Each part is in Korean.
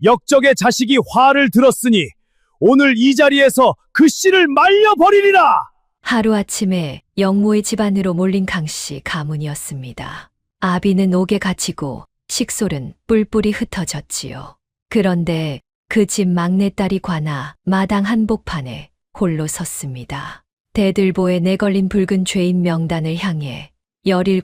역적의 자식이 화를 들었으니 오늘 이 자리에서 그 씨를 말려버리리라. 하루아침에 영모의 집안으로 몰린 강씨 가문이었습니다. 아비는 옥에 갇히고 식솔은 뿔뿔이 흩어졌지요. 그런데 그 집 막내딸이 관아 마당 한복판에 홀로 섰습니다. 대들보에 내걸린 붉은 죄인 명단을 향해 17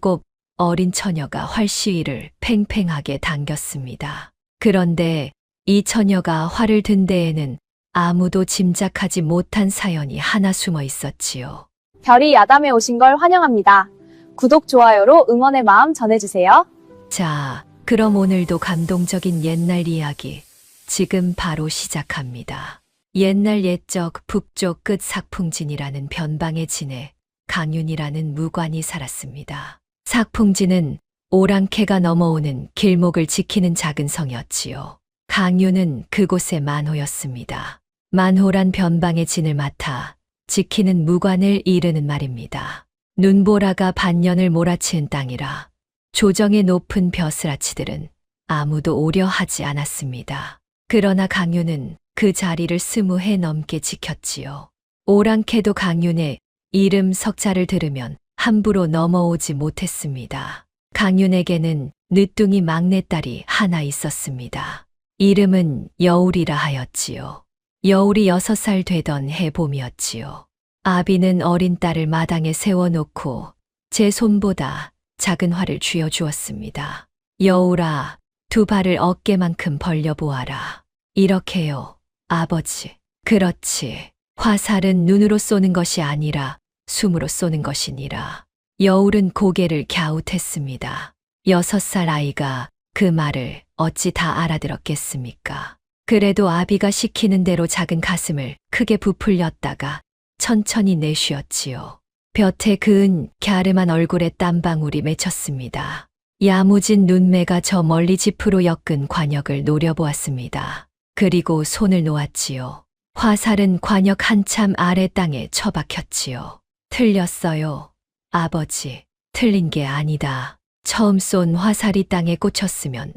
어린 처녀가 활 시위를 팽팽하게 당겼습니다. 그런데 이 처녀가 활을 든 데에는 아무도 짐작하지 못한 사연이 하나 숨어 있었지요. 별이 야담에 오신 걸 환영합니다. 구독, 좋아요로 응원의 마음 전해주세요. 자, 그럼 오늘도 감동적인 옛날 이야기 지금 바로 시작합니다. 옛날 옛적 북쪽 끝 삭풍진이라는 변방의 진에 강윤이라는 무관이 살았습니다. 삭풍진은 오랑캐가 넘어오는 길목을 지키는 작은 성이었지요. 강윤은 그곳의 만호였습니다. 만호란 변방의 진을 맡아 지키는 무관을 이르는 말입니다. 눈보라가 반년을 몰아치은 땅이라 조정의 높은 벼슬아치들은 아무도 오려 하지 않았습니다. 그러나 강윤은 그 자리를 20해 넘게 지켰지요. 오랑캐도 강윤의 이름 석자를 들으면 함부로 넘어오지 못했습니다. 강윤에게는 늦둥이 막내딸이 하나 있었습니다. 이름은 여울이라 하였지요. 여울이 6살 되던 해봄이었지요. 아비는 어린 딸을 마당에 세워놓고 제 손보다 작은 활을 쥐어주었습니다. 여울아, 2 발을 어깨만큼 벌려보아라. 이렇게요, 아버지. 그렇지. 화살은 눈으로 쏘는 것이 아니라 숨으로 쏘는 것이니라. 여울은 고개를 갸웃했습니다. 6살 아이가 그 말을 어찌 다 알아들었겠습니까? 그래도 아비가 시키는 대로 작은 가슴을 크게 부풀렸다가 천천히 내쉬었지요. 볕에 그은 갸름한 얼굴에 땀방울이 맺혔습니다. 야무진 눈매가 저 멀리 짚으로 엮은 관역을 노려보았습니다. 그리고 손을 놓았지요. 화살은 관역 한참 아래 땅에 처박혔지요. 틀렸어요. 아버지, 틀린 게 아니다. 처음 쏜 화살이 땅에 꽂혔으면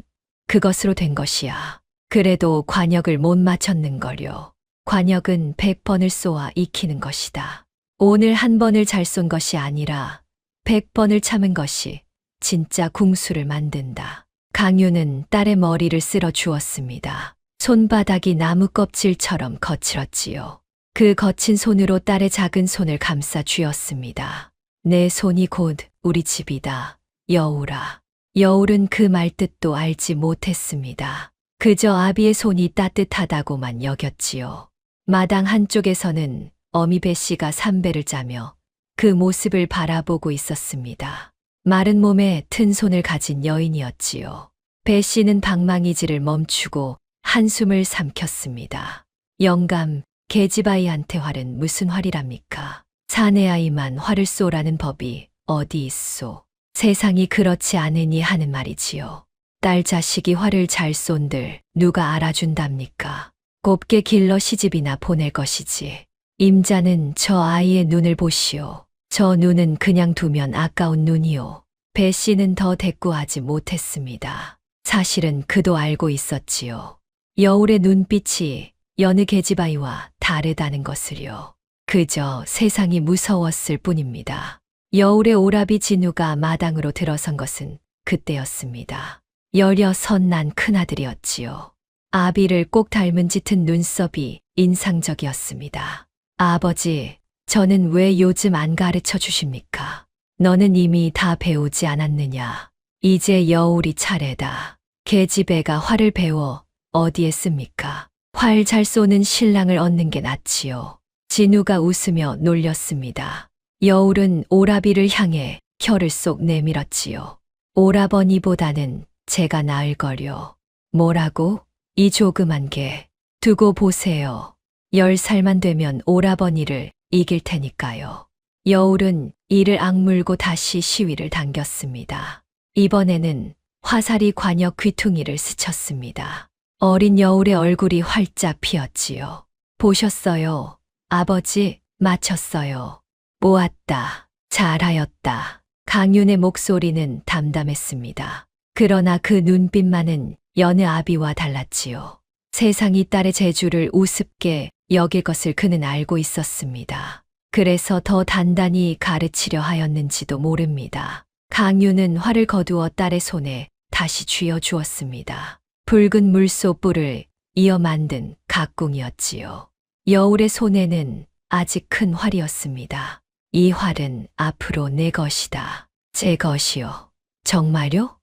그것으로 된 것이야. 그래도 관역을 못 맞췄는걸요. 관역은 100번을 쏘아 익히는 것이다. 오늘 한 번을 잘 쏜 것이 아니라 100번을 참은 것이 진짜 궁수를 만든다. 강윤은 딸의 머리를 쓸어 주었습니다. 손바닥이 나무 껍질처럼 거칠었지요. 그 거친 손으로 딸의 작은 손을 감싸 쥐었습니다. 내 손이 곧 우리 집이다. 여울아. 여울은 그 말뜻도 알지 못했습니다. 그저 아비의 손이 따뜻하다고만 여겼지요. 마당 한쪽에서는 어미 배씨가 삼배를 짜며 그 모습을 바라보고 있었습니다. 마른 몸에 튼 손을 가진 여인이었지요. 배씨는 방망이질을 멈추고 한숨을 삼켰습니다. 영감, 계집아이한테 활은 무슨 활이랍니까? 사내 아이만 활을 쏘라는 법이 어디 있소? 세상이 그렇지 않으니 하는 말이지요. 딸 자식이 활을 잘 쏜들 누가 알아준답니까? 곱게 길러 시집이나 보낼 것이지. 임자는 저 아이의 눈을 보시오. 저 눈은 그냥 두면 아까운 눈이오. 배 씨는 더 대꾸하지 못했습니다. 사실은 그도 알고 있었지요. 여울의 눈빛이 여느 계집아이와 다르다는 것을요. 그저 세상이 무서웠을 뿐입니다. 여울의 오라비 진우가 마당으로 들어선 것은 그때였습니다. 16 난 큰아들이었지요. 아비를 꼭 닮은 짙은 눈썹이 인상적이었습니다. 아버지, 저는 왜 요즘 안 가르쳐 주십니까? 너는 이미 다 배우지 않았느냐? 이제 여울이 차례다. 계집애가 활을 배워 어디에 씁니까? 활 잘 쏘는 신랑을 얻는 게 낫지요. 진우가 웃으며 놀렸습니다. 여울은 오라비를 향해 혀를 쏙 내밀었지요. 오라버니보다는 제가 나을걸요. 뭐라고? 이 조그만 게. 두고 보세요. 10살만 되면 오라버니를 이길 테니까요. 여울은 이를 악물고 다시 시위를 당겼습니다. 이번에는 화살이 관역 귀퉁이를 스쳤습니다. 어린 여울의 얼굴이 활짝 피었지요. 보셨어요? 아버지, 맞췄어요. 모았다. 잘하였다. 강윤의 목소리는 담담했습니다. 그러나 그 눈빛만은 여느 아비와 달랐지요. 세상이 딸의 재주를 우습게 여길 것을 그는 알고 있었습니다. 그래서 더 단단히 가르치려 하였는지도 모릅니다. 강유는 활을 거두어 딸의 손에 다시 쥐어 주었습니다. 붉은 물소 뿔을 이어 만든 각궁이었지요. 여울의 손에는 아직 큰 활이었습니다. 이 활은 앞으로 내 것이다. 제 것이요. 정말요?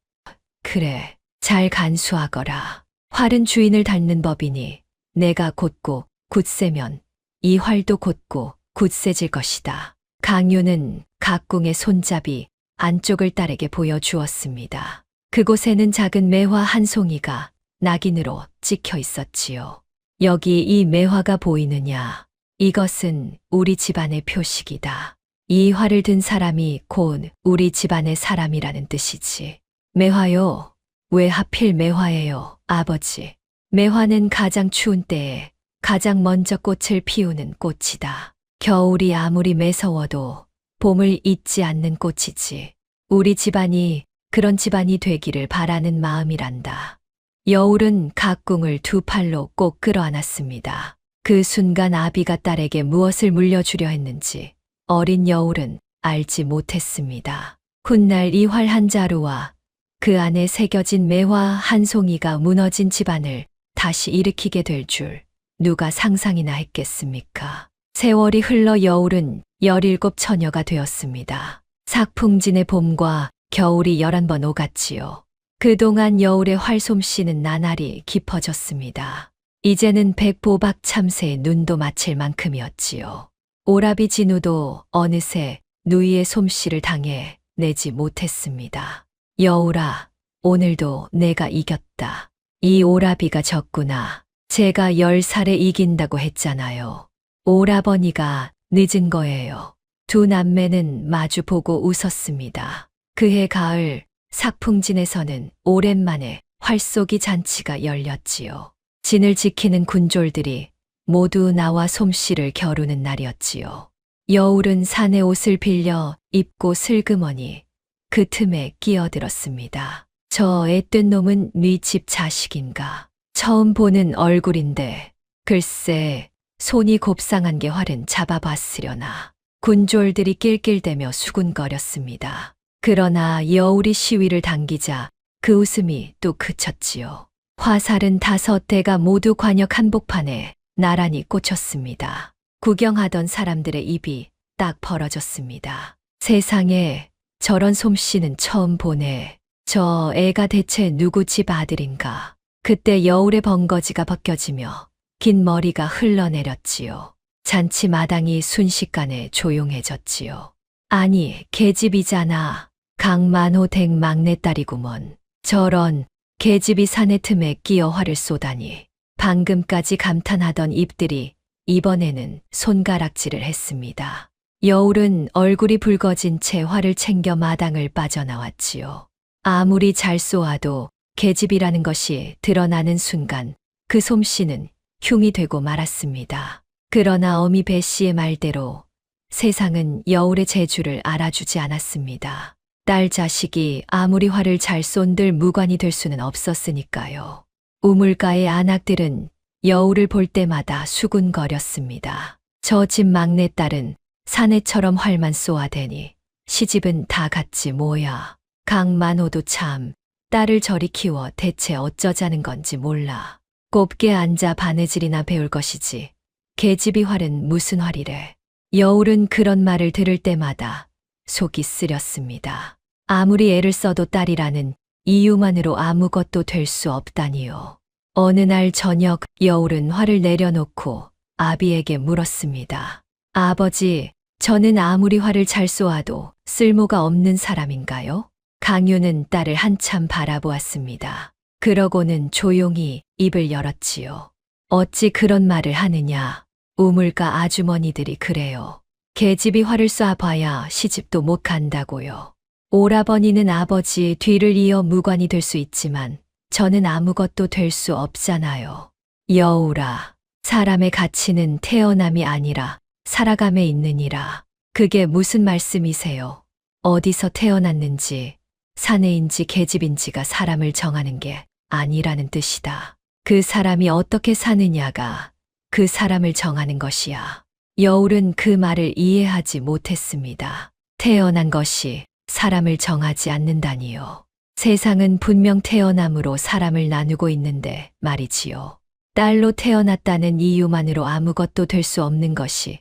그래, 잘 간수하거라. 활은 주인을 닮는 법이니 내가 곧고 굳세면 이 활도 곧고 굳세질 것이다. 강유는 각궁의 손잡이 안쪽을 딸에게 보여주었습니다. 그곳에는 작은 매화 한 송이가 낙인으로 찍혀 있었지요. 여기 이 매화가 보이느냐? 이것은 우리 집안의 표식이다. 이 활을 든 사람이 곧 우리 집안의 사람이라는 뜻이지. 매화요? 왜 하필 매화예요, 아버지? 매화는 가장 추운 때에 가장 먼저 꽃을 피우는 꽃이다. 겨울이 아무리 매서워도 봄을 잊지 않는 꽃이지. 우리 집안이 그런 집안이 되기를 바라는 마음이란다. 여울은 각궁을 두 팔로 꼭 끌어안았습니다. 그 순간 아비가 딸에게 무엇을 물려주려 했는지 어린 여울은 알지 못했습니다. 훗날 이 활 한 자루와 그 안에 새겨진 매화 한 송이가 무너진 집안을 다시 일으키게 될 줄 누가 상상이나 했겠습니까? 세월이 흘러 여울은 17 처녀가 되었습니다. 삭풍진의 봄과 겨울이 11번 오갔지요. 그동안 여울의 활솜씨는 나날이 깊어졌습니다. 이제는 백보박 참새의 눈도 맞힐 만큼이었지요. 오라비 진우도 어느새 누이의 솜씨를 당해 내지 못했습니다. 여울아, 오늘도 내가 이겼다. 이 오라비가 졌구나. 제가 10살에 이긴다고 했잖아요. 오라버니가 늦은 거예요. 두 남매는 마주보고 웃었습니다. 그해 가을 삭풍진에서는 오랜만에 활쏘기 잔치가 열렸지요. 진을 지키는 군졸들이 모두 나와 솜씨를 겨루는 날이었지요. 여울은 산의 옷을 빌려 입고 슬그머니 그 틈에 끼어들었습니다. 저 앳된 놈은 네 집 자식인가? 처음 보는 얼굴인데 글쎄 손이 곱상한 게 활은 잡아봤으려나. 군졸들이 낄낄대며 수군거렸습니다. 그러나 여울이 시위를 당기자 그 웃음이 또 그쳤지요. 화살은 5대가 모두 관역 한복판에 나란히 꽂혔습니다. 구경하던 사람들의 입이 딱 벌어졌습니다. 세상에 저런 솜씨는 처음 보네. 저 애가 대체 누구 집 아들인가. 그때 여울의 번거지가 벗겨지며 긴 머리가 흘러내렸지요. 잔치 마당이 순식간에 조용해졌지요. 아니, 계집이잖아. 강만호 댁 막내딸이구먼. 저런 계집이 사내 틈에 끼어 활을 쏘다니. 방금까지 감탄하던 입들이 이번에는 손가락질을 했습니다. 여울은 얼굴이 붉어진 채 활을 챙겨 마당을 빠져나왔지요. 아무리 잘 쏘아도 계집이라는 것이 드러나는 순간 그 솜씨는 흉이 되고 말았습니다. 그러나 어미 배 씨의 말대로 세상은 여울의 재주를 알아주지 않았습니다. 딸 자식이 아무리 활을 잘 쏜들 무관이 될 수는 없었으니까요. 우물가의 안악들은 여울을 볼 때마다 수군거렸습니다. 저 집 막내딸은 사내처럼 활만 쏘아대니 시집은 다 갔지 뭐야. 강만호도 참 딸을 저리 키워 대체 어쩌자는 건지 몰라. 곱게 앉아 바느질이나 배울 것이지. 계집이 활은 무슨 활이래. 여울은 그런 말을 들을 때마다 속이 쓰렸습니다. 아무리 애를 써도 딸이라는 이유만으로 아무것도 될 수 없다니요. 어느 날 저녁 여울은 활을 내려놓고 아비에게 물었습니다. 아버지, 저는 아무리 활을 잘 쏘아도 쓸모가 없는 사람인가요? 강유는 딸을 한참 바라보았습니다. 그러고는 조용히 입을 열었지요. 어찌 그런 말을 하느냐. 우물가 아주머니들이 그래요. 계집이 활을 쏴봐야 시집도 못 간다고요. 오라버니는 아버지 뒤를 이어 무관이 될 수 있지만 저는 아무것도 될 수 없잖아요. 여울아, 사람의 가치는 태어남이 아니라 살아감에 있느니라. 그게 무슨 말씀이세요? 어디서 태어났는지, 사내인지 계집인지가 사람을 정하는 게 아니라는 뜻이다. 그 사람이 어떻게 사느냐가 그 사람을 정하는 것이야. 여울은 그 말을 이해하지 못했습니다. 태어난 것이 사람을 정하지 않는다니요. 세상은 분명 태어남으로 사람을 나누고 있는데 말이지요. 딸로 태어났다는 이유만으로 아무것도 될 수 없는 것이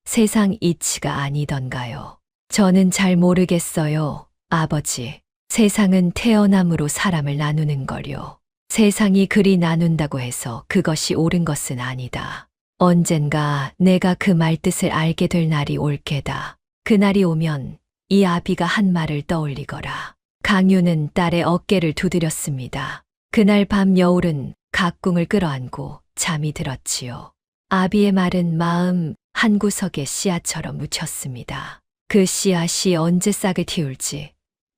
세상 이치가 아니던가요. 저는 잘 모르겠어요, 아버지. 세상은 태어남으로 사람을 나누는 거요. 세상이 그리 나눈다고 해서 그것이 옳은 것은 아니다. 언젠가 내가 그 말뜻을 알게 될 날이 올 게다. 그날이 오면 이 아비가 한 말을 떠올리거라. 강유는 딸의 어깨를 두드렸습니다. 그날 밤 여울은 각궁을 끌어안고 잠이 들었지요. 아비의 말은 마음 한구석에 씨앗처럼 묻혔습니다. 그 씨앗이 언제 싹을 틔울지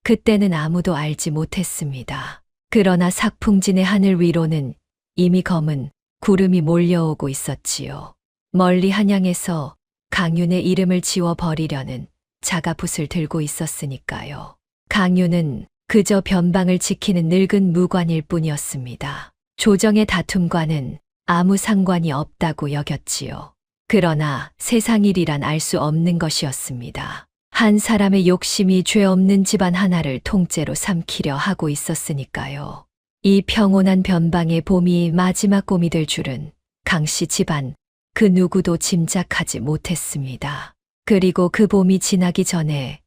그때는 아무도 알지 못했습니다. 그러나 삭풍진의 하늘 위로는 이미 검은 구름이 몰려오고 있었지요. 멀리 한양에서 강윤의 이름을 지워버리려는 자가붓을 들고 있었으니까요. 강윤은 그저 변방을 지키는 늙은 무관일 뿐이었습니다. 조정의 다툼과는 아무 상관이 없다고 여겼지요. 그러나 세상 일이란 알 수 없는 것이었습니다. 한 사람의 욕심이 죄 없는 집안 하나를 통째로 삼키려 하고 있었으니까요. 이 평온한 변방의 봄이 마지막 봄이 될 줄은 강씨 집안 그 누구도 짐작하지 못했습니다. 그리고 그 봄이 지나기 전에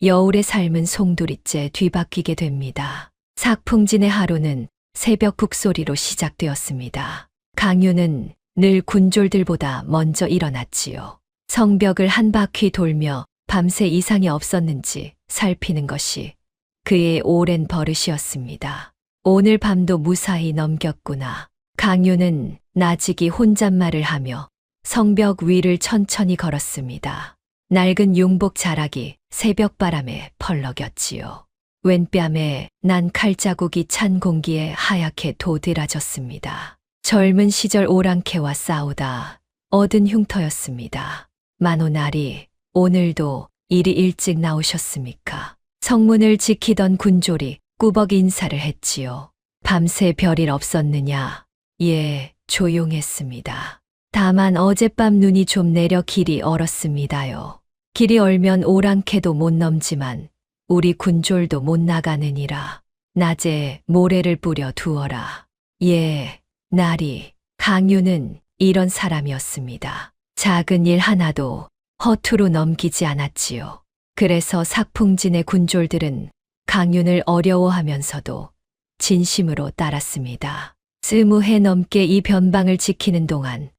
여울의 삶은 송두리째 뒤바뀌게 됩니다. 삭풍진의 하루는 새벽 북소리로 시작되었습니다. 강유는 늘 군졸들보다 먼저 일어났지요. 성벽을 한 바퀴 돌며 밤새 이상이 없었는지 살피는 것이 그의 오랜 버릇이었습니다. 오늘 밤도 무사히 넘겼구나. 강유는 나직이 혼잣말을 하며 성벽 위를 천천히 걸었습니다. 낡은 융복 자락이 새벽바람에 펄럭였지요. 왼뺨에 난 칼자국이 찬 공기에 하얗게 도드라졌습니다. 젊은 시절 오랑캐와 싸우다 얻은 흉터였습니다. 만호날이 오늘도 이리 일찍 나오셨습니까? 성문을 지키던 군졸이 꾸벅 인사를 했지요. 밤새 별일 없었느냐? 예, 조용했습니다. 다만 어젯밤 눈이 좀 내려 길이 얼었습니다요. 길이 얼면 오랑캐도 못 넘지만 우리 군졸도 못 나가느니라. 낮에 모래를 뿌려 두어라. 예, 날이. 강유는 이런 사람이었습니다. 작은 일 하나도 허투루 넘기지 않았지요. 그래서 삭풍진의 군졸들은 강윤을 어려워하면서도 진심으로 따랐습니다. 20해 넘게 이 변방을 지키는 동안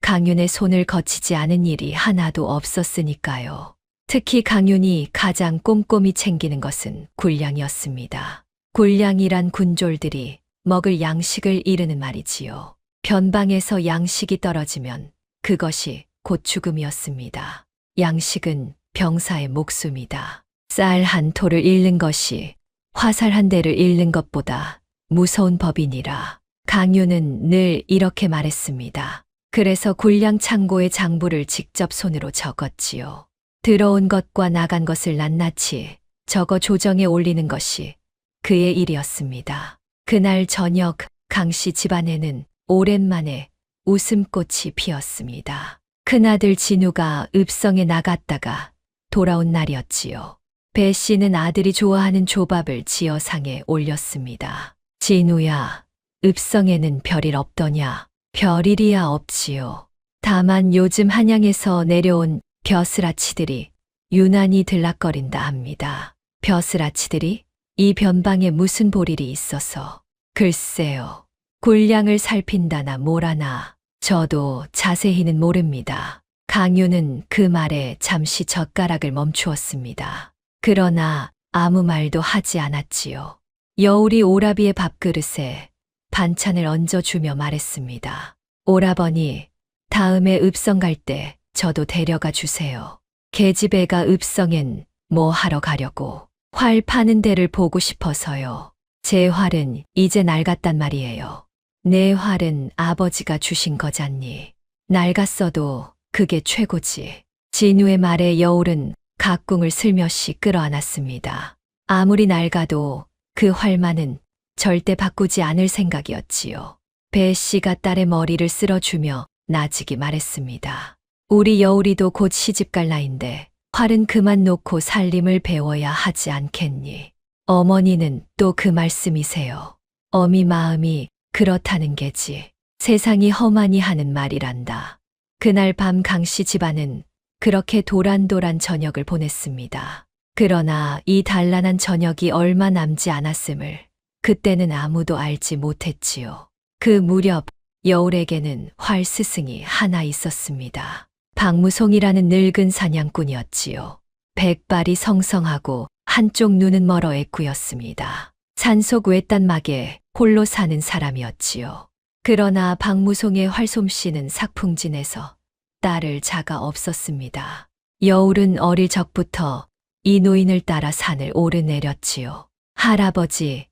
강윤의 손을 거치지 않은 일이 하나도 없었으니까요. 특히 강윤이 가장 꼼꼼히 챙기는 것은 군량이었습니다. 군량이란 군졸들이 먹을 양식을 이르는 말이지요. 변방에서 양식이 떨어지면 그것이 곧 죽음이었습니다. 양식은 병사의 목숨이다. 쌀 한 토를 잃는 것이 화살 한 대를 잃는 것보다 무서운 법이니라. 강유는 늘 이렇게 말했습니다. 그래서 군량 창고의 장부를 직접 손으로 적었지요. 들어온 것과 나간 것을 낱낱이 적어 조정에 올리는 것이 그의 일이었습니다. 그날 저녁 강씨 집안에는 오랜만에 웃음꽃이 피었습니다. 큰아들 진우가 읍성에 나갔다가 돌아온 날이었지요. 배 씨는 아들이 좋아하는 조밥을 지어 상에 올렸습니다. 진우야, 읍성에는 별일 없더냐? 별일이야 없지요. 다만 요즘 한양에서 내려온 벼슬아치들이 유난히 들락거린다 합니다. 벼슬아치들이? 이 변방에 무슨 볼일이 있어서? 글쎄요. 군량을 살핀다나 뭐라나 저도 자세히는 모릅니다. 강유는 그 말에 잠시 젓가락을 멈추었습니다. 그러나 아무 말도 하지 않았지요. 여울이 오라비의 밥그릇에 반찬을 얹어주며 말했습니다. 오라버니, 다음에 읍성 갈 때 저도 데려가 주세요. 계집애가 읍성엔 뭐 하러 가려고? 활 파는 데를 보고 싶어서요. 제 활은 이제 낡았단 말이에요. 내 활은 아버지가 주신 거잖니. 낡았어도 그게 최고지. 진우의 말에 여울은 각궁을 슬며시 끌어안았습니다. 아무리 낡아도 그 활만은 절대 바꾸지 않을 생각이었지요. 배 씨가 딸의 머리를 쓸어주며 나직이 말했습니다. 우리 여울이도 곧 시집갈 나인데 활은 그만 놓고 살림을 배워야 하지 않겠니? 어머니는 또 그 말씀이세요. 어미 마음이 그렇다는 게지. 세상이 험하니 하는 말이란다. 그날 밤 강씨 집안은 그렇게 도란도란 저녁을 보냈습니다. 그러나 이 단란한 저녁이 얼마 남지 않았음을 그때는 아무도 알지 못했지요. 그 무렵 여울에게는 활 스승이 하나 있었습니다. 박무송이라는 늙은 사냥꾼이었지요. 백발이 성성하고 한쪽 눈은 멀어 애꾸였습니다. 산속 외딴막에 홀로 사는 사람이었지요. 그러나 박무송의 활솜씨는 삭풍진에서 딸을 자가 없었습니다. 여울은 어릴 적부터 이 노인을 따라 산을 오르내렸지요. 할아버지,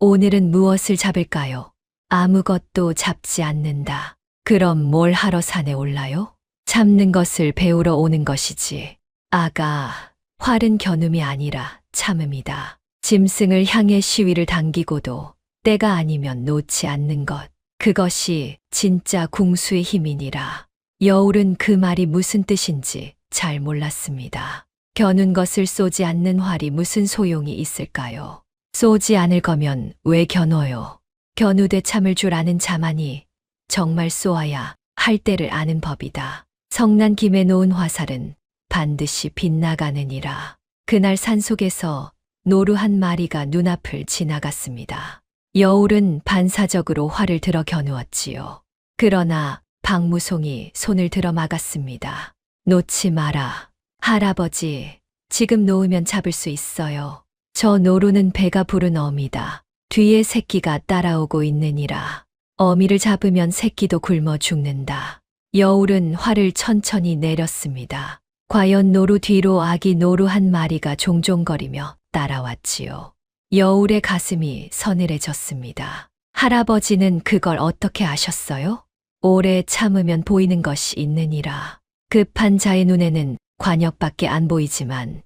오늘은 무엇을 잡을까요? 아무것도 잡지 않는다. 그럼 뭘 하러 산에 올라요? 잡는 것을 배우러 오는 것이지. 아가, 활은 겨눔이 아니라 참음이다. 짐승을 향해 시위를 당기고도 때가 아니면 놓지 않는 것. 그것이 진짜 궁수의 힘이니라. 여울은 그 말이 무슨 뜻인지 잘 몰랐습니다. 겨눈 것을 쏘지 않는 활이 무슨 소용이 있을까요? 쏘지 않을 거면 왜 겨눠요? 겨누되 참을 줄 아는 자만이 정말 쏘아야 할 때를 아는 법이다. 성난 김에 놓은 화살은 반드시 빗나가느니라. 그날 산속에서 노루 한 마리가 눈앞을 지나갔습니다. 여울은 반사적으로 활을 들어 겨누었지요. 그러나 박무송이 손을 들어 막았습니다. 놓지 마라. 할아버지, 지금 놓으면 잡을 수 있어요. 저 노루는 배가 부른 어미다. 뒤에 새끼가 따라오고 있느니라. 어미를 잡으면 새끼도 굶어 죽는다. 여울은 활을 천천히 내렸습니다. 과연 노루 뒤로 아기 노루 한 마리가 종종거리며 따라왔지요. 여울의 가슴이 서늘해졌습니다. 할아버지는 그걸 어떻게 아셨어요? 오래 참으면 보이는 것이 있느니라. 급한 자의 눈에는 관역밖에 안 보이지만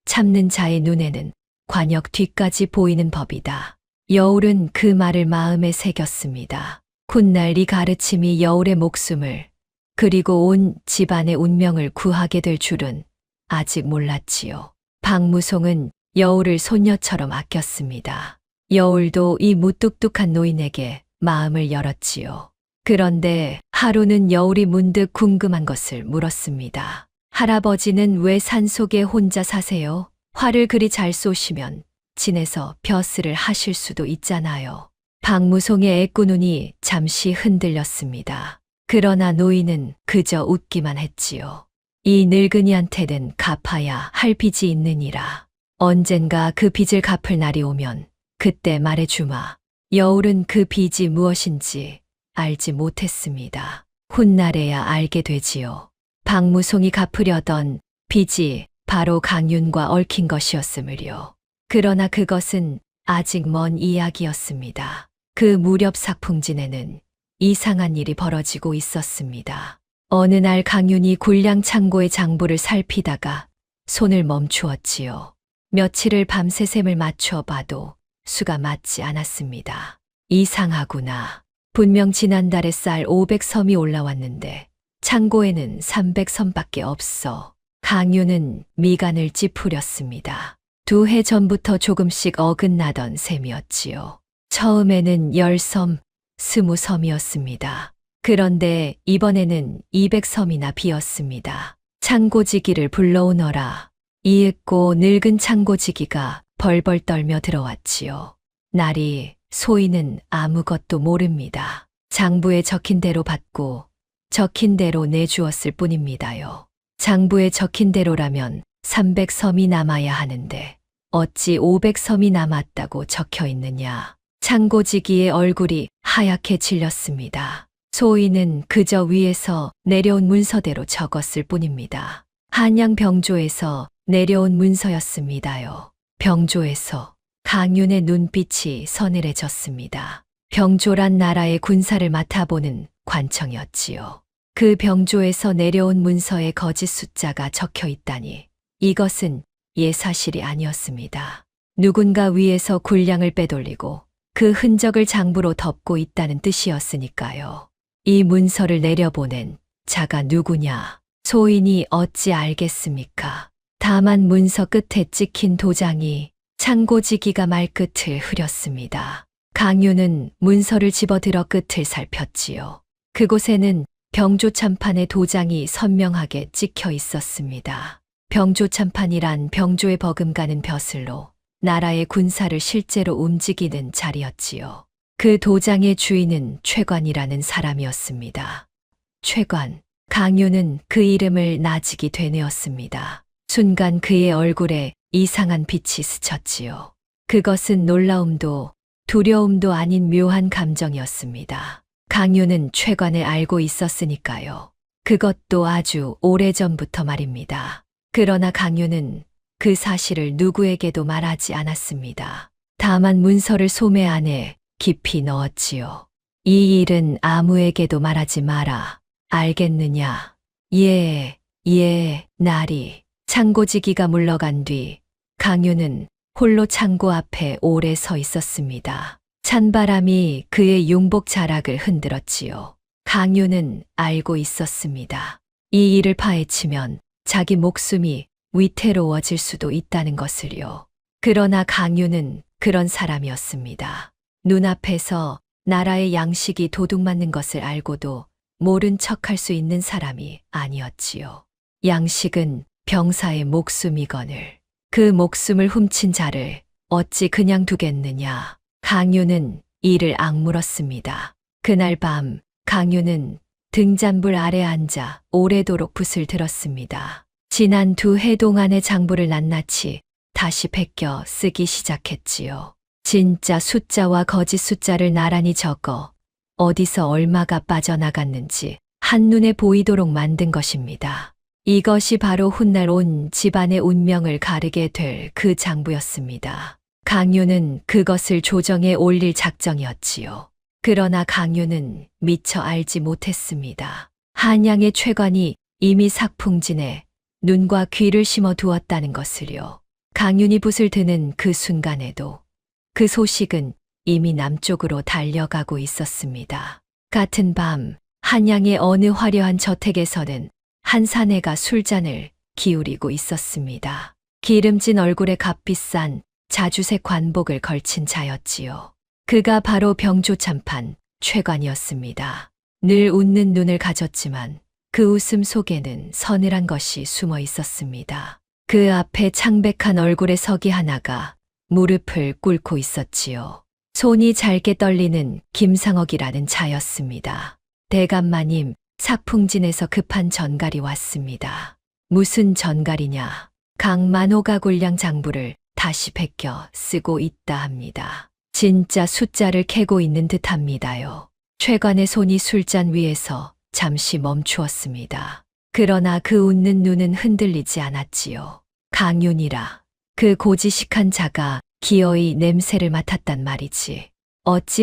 참는 자의 눈에는 관역 뒤까지 보이는 법이다. 여울은 그 말을 마음에 새겼습니다. 훗날 이 가르침이 여울의 목숨을 그리고 온 집안의 운명을 구하게 될 줄은 아직 몰랐지요. 박무송은 여울을 손녀처럼 아꼈습니다. 여울도 이 무뚝뚝한 노인에게 마음을 열었지요. 그런데 하루는 여울이 문득 궁금한 것을 물었습니다. 할아버지는 왜 산속에 혼자 사세요? 활을 그리 잘 쏘시면 진에서 벼슬을 하실 수도 있잖아요. 박무송의 애꾸눈이 잠시 흔들렸습니다. 그러나 노인은 그저 웃기만 했지요. 이 늙은이한테는 갚아야 할 빚이 있느니라. 언젠가 그 빚을 갚을 날이 오면 그때 말해주마. 여울은 그 빚이 무엇인지 알지 못했습니다. 훗날에야 알게 되지요. 박무송이 갚으려던 빚이 바로 강윤과 얽힌 것이었으므려. 그러나 그것은 아직 먼 이야기였습니다. 그 무렵 삭풍진에는 이상한 일이 벌어지고 있었습니다. 어느 날 강윤이 굴량 창고의 장부를 살피다가 손을 멈추었지요. 며칠을 밤새 셈을 맞춰봐도 수가 맞지 않았습니다. 이상하구나. 분명 지난달에 쌀 500섬이 올라왔는데 창고에는 300섬밖에 없어. 강윤은 미간을 찌푸렸습니다. 2해 전부터 조금씩 어긋나던 셈이었지요. 처음에는 10섬, 20섬이었습니다. 그런데 이번에는 200섬이나 비었습니다. 창고지기를 불러오너라. 이윽고 늙은 창고지기가 벌벌 떨며 들어왔지요. 날이 소인은 아무것도 모릅니다. 장부에 적힌 대로 받고 적힌 대로 내주었을 뿐입니다요. 장부에 적힌 대로라면 300섬이 남아야 하는데 어찌 500섬이 남았다고 적혀 있느냐. 창고지기의 얼굴이 하얗게 질렸습니다. 소인은 그저 위에서 내려온 문서대로 적었을 뿐입니다. 한양 병조에서 내려온 문서였습니다요. 병조에서. 강윤의 눈빛이 서늘해졌습니다. 병조란 나라의 군사를 맡아보는 관청이었지요. 그 병조에서 내려온 문서에 거짓 숫자가 적혀 있다니 이것은 사실이 아니었습니다. 누군가 위에서 군량을 빼돌리고 그 흔적을 장부로 덮고 있다는 뜻이었으니까요. 이 문서를 내려보낸 자가 누구냐? 소인이 어찌 알겠습니까? 다만 문서 끝에 찍힌 도장이 창고지기가 말끝을 흐렸습니다. 강유는 문서를 집어들어 끝을 살폈지요. 그곳에는 병조참판의 도장이 선명하게 찍혀 있었습니다. 병조참판이란 병조에 버금가는 벼슬로 나라의 군사를 실제로 움직이는 자리였지요. 그 도장의 주인은 최관이라는 사람이었습니다. 최관, 강유는 그 이름을 나직이 되뇌었습니다. 순간 그의 얼굴에 이상한 빛이 스쳤지요. 그것은 놀라움도 두려움도 아닌 묘한 감정이었습니다. 강유는 최관을 알고 있었으니까요. 그것도 아주 오래전부터 말입니다. 그러나 강유는 그 사실을 누구에게도 말하지 않았습니다. 다만 문서를 소매 안에 깊이 넣었지요. 이 일은 아무에게도 말하지 마라. 알겠느냐? 예, 날이. 창고지기가 물러간 뒤 강유는 홀로 창고 앞에 오래 서 있었습니다. 찬바람이 그의 융복 자락을 흔들었지요. 강유는 알고 있었습니다. 이 일을 파헤치면 자기 목숨이 위태로워질 수도 있다는 것을요. 그러나 강유는 그런 사람이었습니다. 눈앞에서 나라의 양식이 도둑맞는 것을 알고도 모른 척할 수 있는 사람이 아니었지요. 양식은 병사의 목숨이거늘 그 목숨을 훔친 자를 어찌 그냥 두겠느냐. 강유는 이를 악물었습니다. 그날 밤 강유는 등잔불 아래 앉아 오래도록 붓을 들었습니다. 지난 2해 동안의 장부를 낱낱이 다시 베껴 쓰기 시작했지요. 진짜 숫자와 거짓 숫자를 나란히 적어 어디서 얼마가 빠져나갔는지 한눈에 보이도록 만든 것입니다. 이것이 바로 훗날 온 집안의 운명을 가르게 될 그 장부였습니다. 강유는 그것을 조정에 올릴 작정이었지요. 그러나 강유는 미처 알지 못했습니다. 한양의 최관이 이미 삭풍진에 눈과 귀를 심어 두었다는 것을요. 강윤이 붓을 드는 그 순간에도 그 소식은 이미 남쪽으로 달려가고 있었습니다. 같은 밤 한양의 어느 화려한 저택에서는 한 사내가 술잔을 기울이고 있었습니다. 기름진 얼굴에 값비싼 자주색 관복을 걸친 자였지요. 그가 바로 병조참판 최관이었습니다. 늘 웃는 눈을 가졌지만 그 웃음 속에는 서늘한 것이 숨어 있었습니다. 그 앞에 창백한 얼굴의 서기 하나가 무릎을 꿇고 있었지요. 손이 잘게 떨리는 김상억이라는 자였습니다. 대감마님, 삭풍진에서 급한 전갈이 왔습니다. 무슨 전갈이냐? 강만호가 굴량 장부를 다시 베껴 쓰고 있다 합니다. 진짜 숫자를 캐고 있는 듯합니다요. 최관의 손이 술잔 위에서 잠시 멈추었습니다. 그러나 그 웃는 눈은 흔들리지 않았지요. 강윤이라. 그 고지식한 자가 기어이 냄새를 맡았단 말이지.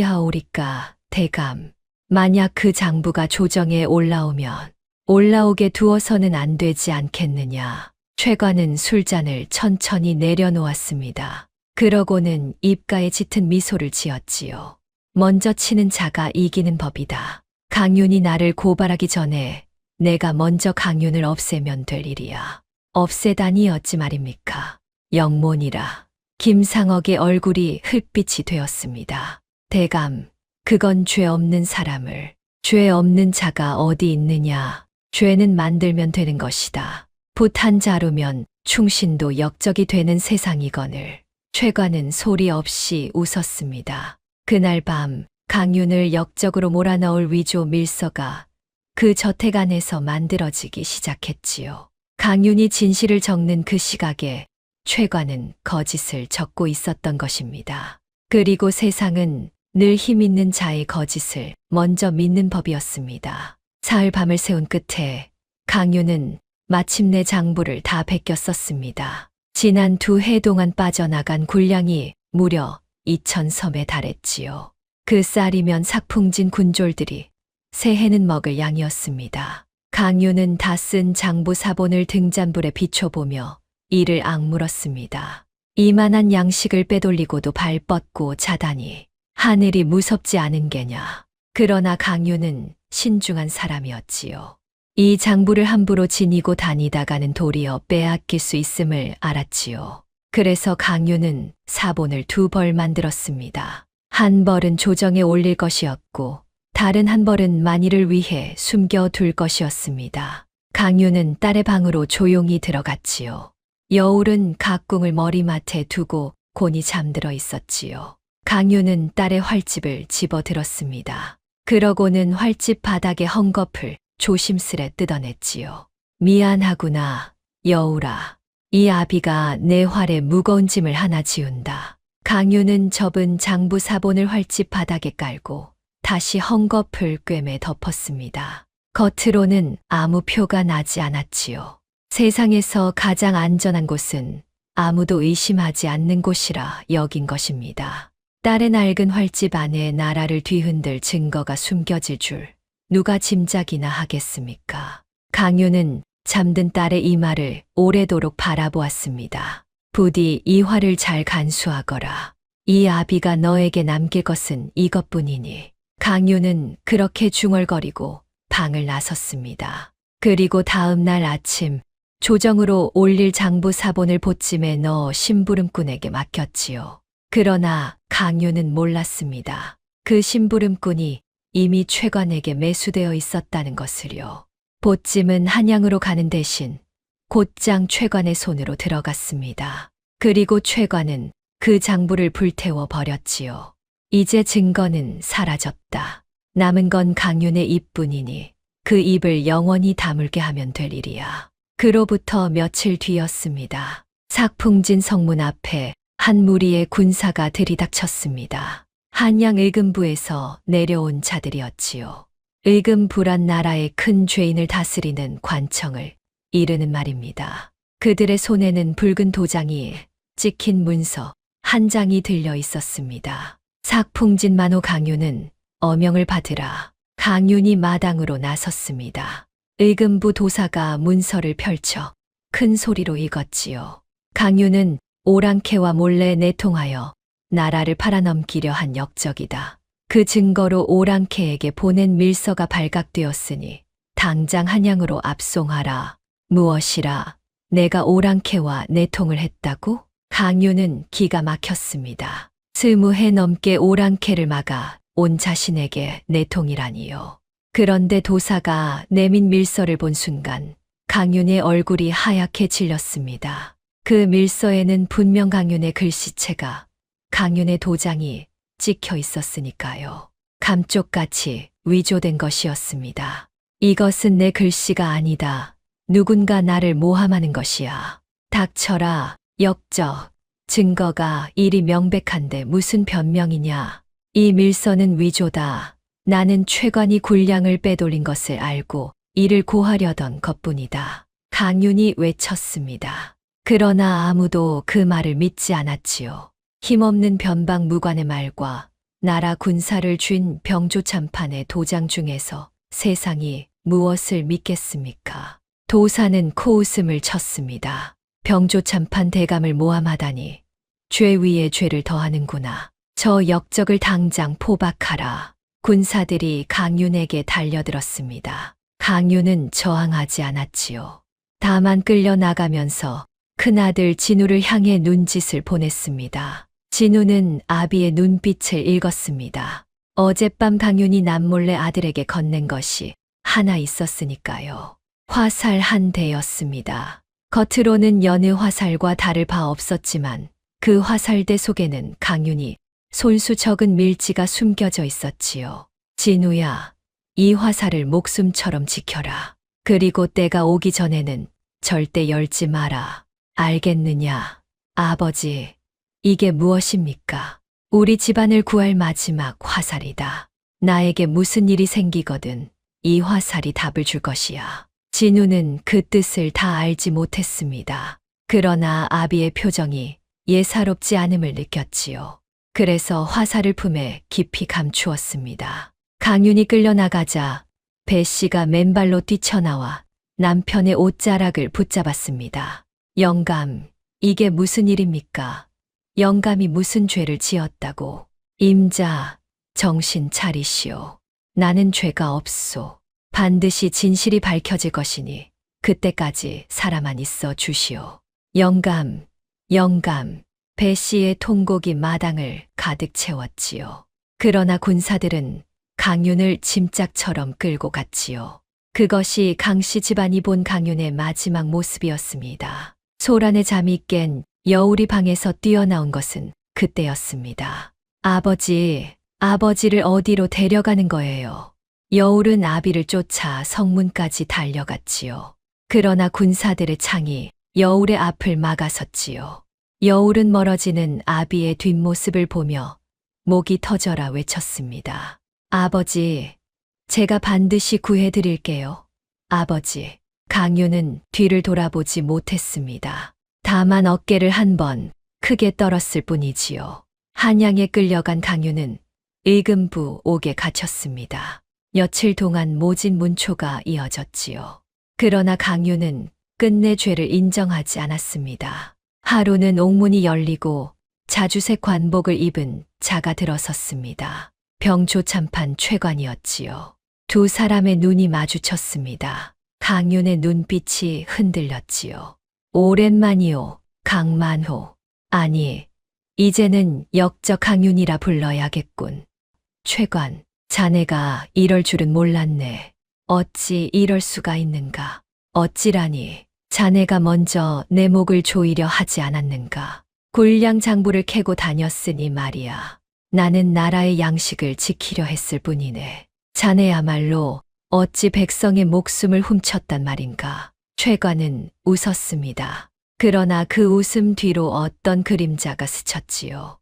어찌하오리까, 대감. 만약 그 장부가 조정에 올라오면 올라오게 두어서는 안 되지 않겠느냐. 최관은 술잔을 천천히 내려놓았습니다. 그러고는 입가에 짙은 미소를 지었지요. 먼저 치는 자가 이기는 법이다. 강윤이 나를 고발하기 전에 내가 먼저 강윤을 없애면 될 일이야. 없애다니 어찌 말입니까? 영몬이라. 김상억의 얼굴이 흙빛이 되었습니다. 대감, 그건 죄 없는 사람을, 죄 없는 자가 어디 있느냐. 죄는 만들면 되는 것이다. 붓 한 자루면 충신도 역적이 되는 세상이거늘. 최관은 소리 없이 웃었습니다. 그날 밤 강윤을 역적으로 몰아넣을 위조 밀서가 그 저택 안에서 만들어지기 시작했지요. 강윤이 진실을 적는 그 시각에 최관은 거짓을 적고 있었던 것입니다. 그리고 세상은 늘 힘있는 자의 거짓을 먼저 믿는 법이었습니다. 사흘 밤을 세운 끝에 강윤은 마침내 장부를 다 베껴 썼습니다. 지난 2해 동안 빠져나간 군량이 무려 2,000섬에 달했지요. 그 쌀이면 삭풍진 군졸들이 새해는 먹을 양이었습니다. 강윤은 다 쓴 장부 사본을 등잔불에 비춰보며 이를 악물었습니다. 이만한 양식을 빼돌리고도 발 뻗고 자다니 하늘이 무섭지 않은 게냐. 그러나 강유는 신중한 사람이었지요. 이 장부를 함부로 지니고 다니다가는 도리어 빼앗길 수 있음을 알았지요. 그래서 강유는 사본을 2벌 만들었습니다. 한 벌은 조정에 올릴 것이었고 다른 한 벌은 만일을 위해 숨겨둘 것이었습니다. 강유는 딸의 방으로 조용히 들어갔지요. 여울은 각궁을 머리맡에 두고 곤히 잠들어 있었지요. 강유는 딸의 활집을 집어들었습니다. 그러고는 활집 바닥에 헝겊을 조심스레 뜯어냈지요. 미안하구나, 여울아. 이 아비가 내 활에 무거운 짐을 하나 지운다. 강유는 접은 장부 사본을 활집 바닥에 깔고 다시 헝겊을 꿰매 덮었습니다. 겉으로는 아무 표가 나지 않았지요. 세상에서 가장 안전한 곳은 아무도 의심하지 않는 곳이라 여긴 것입니다. 딸의 낡은 활집 안에 나라를 뒤흔들 증거가 숨겨질 줄 누가 짐작이나 하겠습니까? 강유는 잠든 딸의 이마를 오래도록 바라보았습니다. 부디 이 화를 잘 간수하거라. 이 아비가 너에게 남길 것은 이것뿐이니. 강유는 그렇게 중얼거리고 방을 나섰습니다. 그리고 다음 날 아침 조정으로 올릴 장부 사본을 보찜에 넣어 심부름꾼에게 맡겼지요. 그러나 강유는 몰랐습니다. 그 심부름꾼이 이미 최관에게 매수되어 있었다는 것을요. 보찜은 한양으로 가는 대신 곧장 최관의 손으로 들어갔습니다. 그리고 최관은 그 장부를 불태워 버렸지요. 이제 증거는 사라졌다. 남은 건 강윤의 입뿐이니 그 입을 영원히 다물게 하면 될 일이야. 그로부터 며칠 뒤였습니다. 삭풍진 성문 앞에 한 무리의 군사가 들이닥쳤습니다. 한양 의금부에서 내려온 자들이었지요. 의금부란 나라의 큰 죄인을 다스리는 관청을 이르는 말입니다. 그들의 손에는 붉은 도장이 찍힌 문서 한 장이 들려 있었습니다. 삭풍진 만호 강윤은 어명을 받으라. 강윤이 마당으로 나섰습니다. 의금부 도사가 문서를 펼쳐 큰 소리로 읽었지요. 강윤은 오랑캐와 몰래 내통하여 나라를 팔아넘기려 한 역적이다. 그 증거로 오랑캐에게 보낸 밀서가 발각되었으니 당장 한양으로 압송하라. 무엇이라? 내가 오랑캐와 내통을 했다고? 강윤은 기가 막혔습니다. 20해 넘게 오랑캐를 막아 온 자신에게 내통이라니요. 그런데 도사가 내민 밀서를 본 순간 강윤의 얼굴이 하얗게 질렸습니다. 그 밀서에는 분명 강윤의 글씨체가 강윤의 도장이 찍혀 있었으니까요. 감쪽같이 위조된 것이었습니다. 이것은 내 글씨가 아니다. 누군가 나를 모함하는 것이야. 닥쳐라, 역적. 증거가 이리 명백한데 무슨 변명이냐. 이 밀서는 위조다. 나는 최관이 군량을 빼돌린 것을 알고 이를 고하려던 것뿐이다. 강윤이 외쳤습니다. 그러나 아무도 그 말을 믿지 않았지요. 힘없는 변방 무관의 말과 나라 군사를 쥔 병조참판의 도장 중에서 세상이 무엇을 믿겠습니까? 도사는 코웃음을 쳤습니다. 병조참판 대감을 모함하다니 죄 위에 죄를 더하는구나. 저 역적을 당장 포박하라. 군사들이 강윤에게 달려들었습니다. 강윤은 저항하지 않았지요. 다만 끌려나가면서 큰아들 진우를 향해 눈짓을 보냈습니다. 진우는 아비의 눈빛을 읽었습니다. 어젯밤 강윤이 남몰래 아들에게 건넨 것이 하나 있었으니까요. 화살 한 대였습니다. 겉으로는 여느 화살과 다를 바 없었지만 그 화살대 속에는 강윤이 손수 적은 밀지가 숨겨져 있었지요. 진우야, 이 화살을 목숨처럼 지켜라. 그리고 때가 오기 전에는 절대 열지 마라. 알겠느냐? 아버지, 이게 무엇입니까? 우리 집안을 구할 마지막 화살이다. 나에게 무슨 일이 생기거든 이 화살이 답을 줄 것이야. 진우는 그 뜻을 다 알지 못했습니다. 그러나 아비의 표정이 예사롭지 않음을 느꼈지요. 그래서 화살을 품에 깊이 감추었습니다. 강윤이 끌려나가자 배 씨가 맨발로 뛰쳐나와 남편의 옷자락을 붙잡았습니다. 영감, 이게 무슨 일입니까? 영감이 무슨 죄를 지었다고? 임자, 정신 차리시오. 나는 죄가 없소. 반드시 진실이 밝혀질 것이니 그때까지 살아만 있어 주시오. 영감, 영감. 배 씨의 통곡이 마당을 가득 채웠지요. 그러나 군사들은 강윤을 짐짝처럼 끌고 갔지요. 그것이 강씨 집안이 본 강윤의 마지막 모습이었습니다. 소란에 잠이 깬 여울이 방에서 뛰어나온 것은 그때였습니다. 아버지, 아버지를 어디로 데려가는 거예요? 여울은 아비를 쫓아 성문까지 달려갔지요. 그러나 군사들의 창이 여울의 앞을 막아섰지요. 여울은 멀어지는 아비의 뒷모습을 보며 목이 터져라 외쳤습니다. 아버지, 제가 반드시 구해드릴게요. 아버지. 강윤은 뒤를 돌아보지 못했습니다. 다만 어깨를 한 번 크게 떨었을 뿐이지요. 한양에 끌려간 강윤은 일금부 옥에 갇혔습니다. 며칠 동안 모진 문초가 이어졌지요. 그러나 강윤은 끝내 죄를 인정하지 않았습니다. 하루는 옥문이 열리고 자주색 관복을 입은 자가 들어섰습니다. 병조참판 최관이었지요. 두 사람의 눈이 마주쳤습니다. 강윤의 눈빛이 흔들렸지요. 오랜만이오, 강만호. 아니, 이제는 역적 강윤이라 불러야겠군. 최관, 자네가 이럴 줄은 몰랐네. 어찌 이럴 수가 있는가? 어찌라니, 자네가 먼저 내 목을 조이려 하지 않았는가? 굴량 장부를 캐고 다녔으니 말이야. 나는 나라의 양식을 지키려 했을 뿐이네. 자네야말로 어찌 백성의 목숨을 훔쳤단 말인가? 최관은 웃었습니다. 그러나 그 웃음 뒤로 어떤 그림자가 스쳤지요.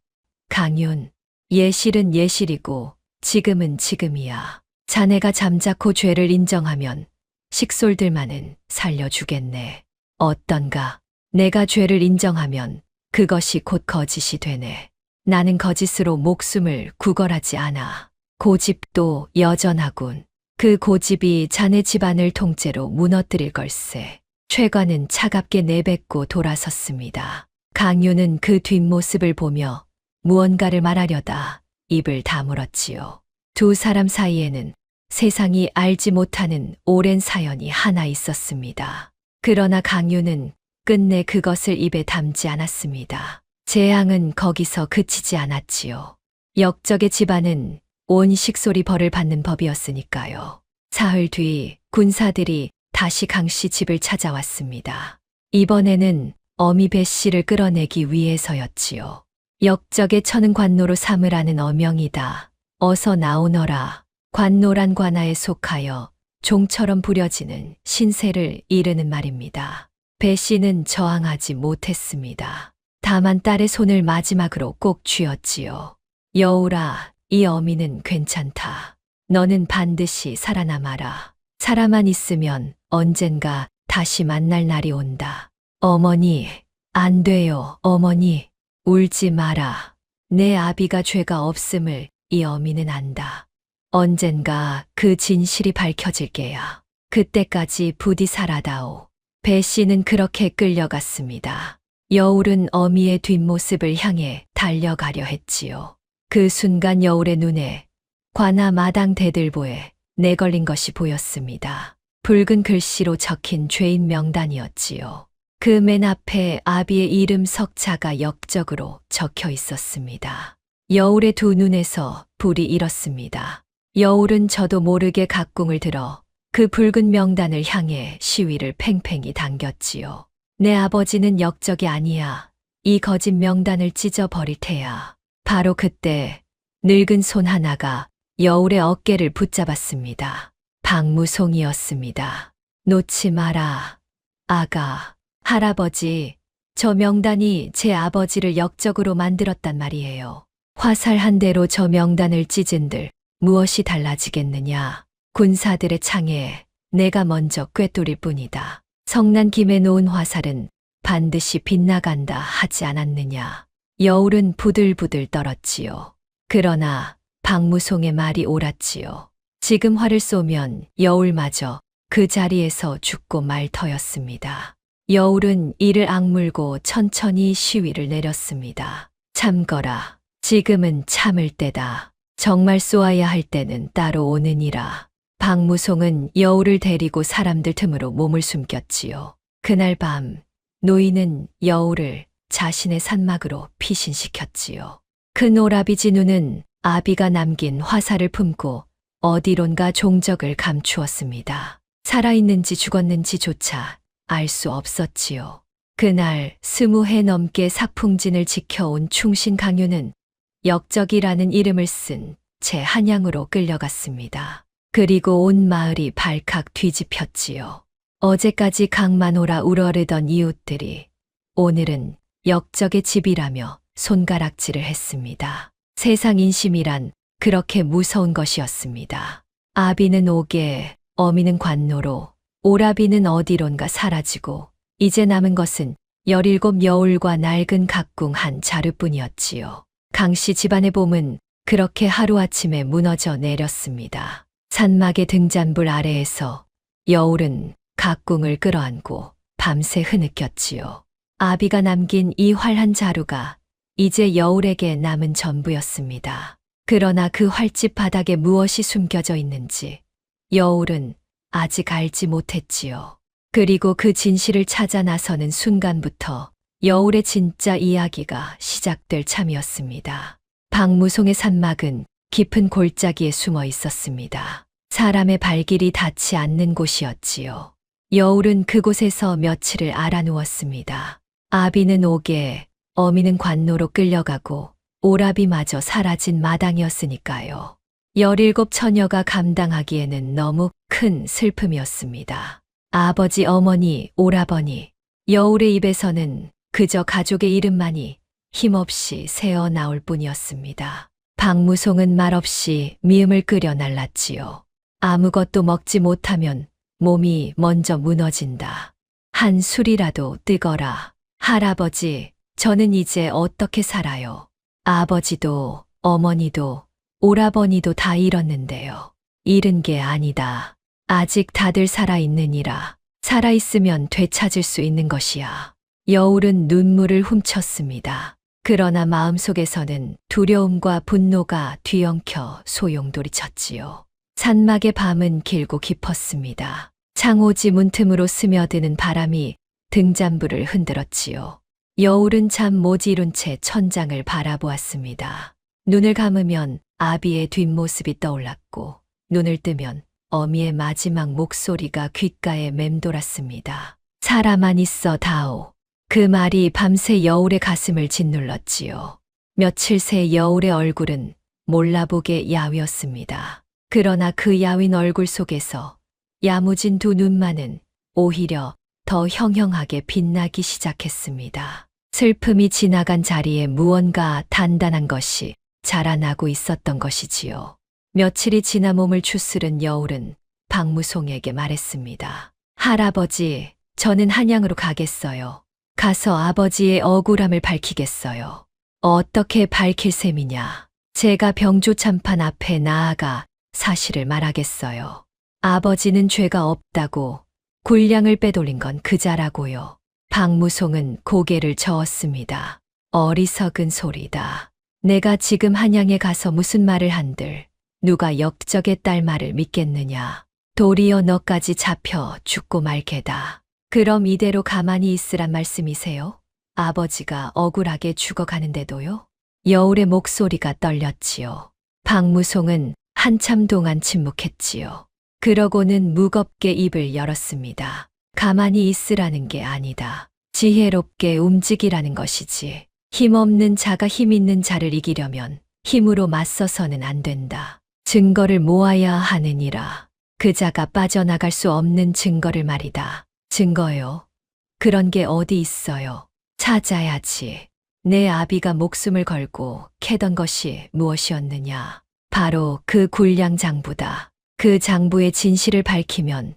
강윤, 예실은 예실이고 지금은 지금이야. 자네가 잠자코 죄를 인정하면 식솔들만은 살려주겠네. 어떤가? 내가 죄를 인정하면 그것이 곧 거짓이 되네. 나는 거짓으로 목숨을 구걸하지 않아. 고집도 여전하군. 그 고집이 자네 집안을 통째로 무너뜨릴 걸세. 최관은 차갑게 내뱉고 돌아섰습니다. 강윤은 그 뒷모습을 보며 무언가를 말하려다 입을 다물었지요. 두 사람 사이에는 세상이 알지 못하는 오랜 사연이 하나 있었습니다. 그러나 강윤은 끝내 그것을 입에 담지 않았습니다. 재앙은 거기서 그치지 않았지요. 역적의 집안은 온 식솔이 벌을 받는 법이었으니까요. 사흘 뒤 군사들이 다시 강씨 집을 찾아왔습니다. 이번에는 어미 배 씨를 끌어내기 위해서였지요. 역적의 처는 관노로 삼으라는 어명이다. 어서 나오너라. 관노란 관아에 속하여 종처럼 부려지는 신세를 이르는 말입니다. 배 씨는 저항하지 못했습니다. 다만 딸의 손을 마지막으로 꼭 쥐었지요. 여울아, 이 어미는 괜찮다. 너는 반드시 살아남아라. 살아만 있으면 언젠가 다시 만날 날이 온다. 어머니, 안 돼요, 어머니. 울지 마라. 내 아비가 죄가 없음을 이 어미는 안다. 언젠가 그 진실이 밝혀질 게야. 그때까지 부디 살아다오. 배 씨는 그렇게 끌려갔습니다. 여울은 어미의 뒷모습을 향해 달려가려 했지요. 그 순간 여울의 눈에 관아 마당 대들보에 내걸린 것이 보였습니다. 붉은 글씨로 적힌 죄인 명단이었지요. 그 맨 앞에 아비의 이름 석자가 역적으로 적혀 있었습니다. 여울의 두 눈에서 불이 일었습니다. 여울은 저도 모르게 각궁을 들어 그 붉은 명단을 향해 시위를 팽팽히 당겼지요. 내 아버지는 역적이 아니야. 이 거짓 명단을 찢어버릴 테야. 바로 그때 늙은 손 하나가 여울의 어깨를 붙잡았습니다. 박무송이었습니다. 놓지 마라. 아가, 할아버지, 저 명단이 제 아버지를 역적으로 만들었단 말이에요. 화살 한 대로 저 명단을 찢은들 무엇이 달라지겠느냐. 군사들의 창에 내가 먼저 꿰뚫일 뿐이다. 성난 김에 놓은 화살은 반드시 빗나간다 하지 않았느냐. 여울은 부들부들 떨었지요. 그러나 박무송의 말이 옳았지요. 지금 활을 쏘면 여울마저 그 자리에서 죽고 말 터였습니다. 여울은 이를 악물고 천천히 시위를 내렸습니다. 참거라, 지금은 참을 때다. 정말 쏘아야 할 때는 따로 오느니라. 박무송은 여우를 데리고 사람들 틈으로 몸을 숨겼지요. 그날 밤 노인은 여우를 자신의 산막으로 피신시켰지요. 큰 오라비 진우는 아비가 남긴 화살을 품고 어디론가 종적을 감추었습니다. 살아있는지 죽었는지조차 알 수 없었지요. 그날 20해 넘게 삭풍진을 지켜온 충신 강유는 역적이라는 이름을 쓴 제 한양으로 끌려갔습니다. 그리고 온 마을이 발칵 뒤집혔지요. 어제까지 강만호라 우러르던 이웃들이 오늘은 역적의 집이라며 손가락질을 했습니다. 세상 인심이란 그렇게 무서운 것이었습니다. 아비는 옥에, 어미는 관노로, 오라비는 어디론가 사라지고 이제 남은 것은 17 여울과 낡은 각궁 한 자루뿐이었지요. 강씨 집안의 봄은 그렇게 하루아침에 무너져 내렸습니다. 산막의 등잔불 아래에서 여울은 각궁을 끌어안고 밤새 흐느꼈지요. 아비가 남긴 이 활한 자루가 이제 여울에게 남은 전부였습니다. 그러나 그 활집 바닥에 무엇이 숨겨져 있는지 여울은 아직 알지 못했지요. 그리고 그 진실을 찾아 나서는 순간부터 여울의 진짜 이야기가 시작될 참이었습니다. 박무송의 산막은 깊은 골짜기에 숨어 있었습니다. 사람의 발길이 닿지 않는 곳이었지요. 여울은 그곳에서 며칠을 알아누웠습니다. 아비는 옥에, 어미는 관노로 끌려가고 오라비마저 사라진 마당이었으니까요. 17 처녀가 감당하기에는 너무 큰 슬픔이었습니다. 아버지, 어머니, 오라버니, 여울의 입에서는 그저 가족의 이름만이 힘없이 새어 나올 뿐이었습니다. 박무송은 말없이 미음을 끓여 날랐지요. 아무것도 먹지 못하면 몸이 먼저 무너진다. 한 술이라도 뜨거라. 할아버지, 저는 이제 어떻게 살아요? 아버지도, 어머니도, 오라버니도 다 잃었는데요. 잃은 게 아니다. 아직 다들 살아있느니라. 살아있으면 되찾을 수 있는 것이야. 여울은 눈물을 훔쳤습니다. 그러나 마음속에서는 두려움과 분노가 뒤엉켜 소용돌이쳤지요. 산막의 밤은 길고 깊었습니다. 창호지 문틈으로 스며드는 바람이 등잔불을 흔들었지요. 여울은 잠 못 이룬 채 천장을 바라보았습니다. 눈을 감으면 아비의 뒷모습이 떠올랐고 눈을 뜨면 어미의 마지막 목소리가 귓가에 맴돌았습니다. 살아만 있어 다오. 그 말이 밤새 여울의 가슴을 짓눌렀지요. 며칠 새 여울의 얼굴은 몰라보게 야위었습니다. 그러나 그 야윈 얼굴 속에서 야무진 두 눈만은 오히려 더 형형하게 빛나기 시작했습니다. 슬픔이 지나간 자리에 무언가 단단한 것이 자라나고 있었던 것이지요. 며칠이 지나 몸을 추스른 여울은 박무송에게 말했습니다. 할아버지, 저는 한양으로 가겠어요. 가서 아버지의 억울함을 밝히겠어요. 어떻게 밝힐 셈이냐. 제가 병조참판 앞에 나아가 사실을 말하겠어요. 아버지는 죄가 없다고 군량을 빼돌린 건 그자라고요. 박무송은 고개를 저었습니다. 어리석은 소리다. 내가 지금 한양에 가서 무슨 말을 한들 누가 역적의 딸 말을 믿겠느냐. 도리어 너까지 잡혀 죽고 말게다. 그럼 이대로 가만히 있으란 말씀이세요? 아버지가 억울하게 죽어가는데도요? 여울의 목소리가 떨렸지요. 박무송은 한참 동안 침묵했지요. 그러고는 무겁게 입을 열었습니다. 가만히 있으라는 게 아니다. 지혜롭게 움직이라는 것이지. 힘없는 자가 힘 있는 자를 이기려면 힘으로 맞서서는 안 된다. 증거를 모아야 하느니라. 그 자가 빠져나갈 수 없는 증거를 말이다. 증거요? 그런 게 어디 있어요? 찾아야지. 내 아비가 목숨을 걸고 캐던 것이 무엇이었느냐. 바로 그 군량 장부다. 그 장부의 진실을 밝히면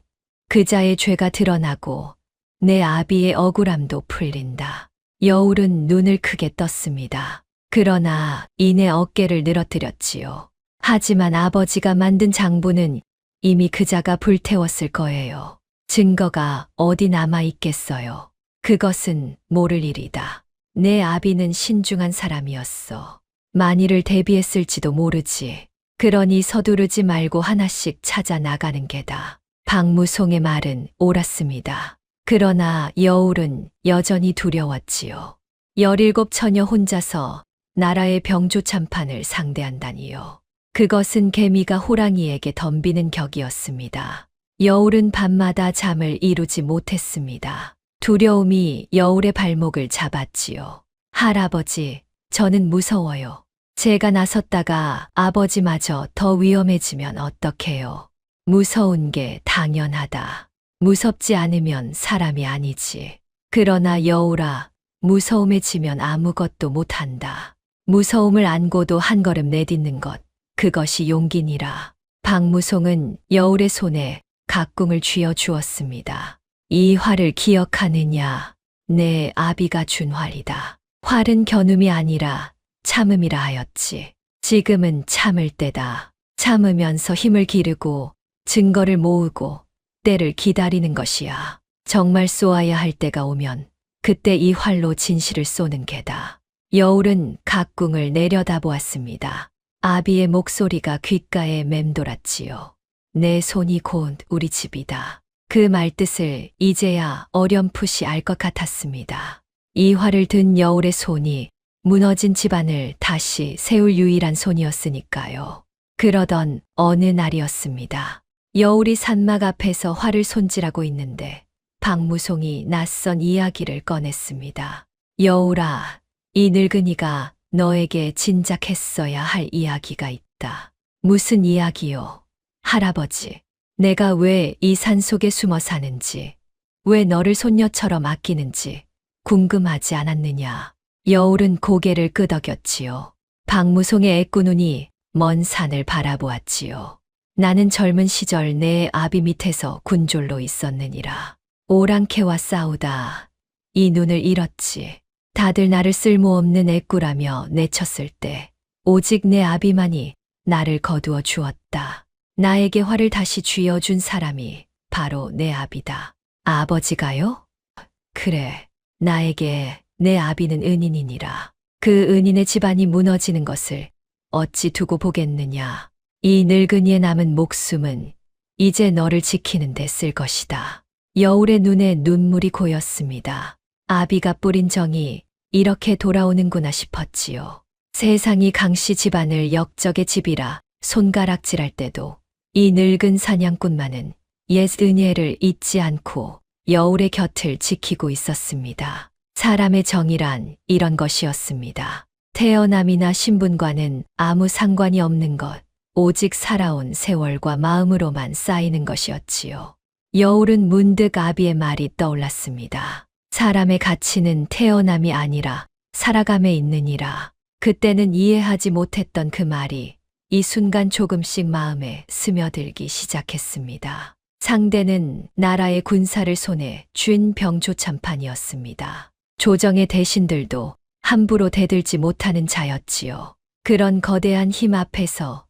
그자의 죄가 드러나고 내 아비의 억울함도 풀린다. 여울은 눈을 크게 떴습니다. 그러나 이내 어깨를 늘어뜨렸지요. 하지만 아버지가 만든 장부는 이미 그자가 불태웠을 거예요. 증거가 어디 남아 있겠어요. 그것은 모를 일이다. 내 아비는 신중한 사람이었어. 만일을 대비했을지도 모르지. 그러니 서두르지 말고 하나씩 찾아 나가는 게다. 박무송의 말은 옳았습니다. 그러나 여울은 여전히 두려웠지요. 17 처녀 혼자서 나라의 병조참판을 상대한다니요. 그것은 개미가 호랑이에게 덤비는 격이었습니다. 여울은 밤마다 잠을 이루지 못했습니다. 두려움이 여울의 발목을 잡았지요. 할아버지, 저는 무서워요. 제가 나섰다가 아버지마저 더 위험해지면 어떡해요? 무서운 게 당연하다. 무섭지 않으면 사람이 아니지. 그러나 여울아, 무서움에 지면 아무것도 못한다. 무서움을 안고도 한 걸음 내딛는 것, 그것이 용기니라. 박무송은 여울의 손에 각궁을 쥐어 주었습니다. 이 활을 기억하느냐? 내 아비가 준 활이다. 활은 겨눔이 아니라 참음이라 하였지. 지금은 참을 때다. 참으면서 힘을 기르고 증거를 모으고 때를 기다리는 것이야. 정말 쏘아야 할 때가 오면 그때 이 활로 진실을 쏘는 게다. 여울은 각궁을 내려다보았습니다. 아비의 목소리가 귓가에 맴돌았지요. 내 손이 곧 우리 집이다. 그 말뜻을 이제야 어렴풋이 알 것 같았습니다. 이 활을 든 여울의 손이 무너진 집안을 다시 세울 유일한 손이었으니까요. 그러던 어느 날이었습니다. 여울이 산막 앞에서 활을 손질하고 있는데 박무송이 낯선 이야기를 꺼냈습니다. 여울아, 이 늙은이가 너에게 진작했어야 할 이야기가 있다. 무슨 이야기요? 할아버지, 내가 왜 이 산속에 숨어 사는지, 왜 너를 손녀처럼 아끼는지 궁금하지 않았느냐? 여울은 고개를 끄덕였지요. 박무송의 애꾸 눈이 먼 산을 바라보았지요. 나는 젊은 시절 내 아비 밑에서 군졸로 있었느니라. 오랑캐와 싸우다 이 눈을 잃었지. 다들 나를 쓸모없는 애꾸라며 내쳤을 때 오직 내 아비만이 나를 거두어 주었다. 나에게 활을 다시 쥐어준 사람이 바로 내 아비다. 아버지가요? 그래, 나에게 내 아비는 은인이니라. 그 은인의 집안이 무너지는 것을 어찌 두고 보겠느냐. 이 늙은이의 남은 목숨은 이제 너를 지키는 데 쓸 것이다. 여울의 눈에 눈물이 고였습니다. 아비가 뿌린 정이 이렇게 돌아오는구나 싶었지요. 세상이 강씨 집안을 역적의 집이라 손가락질할 때도 이 늙은 사냥꾼만은 옛 은혜를 잊지 않고 여울의 곁을 지키고 있었습니다. 사람의 정이란 이런 것이었습니다. 태어남이나 신분과는 아무 상관이 없는 것, 오직 살아온 세월과 마음으로만 쌓이는 것이었지요. 여울은 문득 아비의 말이 떠올랐습니다. 사람의 가치는 태어남이 아니라 살아감에 있느니라. 그때는 이해하지 못했던 그 말이 이 순간 조금씩 마음에 스며들기 시작했습니다. 상대는 나라의 군사를 손에 쥔 병조참판이었습니다. 조정의 대신들도 함부로 대들지 못하는 자였지요. 그런 거대한 힘 앞에서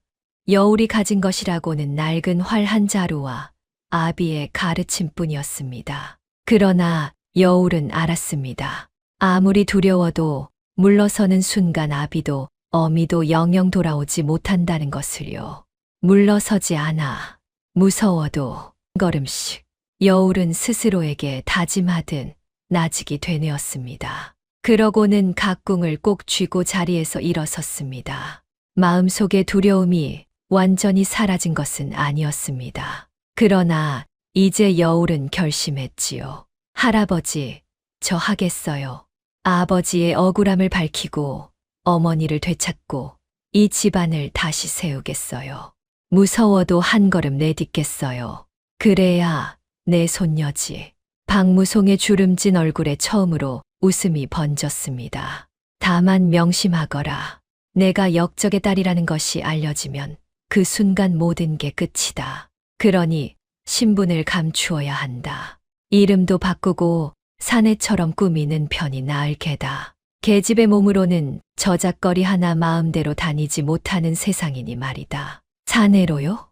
여울이 가진 것이라고는 낡은 활 한 자루와 아비의 가르침뿐이었습니다. 그러나 여울은 알았습니다. 아무리 두려워도 물러서는 순간 아비도 어미도 영영 돌아오지 못한다는 것을요. 물러서지 않아. 무서워도 한 걸음씩. 여울은 스스로에게 다짐하듯 나직이 되뇌었습니다. 그러고는 각궁을 꼭 쥐고 자리에서 일어섰습니다. 마음속의 두려움이 완전히 사라진 것은 아니었습니다. 그러나 이제 여울은 결심했지요. 할아버지, 저 하겠어요. 아버지의 억울함을 밝히고 어머니를 되찾고 이 집안을 다시 세우겠어요. 무서워도 한 걸음 내딛겠어요. 그래야 내 손녀지. 박무송의 주름진 얼굴에 처음으로 웃음이 번졌습니다. 다만 명심하거라. 내가 역적의 딸이라는 것이 알려지면 그 순간 모든 게 끝이다. 그러니 신분을 감추어야 한다. 이름도 바꾸고 사내처럼 꾸미는 편이 나을 게다. 계집의 몸으로는 저작거리 하나 마음대로 다니지 못하는 세상이니 말이다. 사내로요?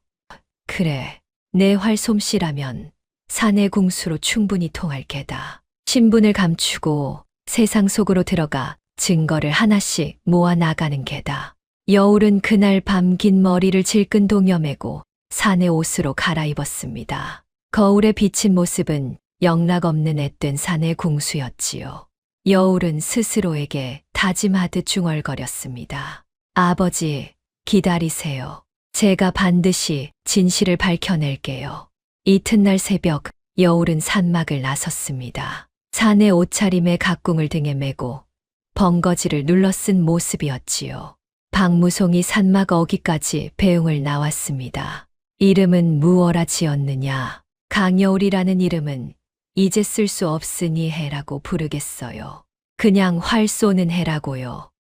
그래, 내 활솜씨라면 사내 궁수로 충분히 통할 게다. 신분을 감추고 세상 속으로 들어가 증거를 하나씩 모아 나가는 게다. 여울은 그날 밤 긴 머리를 질끈 동여매고 산의 옷으로 갈아입었습니다. 거울에 비친 모습은 영락없는 앳된 산의 궁수였지요. 여울은 스스로에게 다짐하듯 중얼거렸습니다. 아버지, 기다리세요. 제가 반드시 진실을 밝혀낼게요. 이튿날 새벽, 여울은 산막을 나섰습니다. 산의 옷차림에 각궁을 등에 메고 번거지를 눌러 쓴 모습이었지요. 박무송이 산막 어기까지 배웅을 나왔습니다. 이름은 무어라 지었느냐? 강여울이라는 이름은 이제 쓸 수 없으니 해라고 부르겠어요. 그냥 활 쏘는 해라고요.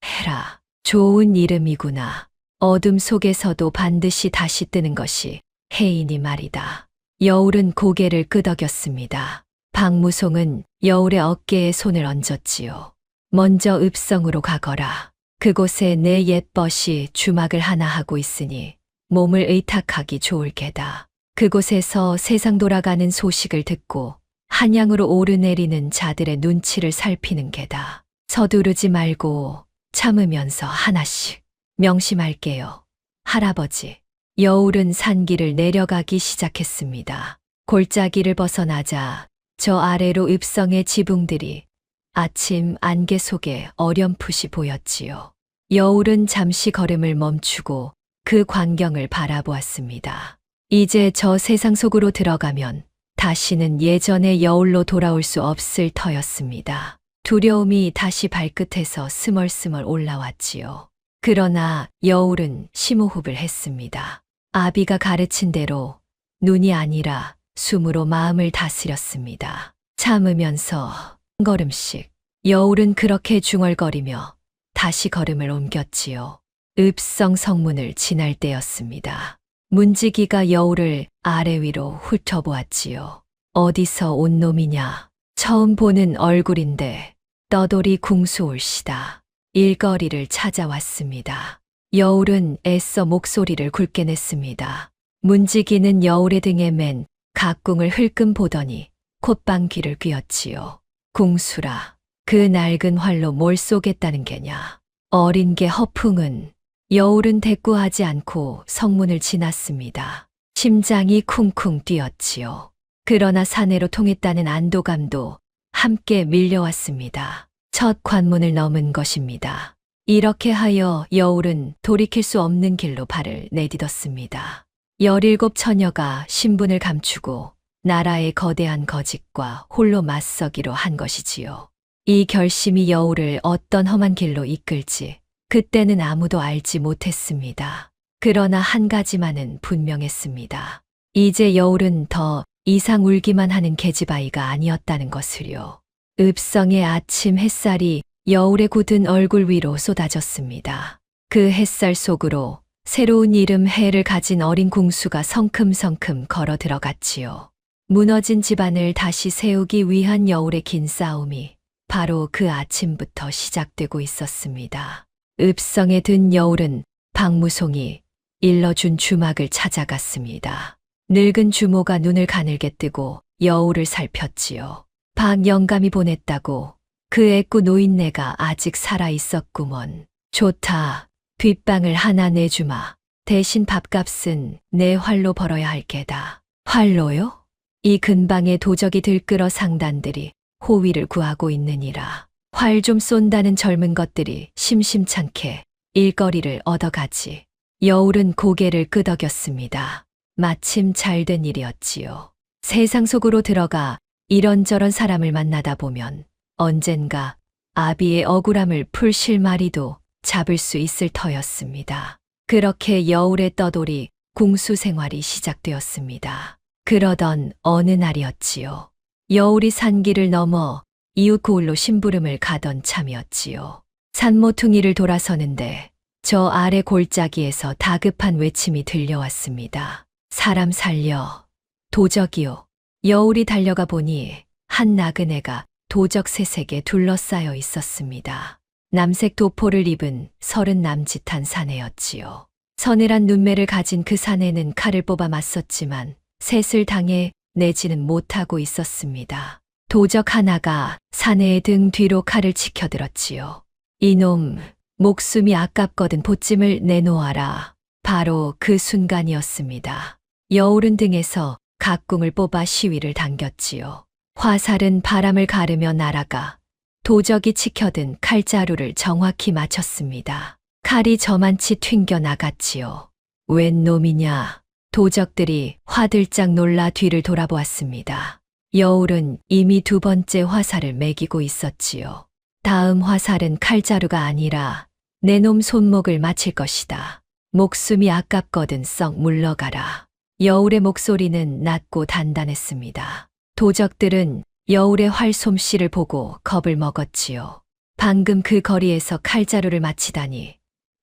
해라. 좋은 이름이구나. 어둠 속에서도 반드시 다시 뜨는 것이 해이니 말이다. 여울은 고개를 끄덕였습니다. 박무송은 여울의 어깨에 손을 얹었지요. 먼저 읍성으로 가거라. 그곳에 내 옛벗이 주막을 하나 하고 있으니 몸을 의탁하기 좋을 게다. 그곳에서 세상 돌아가는 소식을 듣고 한양으로 오르내리는 자들의 눈치를 살피는 게다. 서두르지 말고 참으면서 하나씩 명심할게요. 할아버지. 여울은 산길을 내려가기 시작했습니다. 골짜기를 벗어나자 저 아래로 읍성의 지붕들이 아침 안개 속에 어렴풋이 보였지요. 여울은 잠시 걸음을 멈추고 그 광경을 바라보았습니다. 이제 저 세상 속으로 들어가면 다시는 예전의 여울로 돌아올 수 없을 터였습니다. 두려움이 다시 발끝에서 스멀스멀 올라왔지요. 그러나 여울은 심호흡을 했습니다. 아비가 가르친 대로 눈이 아니라 숨으로 마음을 다스렸습니다. 참으면서 한 걸음씩 여울은 그렇게 중얼거리며 다시 걸음을 옮겼지요. 읍성 성문을 지날 때였습니다. 문지기가 여울을 아래 위로 훑어보았지요. 어디서 온 놈이냐? 처음 보는 얼굴인데 떠돌이 궁수올시다. 일거리를 찾아왔습니다. 여울은 애써 목소리를 굵게 냈습니다. 문지기는 여울의 등에 맨 각궁을 흘끔 보더니 콧방귀를 뀌었지요. 궁수라, 그 낡은 활로 뭘 쏘겠다는 게냐? 어린 게 허풍은. 여울은 대꾸하지 않고 성문을 지났습니다. 심장이 쿵쿵 뛰었지요. 그러나 사내로 통했다는 안도감도 함께 밀려왔습니다. 첫 관문을 넘은 것입니다. 이렇게 하여 여울은 돌이킬 수 없는 길로 발을 내딛었습니다. 17 처녀가 신분을 감추고 나라의 거대한 거짓과 홀로 맞서기로 한 것이지요. 이 결심이 여울을 어떤 험한 길로 이끌지 그때는 아무도 알지 못했습니다. 그러나 한 가지만은 분명했습니다. 이제 여울은 더 이상 울기만 하는 계집아이가 아니었다는 것을요. 읍성의 아침 햇살이 여울의 굳은 얼굴 위로 쏟아졌습니다. 그 햇살 속으로 새로운 이름 해를 가진 어린 궁수가 성큼성큼 걸어 들어갔지요. 무너진 집안을 다시 세우기 위한 여울의 긴 싸움이 바로 그 아침부터 시작되고 있었습니다. 읍성에 든 여울은 박무송이 일러준 주막을 찾아갔습니다. 늙은 주모가 눈을 가늘게 뜨고 여울을 살폈지요. 박영감이 보냈다고 그 애꾸 노인네가 아직 살아 있었구먼. 좋다. 뒷방을 하나 내주마. 대신 밥값은 내 활로 벌어야 할 게다. 활로요? 이 근방에 도적이 들끓어 상단들이 호위를 구하고 있느니라. 활 좀 쏜다는 젊은 것들이 심심찮게 일거리를 얻어가지. 여울은 고개를 끄덕였습니다. 마침 잘된 일이었지요. 세상 속으로 들어가 이런저런 사람을 만나다 보면 언젠가 아비의 억울함을 풀 실마리도 잡을 수 있을 터였습니다. 그렇게 여울의 떠돌이 궁수 생활이 시작되었습니다. 그러던 어느 날이었지요. 여울이 산길을 넘어 이웃 고을로 심부름을 가던 참이었지요. 산모퉁이를 돌아서는데 저 아래 골짜기에서 다급한 외침이 들려왔습니다. 사람 살려. 도적이요. 여울이 달려가 보니 한 나그네가 도적 세색에 둘러싸여 있었습니다. 남색 도포를 입은 30 남짓한 사내였지요. 서늘한 눈매를 가진 그 사내는 칼을 뽑아 맞섰지만 셋을 당해 내지는 못하고 있었습니다. 도적 하나가 사내의 등 뒤로 칼을 치켜들었지요. 이놈, 목숨이 아깝거든 보찜을 내놓아라. 바로 그 순간이었습니다. 여울은 등에서 각궁을 뽑아 시위를 당겼지요. 화살은 바람을 가르며 날아가 도적이 치켜든 칼자루를 정확히 맞췄습니다. 칼이 저만치 튕겨 나갔지요. 웬 놈이냐? 도적들이 화들짝 놀라 뒤를 돌아보았습니다. 여울은 이미 두 번째 화살을 매기고 있었지요. 다음 화살은 칼자루가 아니라 내 놈 손목을 맞힐 것이다. 목숨이 아깝거든 썩 물러가라. 여울의 목소리는 낮고 단단했습니다. 도적들은 여울의 활솜씨를 보고 겁을 먹었지요. 방금 그 거리에서 칼자루를 맞히다니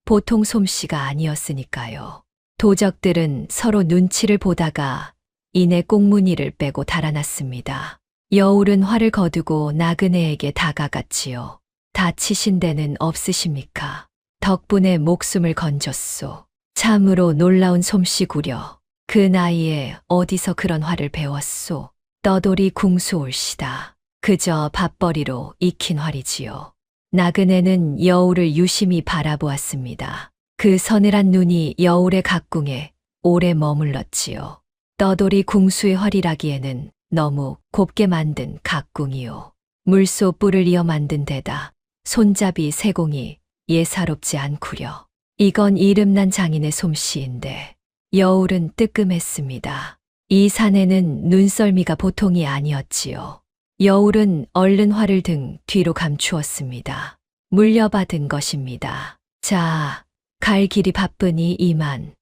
보통 솜씨가 아니었으니까요. 도적들은 서로 눈치를 보다가 이내 꽁무니를 빼고 달아났습니다. 여울은 활을 거두고 나그네에게 다가갔지요. 다치신 데는 없으십니까? 덕분에 목숨을 건졌소. 참으로 놀라운 솜씨구려. 그 나이에 어디서 그런 활을 배웠소? 떠돌이 궁수올시다. 그저 밥벌이로 익힌 활이지요. 나그네는 여울을 유심히 바라보았습니다. 그 서늘한 눈이 여울의 각궁에 오래 머물렀지요. 떠돌이 궁수의 활이라기에는 너무 곱게 만든 각궁이요. 물소 뿔을 이어 만든 데다 손잡이 세공이 예사롭지 않구려. 이건 이름난 장인의 솜씨인데 여울은 뜨끔했습니다. 이 사내는 눈썰미가 보통이 아니었지요. 여울은 얼른 활을 등 뒤로 감추었습니다. 물려받은 것입니다. 자, 갈 길이 바쁘니 이만.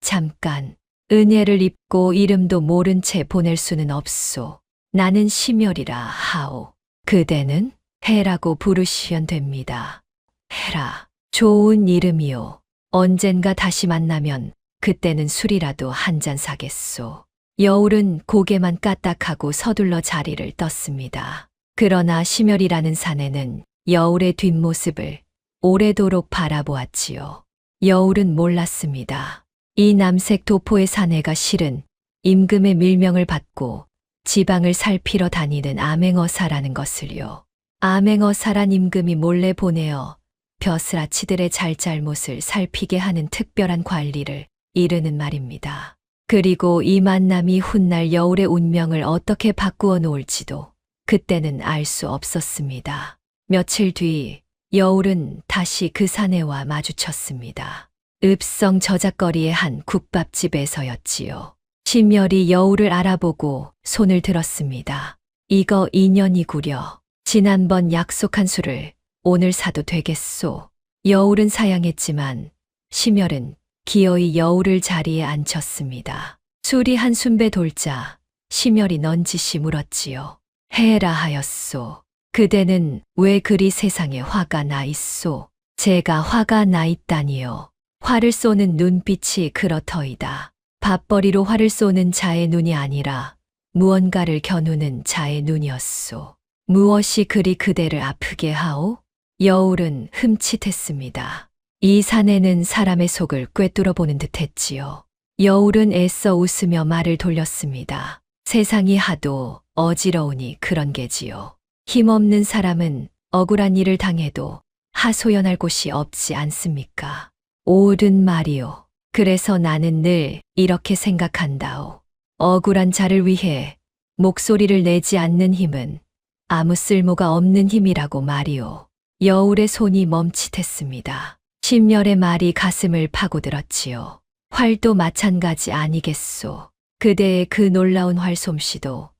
잠깐, 은혜를 입고 이름도 모른 채 보낼 수는 없소. 나는 심열이라 하오. 그대는 해라고 부르시면 됩니다. 해라, 좋은 이름이요. 언젠가 다시 만나면 그때는 술이라도 한 잔 사겠소. 여울은 고개만 까딱하고 서둘러 자리를 떴습니다. 그러나 심열이라는 사내는 여울의 뒷모습을 오래도록 바라보았지요. 여울은 몰랐습니다. 이 남색 도포의 사내가 실은 임금의 밀명을 받고 지방을 살피러 다니는 암행어사라는 것을요. 암행어사란 임금이 몰래 보내어 벼슬아치들의 잘잘못을 살피게 하는 특별한 관리를 이르는 말입니다. 그리고 이 만남이 훗날 여울의 운명을 어떻게 바꾸어 놓을지도 그때는 알 수 없었습니다. 며칠 뒤 여울은 다시 그 사내와 마주쳤습니다. 읍성 저작거리의 한 국밥집에서였지요. 심열이 여울을 알아보고 손을 들었습니다. 이거 인연이구려. 지난번 약속한 술을 오늘 사도 되겠소. 여울은 사양했지만 심열은 기어이 여울을 자리에 앉혔습니다. 술이 한 순배 돌자 심열이 넌지시 물었지요. 해라 하였소. 그대는 왜 그리 세상에 화가 나 있소? 제가 화가 나 있다니요. 화를 쏘는 눈빛이 그렇더이다. 밥벌이로 화를 쏘는 자의 눈이 아니라 무언가를 겨누는 자의 눈이었소. 무엇이 그리 그대를 아프게 하오? 여울은 흠칫했습니다. 이 사내는 사람의 속을 꿰뚫어 보는 듯했지요. 여울은 애써 웃으며 말을 돌렸습니다. 세상이 하도 어지러우니 그런 게지요. 힘없는 사람은 억울한 일을 당해도 하소연할 곳이 없지 않습니까? 옳은 말이요. 그래서 나는 늘 이렇게 생각한다오. 억울한 자를 위해 목소리를 내지 않는 힘은 아무 쓸모가 없는 힘이라고 말이오. 여울의 손이 멈칫했습니다. 심열의 말이 가슴을 파고들었지요. 활도 마찬가지 아니겠소. 그대의 그 놀라운 활솜씨도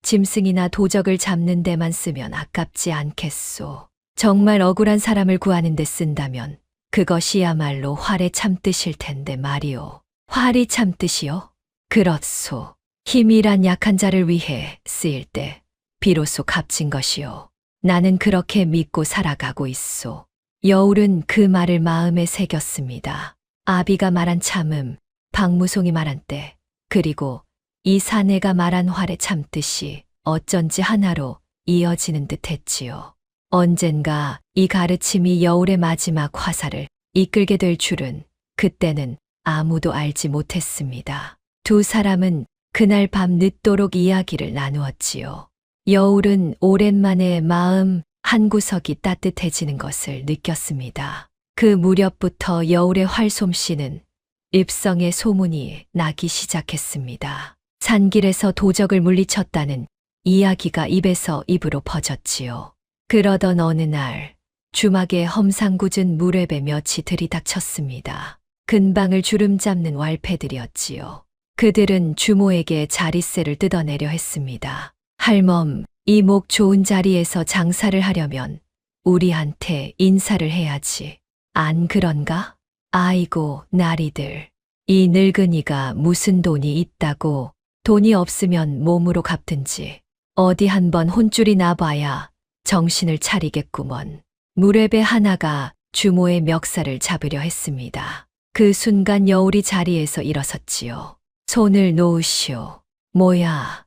짐승이나 도적을 잡는 데만 쓰면 아깝지 않겠소. 정말 억울한 사람을 구하는 데 쓴다면 그것이야말로 활의 참뜻일 텐데 말이오. 활이 참뜻이요? 그렇소. 힘이란 약한 자를 위해 쓰일 때 비로소 값진 것이요. 나는 그렇게 믿고 살아가고 있소. 여울은 그 말을 마음에 새겼습니다. 아비가 말한 참음, 박무송이 말한 때, 그리고 이 사내가 말한 활의 참뜻이 어쩐지 하나로 이어지는 듯 했지요. 언젠가 이 가르침이 여울의 마지막 화살을 이끌게 될 줄은 그때는 아무도 알지 못했습니다. 두 사람은 그날 밤 늦도록 이야기를 나누었지요. 여울은 오랜만에 마음 한 구석이 따뜻해지는 것을 느꼈습니다. 그 무렵부터 여울의 활솜씨는 입성의 소문이 나기 시작했습니다. 산길에서 도적을 물리쳤다는 이야기가 입에서 입으로 퍼졌지요. 그러던 어느 날 주막에 험상궂은 무렵에 몇이 들이닥쳤습니다. 근방을 주름잡는 왈패들이었지요. 그들은 주모에게 자릿세를 뜯어내려 했습니다. 할멈, 이 목 좋은 자리에서 장사를 하려면 우리한테 인사를 해야지. 안 그런가? 아이고, 나리들. 이 늙은이가 무슨 돈이 있다고 돈이 없으면 몸으로 갚든지 어디 한번 혼쭐이 나봐야 정신을 차리겠구먼. 무렵의 하나가 주모의 멱살을 잡으려 했습니다. 그 순간 여울이 자리에서 일어섰지요. 손을 놓으시오. 뭐야,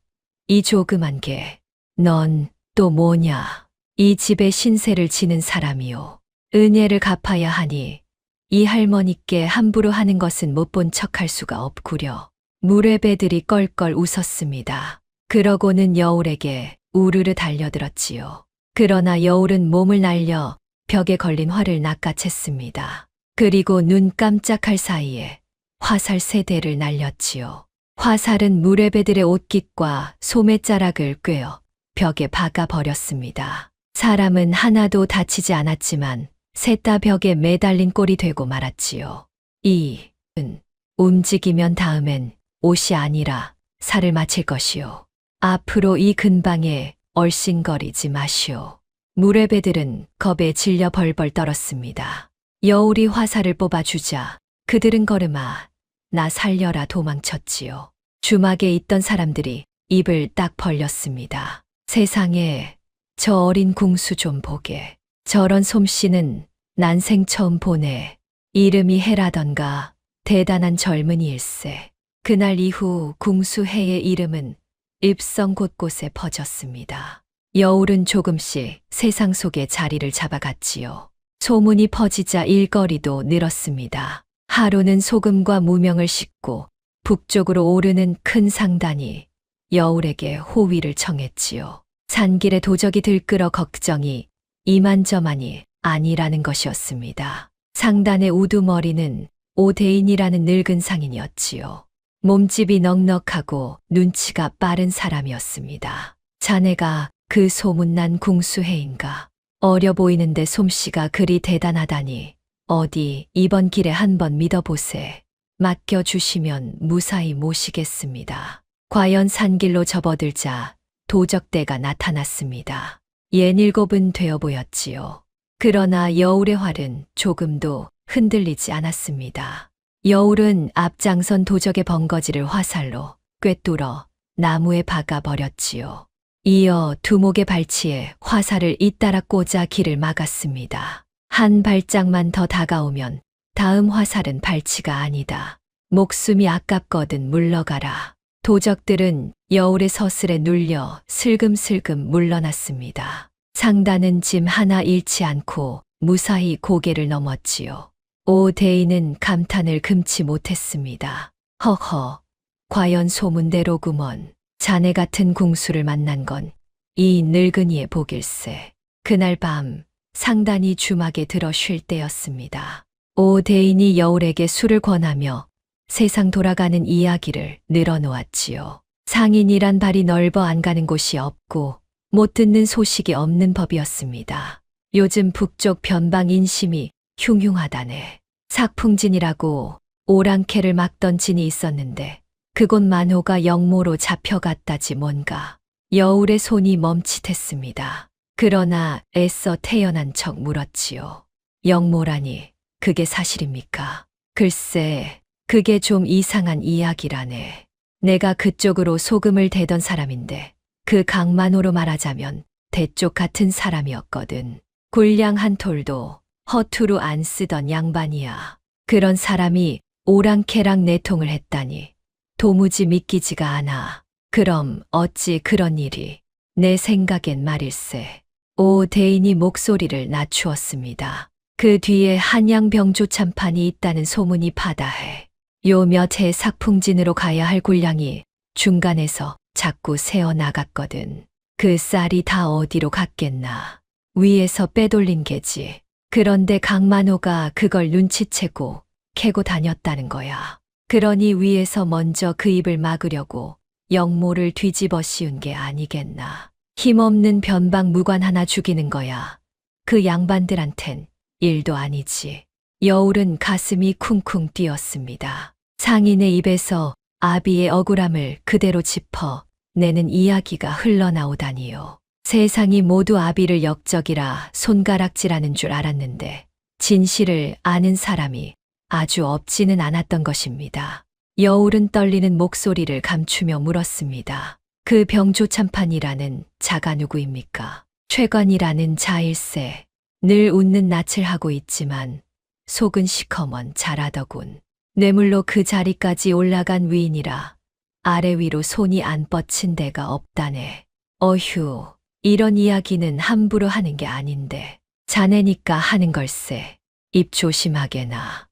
이 조그만 게. 넌 또 뭐냐? 이 집의 신세를 지는 사람이오. 은혜를 갚아야 하니 이 할머니께 함부로 하는 것은 못 본 척할 수가 없구려. 무례배들이 껄껄 웃었습니다. 그러고는 여울에게 우르르 달려들었지요. 그러나 여울은 몸을 날려 벽에 걸린 활을 낚아챘습니다. 그리고 눈 깜짝할 사이에 화살 3대를 날렸지요. 화살은 무례배들의 옷깃과 소매자락을 꿰어 벽에 박아 버렸습니다. 사람은 하나도 다치지 않았지만 셋 다 벽에 매달린 꼴이 되고 말았지요. 이은 움직이면 다음엔 옷이 아니라 살을 맞힐 것이요. 앞으로 이 근방에 얼씬거리지 마시오. 무례배들은 겁에 질려 벌벌 떨었습니다. 여울이 화살을 뽑아주자 그들은 걸음아 나 살려라 도망쳤지요. 주막에 있던 사람들이 입을 딱 벌렸습니다. 세상에 저 어린 궁수 좀 보게. 저런 솜씨는 난생 처음 보네. 이름이 해라던가 대단한 젊은이일세. 그날 이후 궁수해의 이름은 입성 곳곳에 퍼졌습니다. 여울은 조금씩 세상 속에 자리를 잡아갔지요. 소문이 퍼지자 일거리도 늘었습니다. 하루는 소금과 무명을 싣고 북쪽으로 오르는 큰 상단이 여울에게 호위를 청했지요. 산길에 도적이 들끓어 걱정이 이만저만이 아니라는 것이었습니다. 상단의 우두머리는 오대인이라는 늙은 상인이었지요. 몸집이 넉넉하고 눈치가 빠른 사람이었습니다. 자네가 그 소문난 궁수해인가? 어려 보이는데 솜씨가 그리 대단하다니 어디 이번 길에 한번 믿어보세. 맡겨주시면 무사히 모시겠습니다. 과연 산길로 접어들자 도적대가 나타났습니다. 67은 되어 보였지요. 그러나 여울의 활은 조금도 흔들리지 않았습니다. 여울은 앞장선 도적의 번거지를 화살로 꿰뚫어 나무에 박아 버렸지요. 이어 두목의 발치에 화살을 잇따라 꽂아 길을 막았습니다. 한 발짝만 더 다가오면 다음 화살은 발치가 아니다. 목숨이 아깝거든 물러가라. 도적들은 여울의 서슬에 눌려 슬금슬금 물러났습니다. 상단은 짐 하나 잃지 않고 무사히 고개를 넘었지요. 오대인은 감탄을 금치 못했습니다. 허허, 과연 소문대로구먼. 자네 같은 궁수를 만난 건 이 늙은이의 복일세. 그날 밤 상단이 주막에 들어 쉴 때였습니다. 오대인이 여울에게 술을 권하며 세상 돌아가는 이야기를 늘어놓았지요. 상인이란 발이 넓어 안 가는 곳이 없고 못 듣는 소식이 없는 법이었습니다. 요즘 북쪽 변방 인심이 흉흉하다네. 삭풍진이라고 오랑캐를 막던 진이 있었는데 그곳 만호가 영모로 잡혀갔다지 뭔가. 여울의 손이 멈칫했습니다. 그러나 애써 태연한 척 물었지요. 영모라니 그게 사실입니까? 글쎄 그게 좀 이상한 이야기라네. 내가 그쪽으로 소금을 대던 사람인데 그 강만호로 말하자면 대쪽 같은 사람이었거든. 굴량 한 톨도 허투루 안 쓰던 양반이야. 그런 사람이 오랑캐랑 내통을 했다니 도무지 믿기지가 않아. 그럼 어찌 그런 일이? 내 생각엔 말일세. 오대인이 목소리를 낮추었습니다. 그 뒤에 한양병조 참판이 있다는 소문이 파다해. 요 몇 해 삭풍진으로 가야 할 굴량이 중간에서 자꾸 새어 나갔거든. 그 쌀이 다 어디로 갔겠나. 위에서 빼돌린 게지. 그런데 강만호가 그걸 눈치채고 캐고 다녔다는 거야. 그러니 위에서 먼저 그 입을 막으려고 영모를 뒤집어 씌운 게 아니겠나. 힘없는 변방 무관 하나 죽이는 거야. 그 양반들한텐 일도 아니지. 여울은 가슴이 쿵쿵 뛰었습니다. 상인의 입에서 아비의 억울함을 그대로 짚어 내는 이야기가 흘러나오다니요. 세상이 모두 아비를 역적이라 손가락질하는 줄 알았는데 진실을 아는 사람이 아주 없지는 않았던 것입니다. 여울은 떨리는 목소리를 감추며 물었습니다. 그 병조참판이라는 자가 누구입니까? 최관이라는 자일세. 늘 웃는 낯을 하고 있지만 속은 시커먼 자라더군. 뇌물로 그 자리까지 올라간 위인이라 아래 위로 손이 안 뻗친 데가 없다네. 어휴, 이런 이야기는 함부로 하는 게 아닌데 자네니까 하는 걸세. 입 조심하게나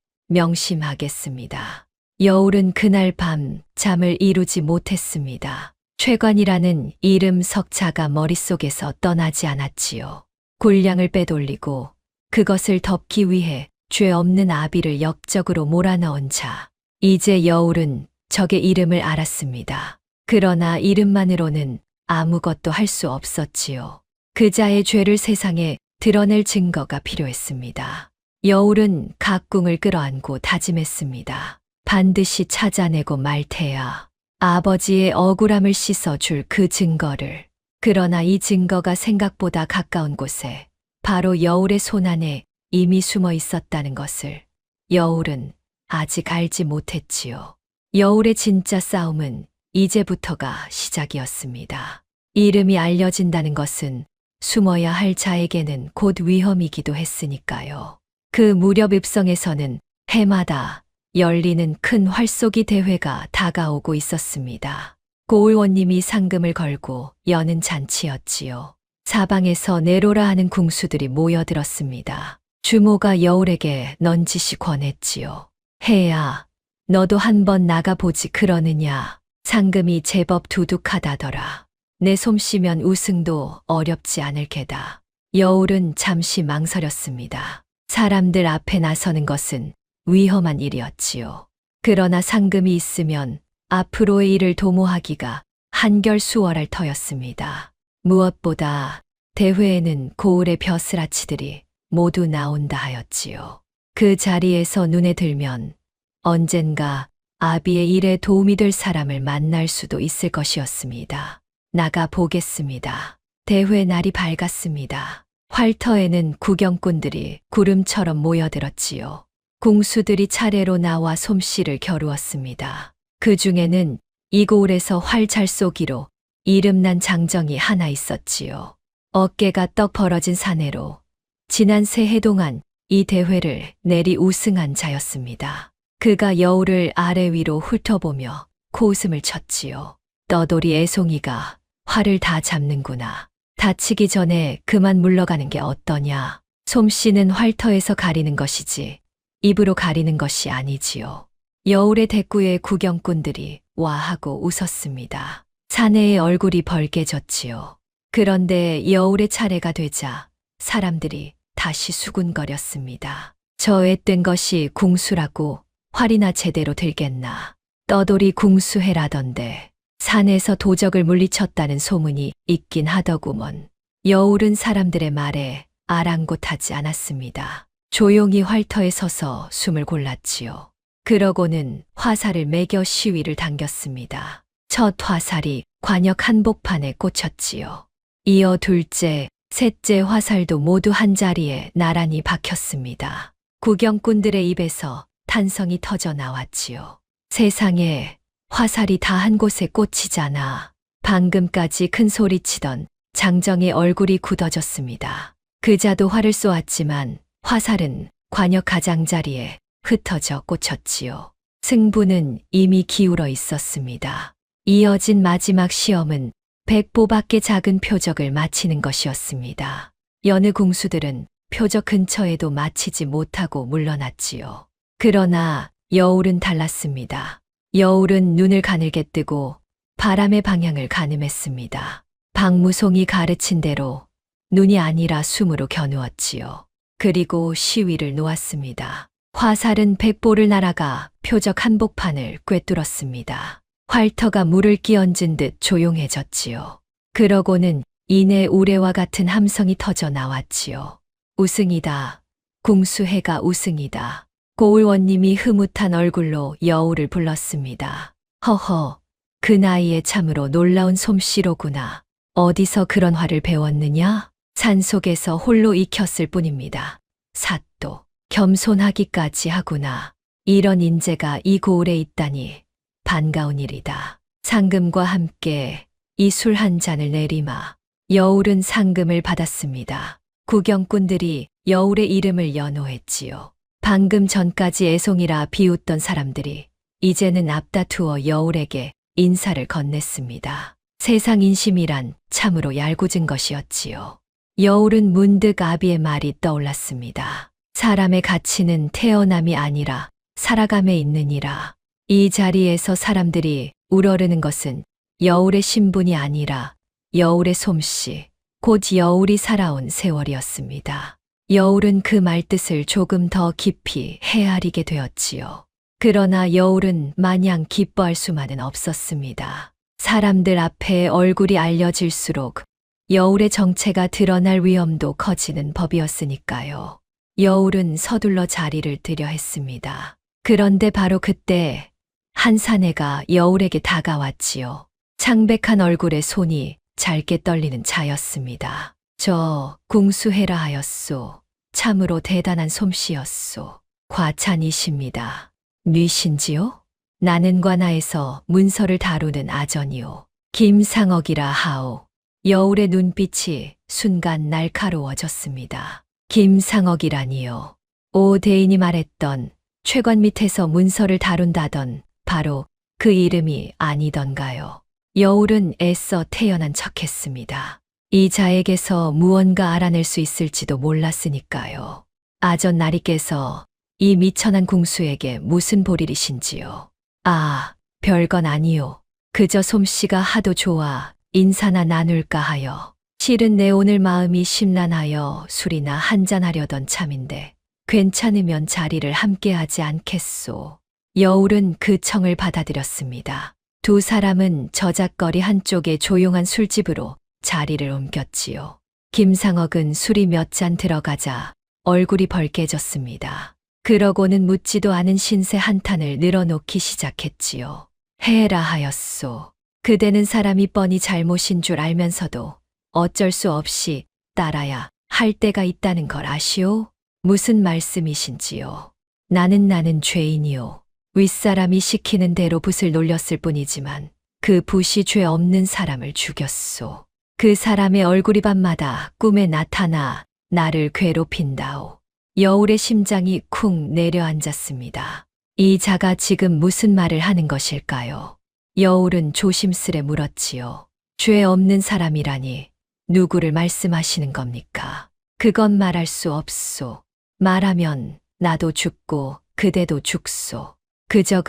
명심하겠습니다. 여울은 그날 밤 잠을 이루지 못했습니다. 최관이라는 이름 석자가 머릿속에서 떠나지 않았지요. 군량을 빼돌리고 그것을 덮기 위해 죄 없는 아비를 역적으로 몰아넣은 자. 이제 여울은 적의 이름을 알았습니다. 그러나 이름만으로는 아무것도 할 수 없었지요. 그 자의 죄를 세상에 드러낼 증거가 필요했습니다. 여울은 각궁을 끌어안고 다짐했습니다. 반드시 찾아내고 말 테야. 아버지의 억울함을 씻어줄 그 증거를. 그러나 이 증거가 생각보다 가까운 곳에 바로 여울의 손 안에 이미 숨어 있었다는 것을 여울은 아직 알지 못했지요. 여울의 진짜 싸움은 이제부터가 시작이었습니다. 이름이 알려진다는 것은 숨어야 할 자에게는 곧 위험이기도 했으니까요. 그 무렵 읍성에서는 해마다 열리는 큰 활쏘기 대회가 다가오고 있었습니다. 고을원님이 상금을 걸고 여는 잔치였지요. 사방에서 내로라 하는 궁수들이 모여들었습니다. 주모가 여울에게 넌지시 권했지요. 해야, 너도 한번 나가보지 그러느냐. 상금이 제법 두둑하다더라. 내 솜씨면 우승도 어렵지 않을 게다. 여울은 잠시 망설였습니다. 사람들 앞에 나서는 것은 위험한 일이었지요. 그러나 상금이 있으면 앞으로의 일을 도모하기가 한결 수월할 터였습니다. 무엇보다 대회에는 고을의 벼슬아치들이 모두 나온다 하였지요. 그 자리에서 눈에 들면 언젠가 아비의 일에 도움이 될 사람을 만날 수도 있을 것이었습니다. 나가 보겠습니다. 대회 날이 밝았습니다. 활터에는 구경꾼들이 구름처럼 모여들었지요. 궁수들이 차례로 나와 솜씨를 겨루었습니다. 그 중에는 이 고을에서 활 잘 쏘기로 이름난 장정이 하나 있었지요. 어깨가 떡 벌어진 사내로 지난 새해 동안 이 대회를 내리 우승한 자였습니다. 그가 여울을 아래 위로 훑어보며 코웃음을 쳤지요. 떠돌이 애송이가 활을 다 잡는구나. 다치기 전에 그만 물러가는 게 어떠냐. 솜씨는 활터에서 가리는 것이지 입으로 가리는 것이 아니지요. 여울의 대꾸에 구경꾼들이 와하고 웃었습니다. 사내의 얼굴이 벌개졌지요. 그런데 여울의 차례가 되자 사람들이 다시 수군거렸습니다. 저 앳된 것이 궁수라고 활이나 제대로 들겠나. 떠돌이 궁수해라던데 산에서 도적을 물리쳤다는 소문이 있긴 하더구먼. 여울은 사람들의 말에 아랑곳하지 않았습니다. 조용히 활터에 서서 숨을 골랐지요. 그러고는 화살을 매겨 시위를 당겼습니다. 첫 화살이 관역 한복판에 꽂혔지요. 이어 둘째, 셋째 화살도 모두 한자리에 나란히 박혔습니다. 구경꾼들의 입에서 탄성이 터져 나왔지요. 세상에 화살이 다 한 곳에 꽂히잖아. 방금까지 큰 소리치던 장정의 얼굴이 굳어졌습니다. 그자도 활을 쏘았지만 화살은 관역 가장자리에 흩어져 꽂혔지요. 승부는 이미 기울어 있었습니다. 이어진 마지막 시험은 100보밖에 작은 표적을 맞히는 것이었습니다. 여느 궁수들은 표적 근처에도 맞히지 못하고 물러났지요. 그러나 여울은 달랐습니다. 여울은 눈을 가늘게 뜨고 바람의 방향을 가늠했습니다. 박무송이 가르친 대로 눈이 아니라 숨으로 겨누었지요. 그리고 시위를 놓았습니다. 화살은 백보를 날아가 표적 한복판을 꿰뚫었습니다. 활터가 물을 끼얹은 듯 조용해졌지요. 그러고는 이내 우레와 같은 함성이 터져 나왔지요. 우승이다. 궁수해가 우승이다. 고을원님이 흐뭇한 얼굴로 여우를 불렀습니다. 허허, 그 나이에 참으로 놀라운 솜씨로구나. 어디서 그런 화를 배웠느냐? 산속에서 홀로 익혔을 뿐입니다. 사또, 겸손하기까지 하구나. 이런 인재가 이 고을에 있다니 반가운 일이다. 상금과 함께 이 술 한 잔을 내리마. 여울은 상금을 받았습니다. 구경꾼들이 여울의 이름을 연호했지요. 방금 전까지 애송이라 비웃던 사람들이 이제는 앞다투어 여울에게 인사를 건넸습니다. 세상 인심이란 참으로 얄궂은 것이었지요. 여울은 문득 아비의 말이 떠올랐습니다. 사람의 가치는 태어남이 아니라 살아감에 있느니라. 이 자리에서 사람들이 우러르는 것은 여울의 신분이 아니라 여울의 솜씨, 곧 여울이 살아온 세월이었습니다. 여울은 그 말뜻을 조금 더 깊이 헤아리게 되었지요. 그러나 여울은 마냥 기뻐할 수만은 없었습니다. 사람들 앞에 얼굴이 알려질수록 여울의 정체가 드러날 위험도 커지는 법이었으니까요. 여울은 서둘러 자리를 들여 했습니다. 그런데 바로 그때 한 사내가 여울에게 다가왔지요. 창백한 얼굴에 손이 짧게 떨리는 자였습니다. 저 궁수해라 하였소. 참으로 대단한 솜씨였소. 과찬이십니다. 뉘신지요? 나는 관하에서 문서를 다루는 아전이오. 김상억이라 하오. 여울의 눈빛이 순간 날카로워졌습니다. 김상억이라니요. 오 대인이 말했던 최관 밑에서 문서를 다룬다던 바로 그 이름이 아니던가요. 여울은 애써 태연한 척했습니다. 이 자에게서 무언가 알아낼 수 있을지도 몰랐으니까요. 아전 나리께서 이 미천한 궁수에게 무슨 볼일이신지요? 아, 별건 아니요. 그저 솜씨가 하도 좋아 인사나 나눌까 하여. 실은 내 오늘 마음이 심란하여 술이나 한잔하려던 참인데 괜찮으면 자리를 함께하지 않겠소. 여울은 그 청을 받아들였습니다. 두 사람은 저작거리 한쪽의 조용한 술집으로 자리를 옮겼지요. 김상억은 술이 몇 잔 들어가자 얼굴이 벌개졌습니다. 그러고는 묻지도 않은 신세 한탄을 늘어놓기 시작했지요. 해라 하였소. 그대는 사람이 뻔히 잘못인 줄 알면서도 어쩔 수 없이 따라야 할 때가 있다는 걸 아시오? 무슨 말씀이신지요? 나는 죄인이요. 윗사람이 시키는 대로 붓을 놀렸을 뿐이지만 그 붓이 죄 없는 사람을 죽였소. 그 사람의 얼굴이 밤마다 꿈에 나타나 나를 괴롭힌다오. 여울의 심장이 쿵 내려앉았습니다. 이 자가 지금 무슨 말을 하는 것일까요? 여울은 조심스레 물었지요. 죄 없는 사람이라니 누구를 말씀하시는 겁니까? 그건 말할 수 없소. 말하면 나도 죽고 그대도 죽소. 그저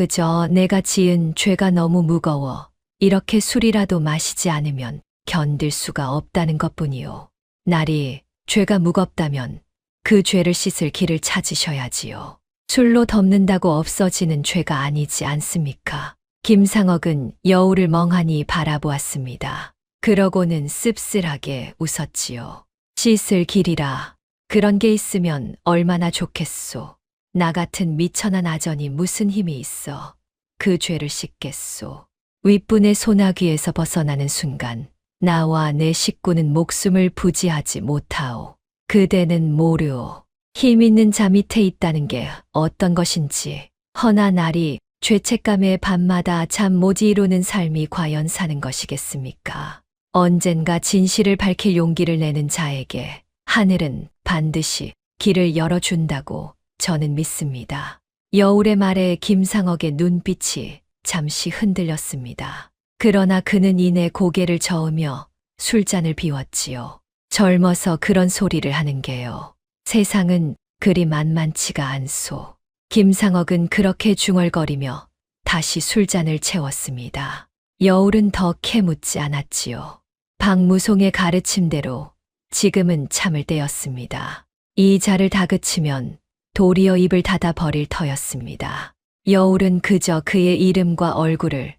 내가 지은 죄가 너무 무거워 이렇게 술이라도 마시지 않으면 견딜 수가 없다는 것뿐이요. 날이 죄가 무겁다면 그 죄를 씻을 길을 찾으셔야지요. 술로 덮는다고 없어지는 죄가 아니지 않습니까? 김상억은 여울을 멍하니 바라보았습니다. 그러고는 씁쓸하게 웃었지요. 씻을 길이라. 그런 게 있으면 얼마나 좋겠소. 나 같은 미천한 아전이 무슨 힘이 있어 그 죄를 씻겠소. 윗분의 소나귀에서 벗어나는 순간 나와 내 식구는 목숨을 부지하지 못하오. 그대는 모르오. 힘 있는 자 밑에 있다는 게 어떤 것인지. 허나 날이 죄책감에 밤마다 잠 못 이루는 삶이 과연 사는 것이겠습니까? 언젠가 진실을 밝힐 용기를 내는 자에게 하늘은 반드시 길을 열어준다고 저는 믿습니다. 여울의 말에 김상억의 눈빛이 잠시 흔들렸습니다. 그러나 그는 이내 고개를 저으며 술잔을 비웠지요. 젊어서 그런 소리를 하는 게요. 세상은 그리 만만치가 않소. 김상억은 그렇게 중얼거리며 다시 술잔을 채웠습니다. 여울은 더 캐묻지 않았지요. 박무송의 가르침대로 지금은 참을 때였습니다. 이 자를 다그치면 도리어 입을 닫아 버릴 터였습니다. 여울은 그저 그의 이름과 얼굴을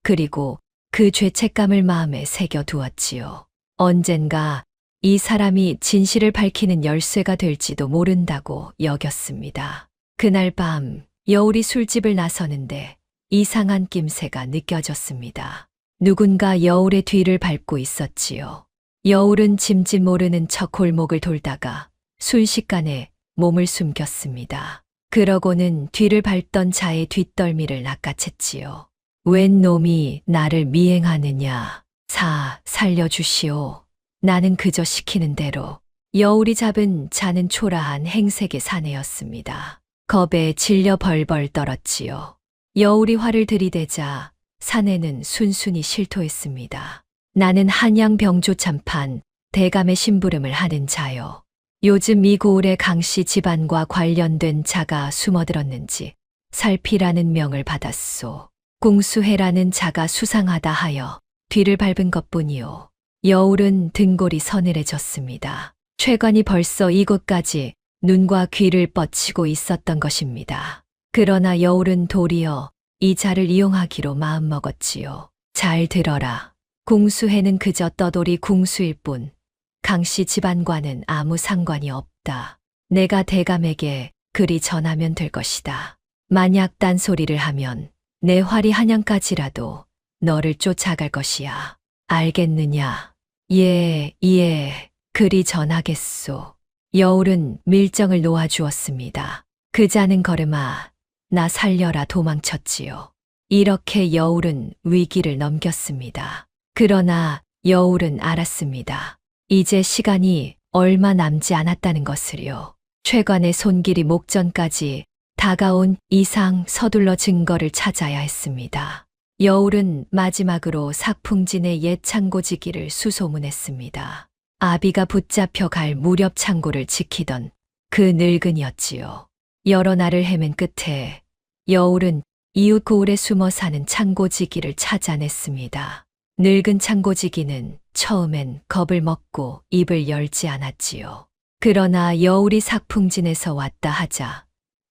그리고 그 죄책감을 마음에 새겨두었지요. 언젠가 이 사람이 진실을 밝히는 열쇠가 될지도 모른다고 여겼습니다. 그날 밤 여울이 술집을 나서는데 이상한 낌새가 느껴졌습니다. 누군가 여울의 뒤를 밟고 있었지요. 여울은 짐짓 모르는 척 골목을 돌다가 순식간에 몸을 숨겼습니다. 그러고는 뒤를 밟던 자의 뒷덜미를 낚아챘지요. 웬 놈이 나를 미행하느냐. 살려주시오. 나는 그저 시키는 대로. 여울이 잡은 자는 초라한 행색의 사내였습니다. 겁에 질려 벌벌 떨었지요. 여울이 화를 들이대자 사내는 순순히 실토했습니다. 나는 한양 병조참판 대감의 심부름을 하는 자요. 요즘 이 고을의 강씨 집안과 관련된 자가 숨어들었는지 살피라는 명을 받았소. 공수해라는 자가 수상하다 하여 뒤를 밟은 것뿐이요. 여울은 등골이 서늘해졌습니다. 최관이 벌써 이곳까지 눈과 귀를 뻗치고 있었던 것입니다. 그러나 여울은 도리어 이 자를 이용하기로 마음먹었지요. 잘 들어라. 공수해는 그저 떠돌이 궁수일 뿐 강씨 집안과는 아무 상관이 없다. 내가 대감에게 그리 전하면 될 것이다. 만약 딴소리를 하면 내 활이 한양까지라도 너를 쫓아갈 것이야. 알겠느냐? 예, 그리 전하겠소. 여울은 밀정을 놓아주었습니다. 그 자는 걸음아, 나 살려라 도망쳤지요. 이렇게 여울은 위기를 넘겼습니다. 그러나 여울은 알았습니다. 이제 시간이 얼마 남지 않았다는 것을요. 최관의 손길이 목전까지 다가온 이상 서둘러 증거를 찾아야 했습니다. 여울은 마지막으로 삭풍진의 옛 창고지기를 수소문했습니다. 아비가 붙잡혀 갈 무렵 창고를 지키던 그 늙은이였지요. 여러 날을 헤맨 끝에 여울은 이웃 고을에 숨어 사는 창고지기를 찾아냈습니다. 늙은 창고지기는 처음엔 겁을 먹고 입을 열지 않았지요. 그러나 여울이 삭풍진에서 왔다 하자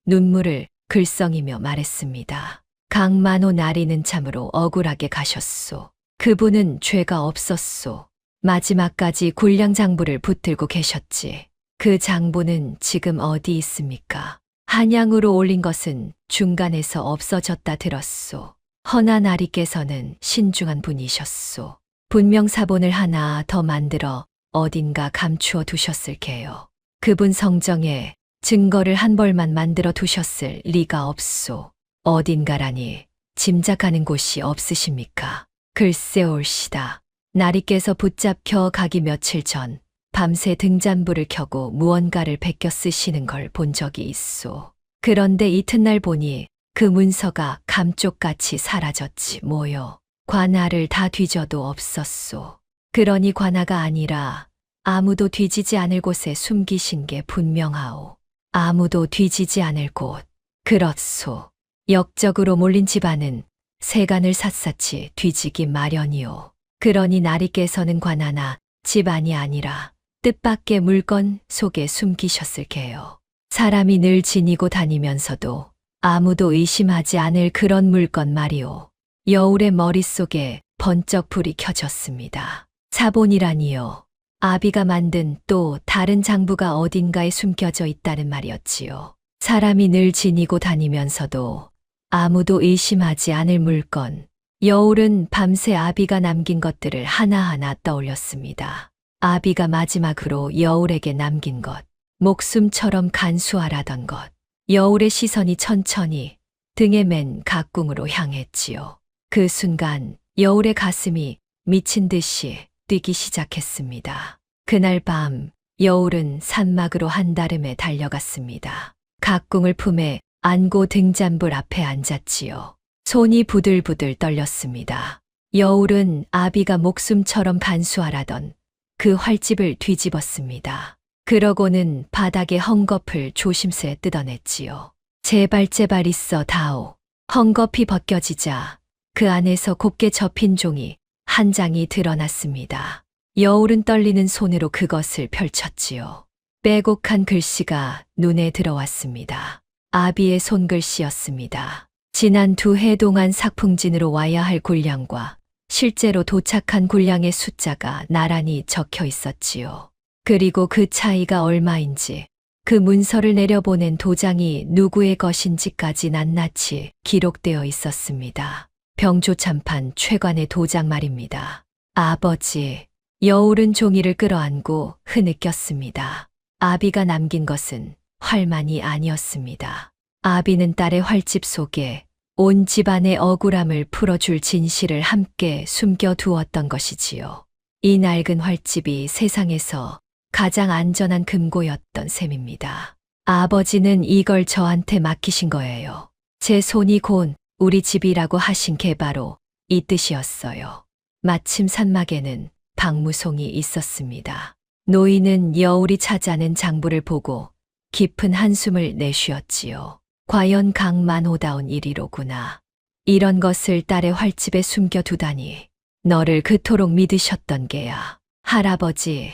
눈물을 글썽이며 말했습니다. 강만호 나리는 참으로 억울하게 가셨소. 그분은 죄가 없었소. 마지막까지 굴량 장부를 붙들고 계셨지. 그 장부는 지금 어디 있습니까? 한양으로 올린 것은 중간에서 없어졌다 들었소. 허나 나리께서는 신중한 분이셨소. 분명 사본을 하나 더 만들어 어딘가 감추어 두셨을 게요. 그분 성정에 증거를 한 벌만 만들어 두셨을 리가 없소. 어딘가라니 짐작하는 곳이 없으십니까? 글쎄 옳시다. 나리께서 붙잡혀 가기 며칠 전 밤새 등잔불을 켜고 무언가를 베껴 쓰시는 걸 본 적이 있소. 그런데 이튿날 보니 그 문서가 감쪽같이 사라졌지 뭐요. 관아를 다 뒤져도 없었소. 그러니 관아가 아니라 아무도 뒤지지 않을 곳에 숨기신 게 분명하오. 아무도 뒤지지 않을 곳. 그렇소. 역적으로 몰린 집안은 세간을 샅샅이 뒤지기 마련이오. 그러니 나리께서는 관아나 집안이 아니라 뜻밖의 물건 속에 숨기셨을 게요. 사람이 늘 지니고 다니면서도 아무도 의심하지 않을 그런 물건 말이오. 여울의 머릿속에 번쩍 불이 켜졌습니다. 사본이라니요. 아비가 만든 또 다른 장부가 어딘가에 숨겨져 있다는 말이었지요. 사람이 늘 지니고 다니면서도 아무도 의심하지 않을 물건. 여울은 밤새 아비가 남긴 것들을 하나하나 떠올렸습니다. 아비가 마지막으로 여울에게 남긴 것. 목숨처럼 간수하라던 것. 여울의 시선이 천천히 등에 맨 각궁으로 향했지요. 그 순간 여울의 가슴이 미친 듯이 뛰기 시작했습니다. 그날 밤 여울은 산막으로 한다름에 달려갔습니다. 각궁을 품에 안고 등잔불 앞에 앉았지요. 손이 부들부들 떨렸습니다. 여울은 아비가 목숨처럼 간수하라던 그 활집을 뒤집었습니다. 그러고는 바닥에 헝겊을 조심스레 뜯어냈지요. 제발 있어 다오. 헝겊이 벗겨지자 그 안에서 곱게 접힌 종이 한 장이 드러났습니다. 여울은 떨리는 손으로 그것을 펼쳤지요. 빼곡한 글씨가 눈에 들어왔습니다. 아비의 손글씨였습니다. 지난 2해 동안 삭풍진으로 와야 할 군량과 실제로 도착한 군량의 숫자가 나란히 적혀 있었지요. 그리고 그 차이가 얼마인지, 그 문서를 내려보낸 도장이 누구의 것인지까지 낱낱이 기록되어 있었습니다. 병조참판 최관의 도장 말입니다. 아버지, 여울은 종이를 끌어안고 흐느꼈습니다. 아비가 남긴 것은 활만이 아니었습니다. 아비는 딸의 활집 속에 온 집안의 억울함을 풀어줄 진실을 함께 숨겨두었던 것이지요. 이 낡은 활집이 세상에서 가장 안전한 금고였던 셈입니다. 아버지는 이걸 저한테 맡기신 거예요. 제 손이 곧 우리 집이라고 하신 게 바로 이 뜻이었어요. 마침 산막에는 박무송이 있었습니다. 노인은 여울이 찾아낸 장부를 보고 깊은 한숨을 내쉬었지요. 과연 강만호다운 일이로구나. 이런 것을 딸의 활집에 숨겨두다니. 너를 그토록 믿으셨던 게야. 할아버지,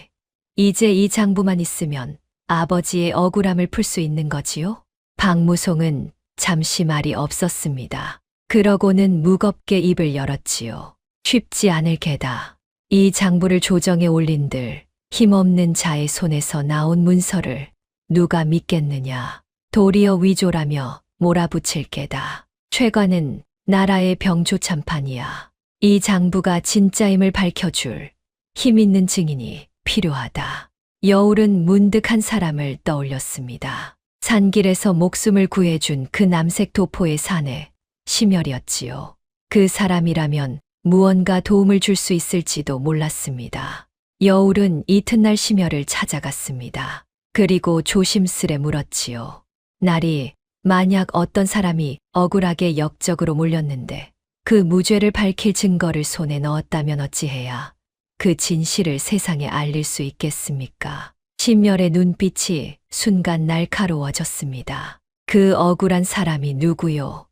이제 이 장부만 있으면 아버지의 억울함을 풀 수 있는 거지요? 박무송은 잠시 말이 없었습니다. 그러고는 무겁게 입을 열었지요. 쉽지 않을 게다. 이 장부를 조정에 올린들 힘없는 자의 손에서 나온 문서를 누가 믿겠느냐. 도리어 위조라며 몰아붙일 게다. 최관은 나라의 병조참판이야. 이 장부가 진짜임을 밝혀줄 힘 있는 증인이 필요하다. 여울은 문득 한 사람을 떠올렸습니다. 산길에서 목숨을 구해준 그 남색 도포의 사내 심열이었지요. 그 사람이라면 무언가 도움을 줄 수 있을지도 몰랐습니다. 여울은 이튿날 심열을 찾아갔습니다. 그리고 조심스레 물었지요. 날이 만약 어떤 사람이 억울하게 역적으로 몰렸는데 그 무죄를 밝힐 증거를 손에 넣었다면 어찌해야 그 진실을 세상에 알릴 수 있겠습니까? 심열의 눈빛이 순간 날카로워졌습니다. 그 억울한 사람이 누구요?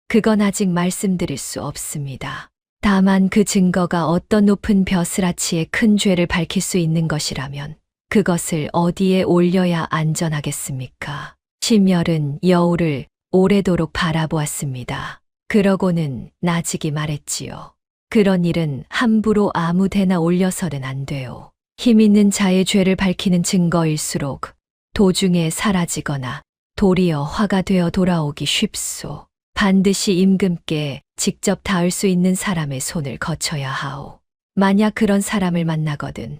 그건 아직 말씀드릴 수 없습니다. 다만 그 증거가 어떤 높은 벼슬아치의 큰 죄를 밝힐 수 있는 것이라면 그것을 어디에 올려야 안전하겠습니까? 심열은 여울을 오래도록 바라보았습니다. 그러고는 나직이 말했지요. 그런 일은 함부로 아무데나 올려서는 안 돼요. 힘 있는 자의 죄를 밝히는 증거일수록 도중에 사라지거나 도리어 화가 되어 돌아오기 쉽소. 반드시 임금께 직접 닿을 수 있는 사람의 손을 거쳐야 하오. 만약 그런 사람을 만나거든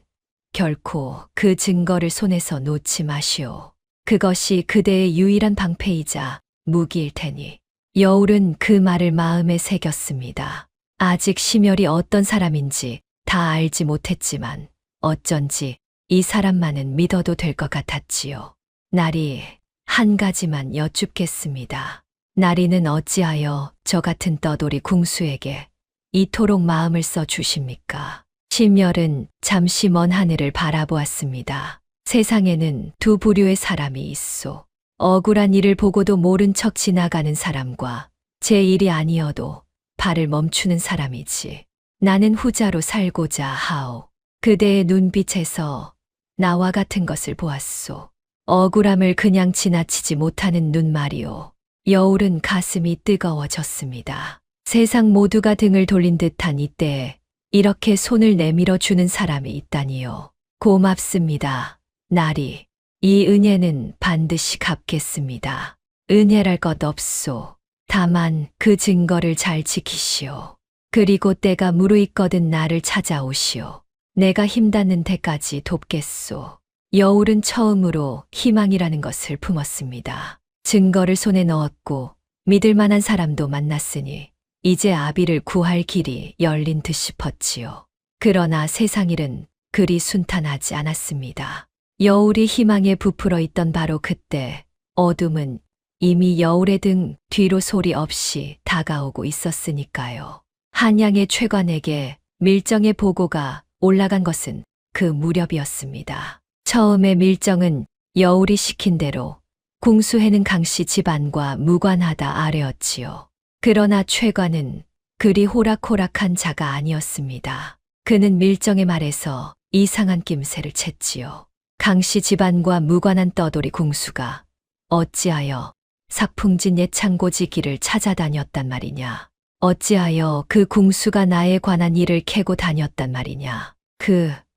결코 그 증거를 손에서 놓지 마시오. 그것이 그대의 유일한 방패이자 무기일 테니. 여울은 그 말을 마음에 새겼습니다. 아직 심열이 어떤 사람인지 다 알지 못했지만 어쩐지 이 사람만은 믿어도 될 것 같았지요. 나리, 한 가지만 여쭙겠습니다. 나리는 어찌하여 저 같은 떠돌이 궁수에게 이토록 마음을 써 주십니까? 심열은 잠시 먼 하늘을 바라보았습니다. 세상에는 두 부류의 사람이 있소. 억울한 일을 보고도 모른 척 지나가는 사람과 제 일이 아니어도 발을 멈추는 사람이지. 나는 후자로 살고자 하오. 그대의 눈빛에서 나와 같은 것을 보았소. 억울함을 그냥 지나치지 못하는 눈 말이오. 여울은 가슴이 뜨거워졌습니다. 세상 모두가 등을 돌린 듯한 이때에 이렇게 손을 내밀어 주는 사람이 있다니요. 고맙습니다. 나리, 이 은혜는 반드시 갚겠습니다. 은혜랄 것 없소. 다만 그 증거를 잘 지키시오. 그리고 때가 무르익거든 나를 찾아오시오. 내가 힘닿는 데까지 돕겠소. 여울은 처음으로 희망이라는 것을 품었습니다. 증거를 손에 넣었고 믿을 만한 사람도 만났으니 이제 아비를 구할 길이 열린 듯 싶었지요. 그러나 세상 일은 그리 순탄하지 않았습니다. 여울이 희망에 부풀어 있던 바로 그때 어둠은 이미 여울의 등 뒤로 소리 없이 다가오고 있었으니까요. 한양의 최관에게 밀정의 보고가 올라간 것은 그 무렵이었습니다. 처음에 밀정은 여울이 시킨 대로 궁수해는 강씨 집안과 무관하다 아래였지요. 그러나 최관은 그리 호락호락한 자가 아니었습니다. 그는 밀정의 말에서 이상한 낌새를 챘지요. 강씨 집안과 무관한 떠돌이 궁수가 어찌하여 삭풍진 옛 창고지기를 찾아다녔단 말이냐. 어찌하여 그 궁수가 나에 관한 일을 캐고 다녔단 말이냐.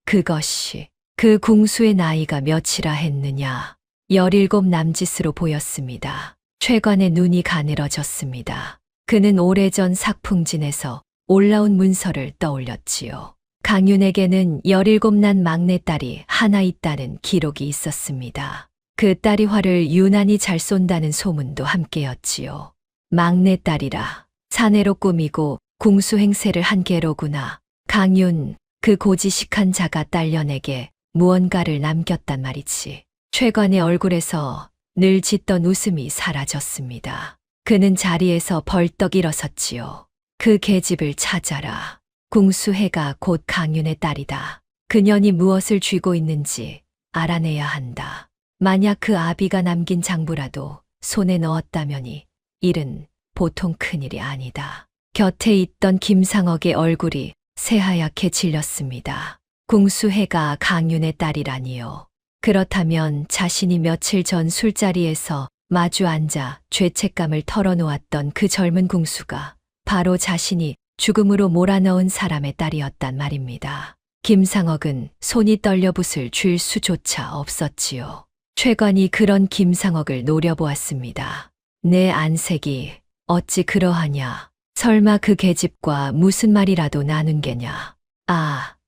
그것이 그 궁수의 나이가 몇이라 했느냐. 17 남짓으로 보였습니다. 최관의 눈이 가늘어졌습니다. 그는 오래전 삭풍진에서 올라온 문서를 떠올렸지요. 강윤에게는 17 난 막내딸이 하나 있다는 기록이 있었습니다. 그 딸이 활을 유난히 잘 쏜다는 소문도 함께였지요. 막내딸이라 사내로 꾸미고 궁수 행세를 한 게로구나. 강윤, 그 고지식한 자가 딸년에게 무언가를 남겼단 말이지. 최관의 얼굴에서 늘 짓던 웃음이 사라졌습니다. 그는 자리에서 벌떡 일어섰지요. 그 계집을 찾아라. 궁수혜가 곧 강윤의 딸이다. 그년이 무엇을 쥐고 있는지 알아내야 한다. 만약 그 아비가 남긴 장부라도 손에 넣었다면이 일은 보통 큰일이 아니다. 곁에 있던 김상억의 얼굴이 새하얗게 질렸습니다. 궁수혜가 강윤의 딸이라니요. 그렇다면 자신이 며칠 전 술자리에서 마주 앉아 죄책감을 털어놓았던 그 젊은 궁수가 바로 자신이 죽음으로 몰아넣은 사람의 딸이었단 말입니다. 김상억은 손이 떨려 붓을 쥘 수조차 없었지요. 최관이 그런 김상억을 노려보았습니다. 내 안색이 어찌 그러하냐. 설마 그 계집과 무슨 말이라도 나눈 게냐.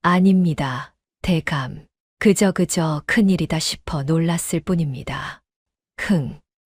아닙니다. 대감. 그저 큰일이다 싶어 놀랐을 뿐입니다.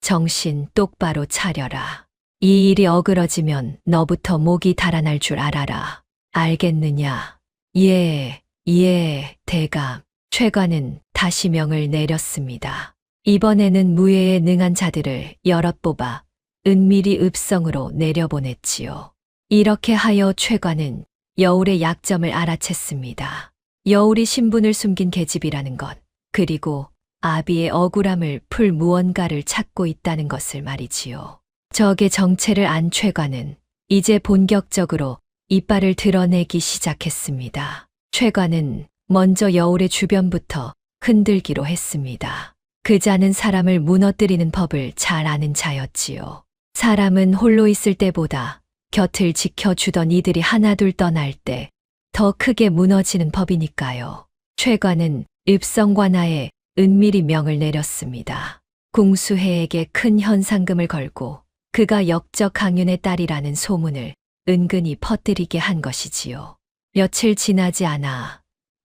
정신 똑바로 차려라. 이 일이 어그러지면 너부터 목이 달아날 줄 알아라. 알겠느냐? 예, 대감. 최관은 다시 명을 내렸습니다. 이번에는 무예에 능한 자들을 여럿 뽑아 은밀히 읍성으로 내려보냈지요. 이렇게 하여 최관은 여울의 약점을 알아챘습니다. 여울이 신분을 숨긴 계집이라는 것, 그리고 아비의 억울함을 풀 무언가를 찾고 있다는 것을 말이지요. 적의 정체를 안 최관은 이제 본격적으로 이빨을 드러내기 시작했습니다. 최관은 먼저 여울의 주변부터 흔들기로 했습니다. 그 자는 사람을 무너뜨리는 법을 잘 아는 자였지요. 사람은 홀로 있을 때보다 곁을 지켜주던 이들이 하나둘 떠날 때 더 크게 무너지는 법이니까요. 최관은 읍성관하에 은밀히 명을 내렸습니다. 궁수혜에게 큰 현상금을 걸고 그가 역적 강윤의 딸이라는 소문을 은근히 퍼뜨리게 한 것이지요. 며칠 지나지 않아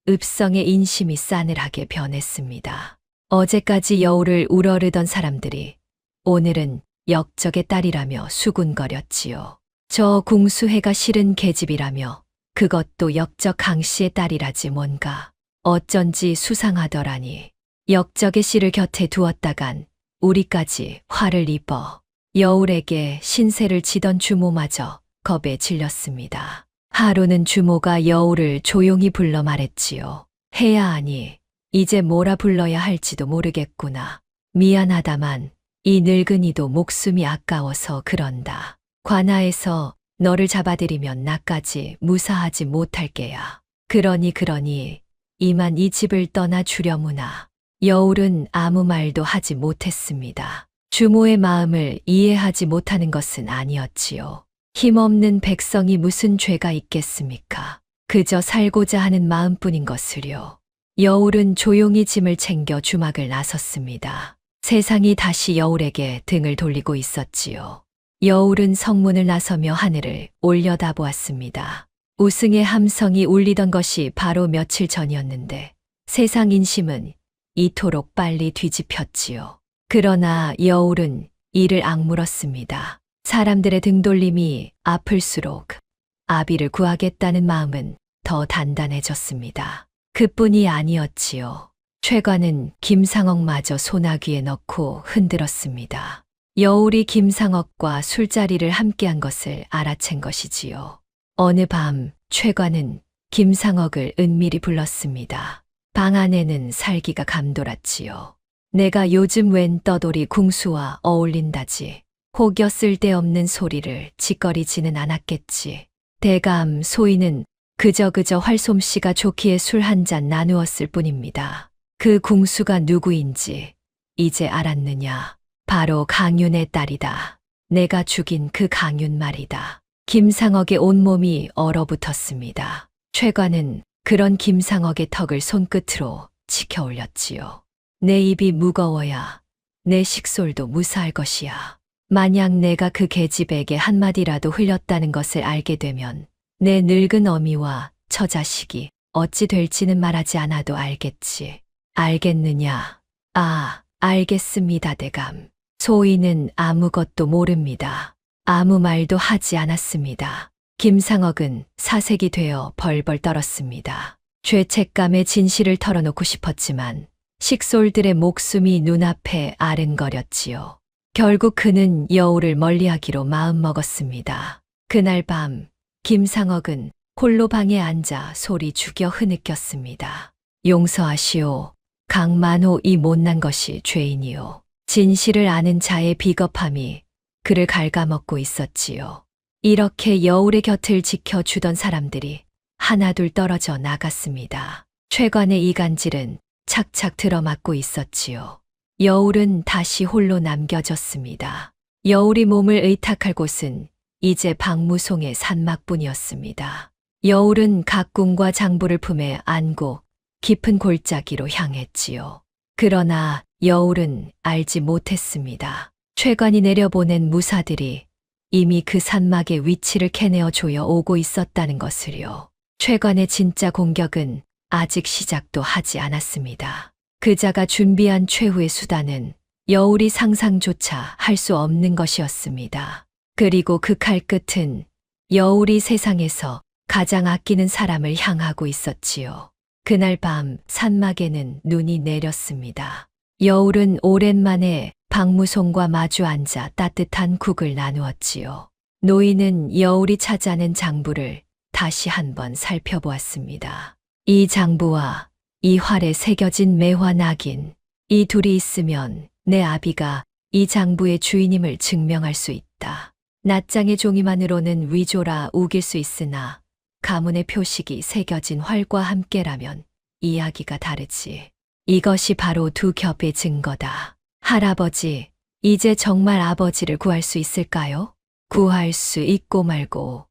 읍성의 인심이 싸늘하게 변했습니다. 어제까지 여울을 우러르던 사람들이 오늘은 역적의 딸이라며 수군거렸지요. 저 궁수혜가 실은 계집이라며 그것도 역적 강씨의 딸이라지 뭔가 어쩐지 수상하더라니. 역적의 씨를 곁에 두었다간 우리까지 화를 입어 여울에게 신세를 지던 주모마저 겁에 질렸습니다. 하루는 주모가 여울을 조용히 불러 말했지요. 혜야, 아니 이제 뭐라 불러야 할지도 모르겠구나. 미안하다만 이 늙은이도 목숨이 아까워서 그런다. 관아에서 너를 잡아들이면 나까지 무사하지 못할 게야. 그러니 이만 이 집을 떠나 주려무나. 여울은 아무 말도 하지 못했습니다. 주모의 마음을 이해하지 못하는 것은 아니었지요. 힘없는 백성이 무슨 죄가 있겠습니까? 그저 살고자 하는 마음뿐인 것을요. 여울은 조용히 짐을 챙겨 주막을 나섰습니다. 세상이 다시 여울에게 등을 돌리고 있었지요. 여울은 성문을 나서며 하늘을 올려다보았습니다. 우승의 함성이 울리던 것이 바로 며칠 전이었는데 세상 인심은 이토록 빨리 뒤집혔지요. 그러나 여울은 이를 악물었습니다. 사람들의 등돌림이 아플수록 아비를 구하겠다는 마음은 더 단단해졌습니다. 그뿐이 아니었지요. 최관은 김상억마저 소나귀에 넣고 흔들었습니다. 여울이 김상억과 술자리를 함께한 것을 알아챈 것이지요. 어느 밤 최관은 김상억을 은밀히 불렀습니다. 방 안에는 살기가 감돌았지요. 내가 요즘 웬 떠돌이 궁수와 어울린다지. 혹여 쓸데없는 소리를 짓거리지는 않았겠지. 대감 소인은 그저 활솜씨가 좋기에 술 한 잔 나누었을 뿐입니다. 그 궁수가 누구인지 이제 알았느냐? 바로 강윤의 딸이다. 내가 죽인 그 강윤 말이다. 김상억의 온몸이 얼어붙었습니다. 최관은 그런 김상억의 턱을 손끝으로 치켜 올렸지요. 내 입이 무거워야 내 식솔도 무사할 것이야. 만약 내가 그 계집에게 한마디라도 흘렸다는 것을 알게 되면 내 늙은 어미와 처자식이 어찌 될지는 말하지 않아도 알겠지. 알겠느냐? 아, 알겠습니다, 대감. 소인은 아무것도 모릅니다. 아무 말도 하지 않았습니다. 김상억은 사색이 되어 벌벌 떨었습니다. 죄책감에 진실을 털어놓고 싶었지만 식솔들의 목숨이 눈앞에 아른거렸지요. 결국 그는 여우를 멀리하기로 마음먹었습니다. 그날 밤 김상억은 홀로 방에 앉아 소리 죽여 흐느꼈습니다. 용서하시오. 강만호 이 못난 것이 죄인이요. 진실을 아는 자의 비겁함이 그를 갉아먹고 있었지요. 이렇게 여울의 곁을 지켜주던 사람들이 하나둘 떨어져 나갔습니다. 최관의 이간질은 착착 들어맞고 있었지요. 여울은 다시 홀로 남겨졌습니다. 여울이 몸을 의탁할 곳은 이제 박무송의 산막뿐이었습니다. 여울은 각궁과 장부를 품에 안고 깊은 골짜기로 향했지요. 그러나 여울은 알지 못했습니다. 최관이 내려보낸 무사들이 이미 그 산막의 위치를 캐내어 조여 오고 있었다는 것을요. 최관의 진짜 공격은 아직 시작도 하지 않았습니다. 그자가 준비한 최후의 수단은 여울이 상상조차 할 수 없는 것이었습니다. 그리고 그 칼끝은 여울이 세상에서 가장 아끼는 사람을 향하고 있었지요. 그날 밤 산막에는 눈이 내렸습니다. 여울은 오랜만에 박무송과 마주 앉아 따뜻한 국을 나누었지요. 노인은 여울이 찾아낸 장부를 다시 한번 살펴보았습니다. 이 장부와 이 활에 새겨진 매화 낙인, 이 둘이 있으면 내 아비가 이 장부의 주인임을 증명할 수 있다. 낱장의 종이만으로는 위조라 우길 수 있으나 가문의 표식이 새겨진 활과 함께라면 이야기가 다르지. 이것이 바로 두 겹의 증거다. 할아버지, 이제 정말 아버지를 구할 수 있을까요? 구할 수 있고 말고.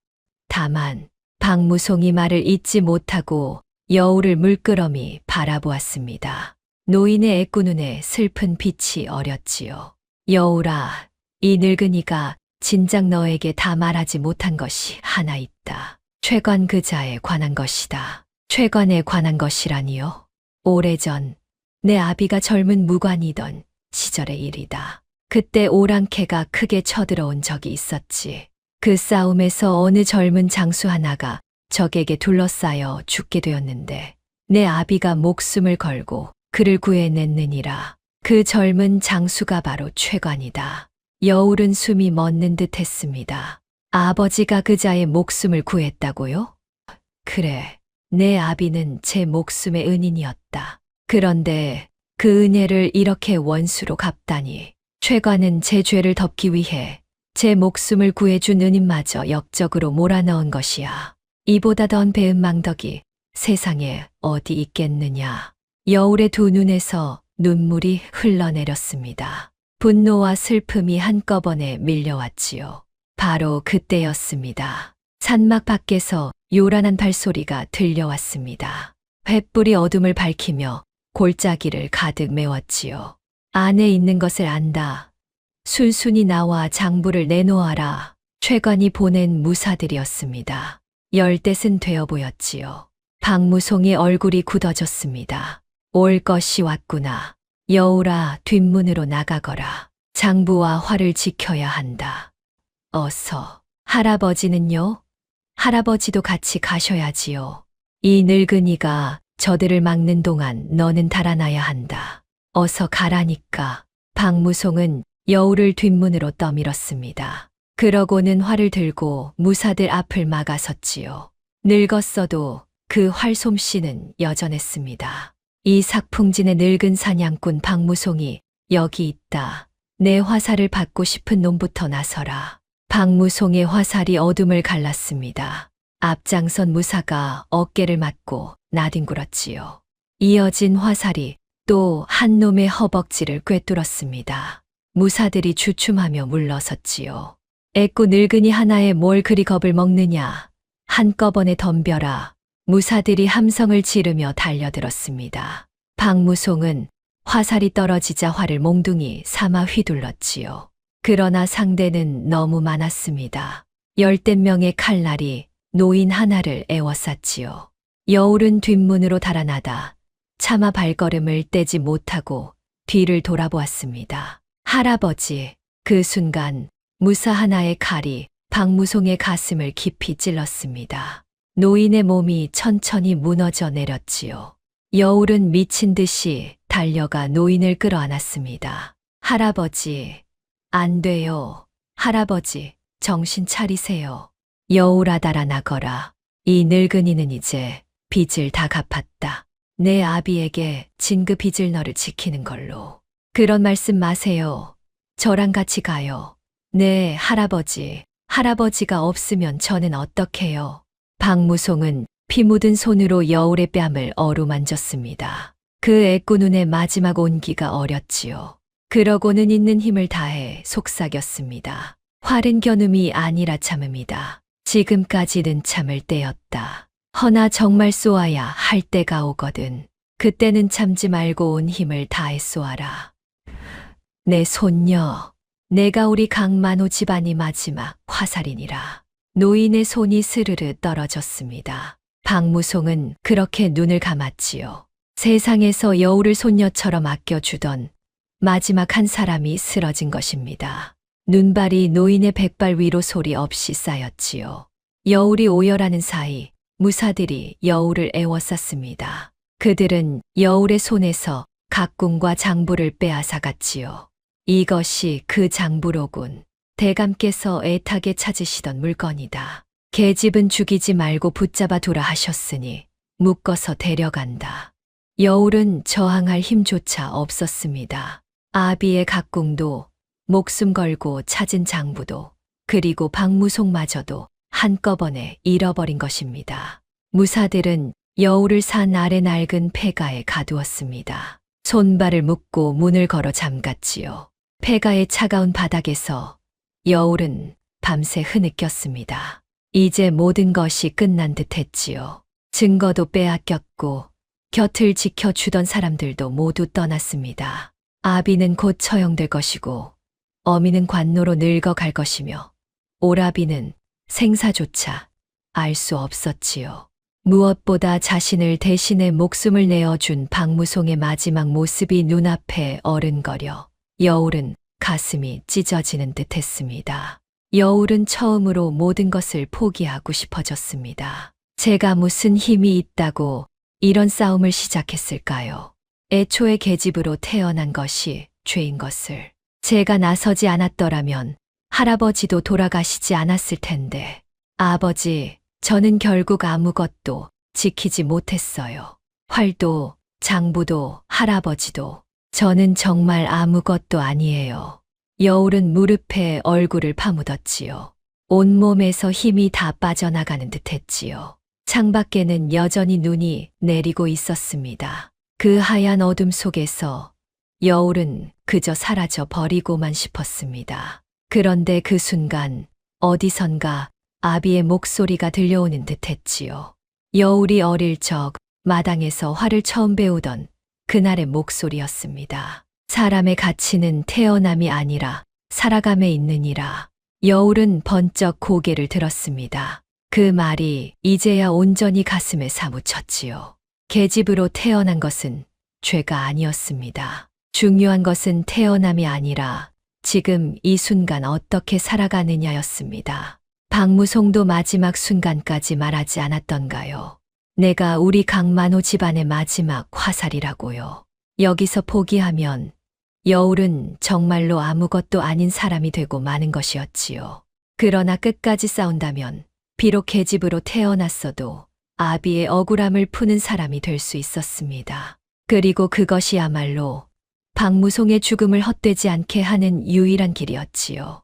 다만 박무송이 말을 잊지 못하고 여울을 물끄러미 바라보았습니다. 노인의 애꾸 눈에 슬픈 빛이 어렸지요. 여울아, 이 늙은이가 진작 너에게 다 말하지 못한 것이 하나 있다. 최관 그자에 관한 것이다. 최관에 관한 것이라니요? 오래전 내 아비가 젊은 무관이던 시절의 일이다. 그때 오랑캐가 크게 쳐들어온 적이 있었지. 그 싸움에서 어느 젊은 장수 하나가 적에게 둘러싸여 죽게 되었는데 내 아비가 목숨을 걸고 그를 구해냈느니라. 그 젊은 장수가 바로 최관이다. 여울은 숨이 멎는 듯 했습니다. 아버지가 그자의 목숨을 구했다고요? 그래, 내 아비는 제 목숨의 은인이었다. 그런데 그 은혜를 이렇게 원수로 갚다니. 최관은 제 죄를 덮기 위해 제 목숨을 구해준 은인마저 역적으로 몰아넣은 것이야. 이보다 던 배은망덕이 세상에 어디 있겠느냐. 여울의 두 눈에서 눈물이 흘러내렸습니다. 분노와 슬픔이 한꺼번에 밀려왔지요. 바로 그때였습니다. 산막 밖에서 요란한 발소리가 들려왔습니다. 횃불이 어둠을 밝히며 골짜기를 가득 메웠지요. 안에 있는 것을 안다. 순순히 나와 장부를 내놓아라. 최관이 보낸 무사들이었습니다. 열댓은 되어 보였지요. 박무송의 얼굴이 굳어졌습니다. 올 것이 왔구나. 여울아, 뒷문으로 나가거라. 장부와 활을 지켜야 한다. 어서. 할아버지는요? 할아버지도 같이 가셔야지요. 이 늙은이가 저들을 막는 동안 너는 달아나야 한다. 어서 가라니까. 박무송은 여울을 뒷문으로 떠밀었습니다. 그러고는 활을 들고 무사들 앞을 막아섰지요. 늙었어도 그 활 솜씨는 여전했습니다. 이 삭풍진의 늙은 사냥꾼 박무송이 여기 있다. 내 화살을 받고 싶은 놈부터 나서라. 박무송의 화살이 어둠을 갈랐습니다. 앞장선 무사가 어깨를 맞고 나뒹굴었지요. 이어진 화살이 또 한 놈의 허벅지를 꿰뚫었습니다. 무사들이 주춤하며 물러섰지요. 애꾸 늙은이 하나에 뭘 그리 겁을 먹느냐. 한꺼번에 덤벼라. 무사들이 함성을 지르며 달려들었습니다. 박무송은 화살이 떨어지자 활을 몽둥이 삼아 휘둘렀지요. 그러나 상대는 너무 많았습니다. 10댓 명의 칼날이 노인 하나를 에워쌌지요. 여울은 뒷문으로 달아나다 차마 발걸음을 떼지 못하고 뒤를 돌아보았습니다. 할아버지, 그 순간 무사 하나의 칼이 박무송의 가슴을 깊이 찔렀습니다. 노인의 몸이 천천히 무너져 내렸지요. 여울은 미친 듯이 달려가 노인을 끌어안았습니다. 할아버지, 안 돼요. 할아버지, 정신 차리세요. 여울아 달아나거라. 이 늙은이는 이제 빚을 다 갚았다. 내 아비에게 진 그 빚을 너를 지키는 걸로. 그런 말씀 마세요. 저랑 같이 가요. 네, 할아버지. 할아버지가 없으면 저는 어떡해요. 박무송은 피 묻은 손으로 여울의 뺨을 어루만졌습니다. 그 애꾸 눈에 마지막 온기가 어렸지요. 그러고는 있는 힘을 다해 속삭였습니다. 활은 겨눔이 아니라 참음이다. 지금까지는 참을 때였다. 허나 정말 쏘아야 할 때가 오거든. 그때는 참지 말고 온 힘을 다해 쏘아라. 내 손녀, 내가 우리 강만호 집안이 마지막 화살이니라. 노인의 손이 스르르 떨어졌습니다. 박무송은 그렇게 눈을 감았지요. 세상에서 여울을 손녀처럼 아껴주던 마지막 한 사람이 쓰러진 것입니다. 눈발이 노인의 백발 위로 소리 없이 쌓였지요. 여울이 오열하는 사이 무사들이 여울을 에워쌌습니다. 그들은 여울의 손에서 각궁과 장부를 빼앗아 갔지요. 이것이 그 장부로군. 대감께서 애타게 찾으시던 물건이다. 계집은 죽이지 말고 붙잡아 두라 하셨으니 묶어서 데려간다. 여울은 저항할 힘조차 없었습니다. 아비의 각궁도 목숨 걸고 찾은 장부도 그리고 박무송마저도 한꺼번에 잃어버린 것입니다. 무사들은 여울을 산 아래 낡은 폐가에 가두었습니다. 손발을 묶고 문을 걸어 잠갔지요. 폐가의 차가운 바닥에서 여울은 밤새 흐느꼈습니다. 이제 모든 것이 끝난 듯 했지요. 증거도 빼앗겼고 곁을 지켜주던 사람들도 모두 떠났습니다. 아비는 곧 처형될 것이고 어미는 관노로 늙어갈 것이며 오라비는 생사조차 알 수 없었지요. 무엇보다 자신을 대신해 목숨을 내어준 박무송의 마지막 모습이 눈앞에 어른거려 여울은 가슴이 찢어지는 듯 했습니다. 여울은 처음으로 모든 것을 포기하고 싶어졌습니다. 제가 무슨 힘이 있다고 이런 싸움을 시작했을까요? 애초에 계집으로 태어난 것이 죄인 것을. 제가 나서지 않았더라면 할아버지도 돌아가시지 않았을 텐데. 아버지, 저는 결국 아무것도 지키지 못했어요. 활도, 장부도, 할아버지도. 저는 정말 아무것도 아니에요. 여울은 무릎에 얼굴을 파묻었지요. 온몸에서 힘이 다 빠져나가는 듯 했지요. 창밖에는 여전히 눈이 내리고 있었습니다. 그 하얀 어둠 속에서 여울은 그저 사라져 버리고만 싶었습니다. 그런데 그 순간 어디선가 아비의 목소리가 들려오는 듯 했지요. 여울이 어릴 적 마당에서 활을 처음 배우던 그날의 목소리였습니다. 사람의 가치는 태어남이 아니라 살아감에 있느니라. 여울은 번쩍 고개를 들었습니다. 그 말이 이제야 온전히 가슴에 사무쳤지요. 계집으로 태어난 것은 죄가 아니었습니다. 중요한 것은 태어남이 아니라 지금 이 순간 어떻게 살아가느냐였습니다. 박무송도 마지막 순간까지 말하지 않았던가요? 내가 우리 강만호 집안의 마지막 화살이라고요. 여기서 포기하면 여울은 정말로 아무것도 아닌 사람이 되고 마는 것이었지요. 그러나 끝까지 싸운다면 비록 계집으로 태어났어도 아비의 억울함을 푸는 사람이 될 수 있었습니다. 그리고 그것이야말로 박무송의 죽음을 헛되지 않게 하는 유일한 길이었지요.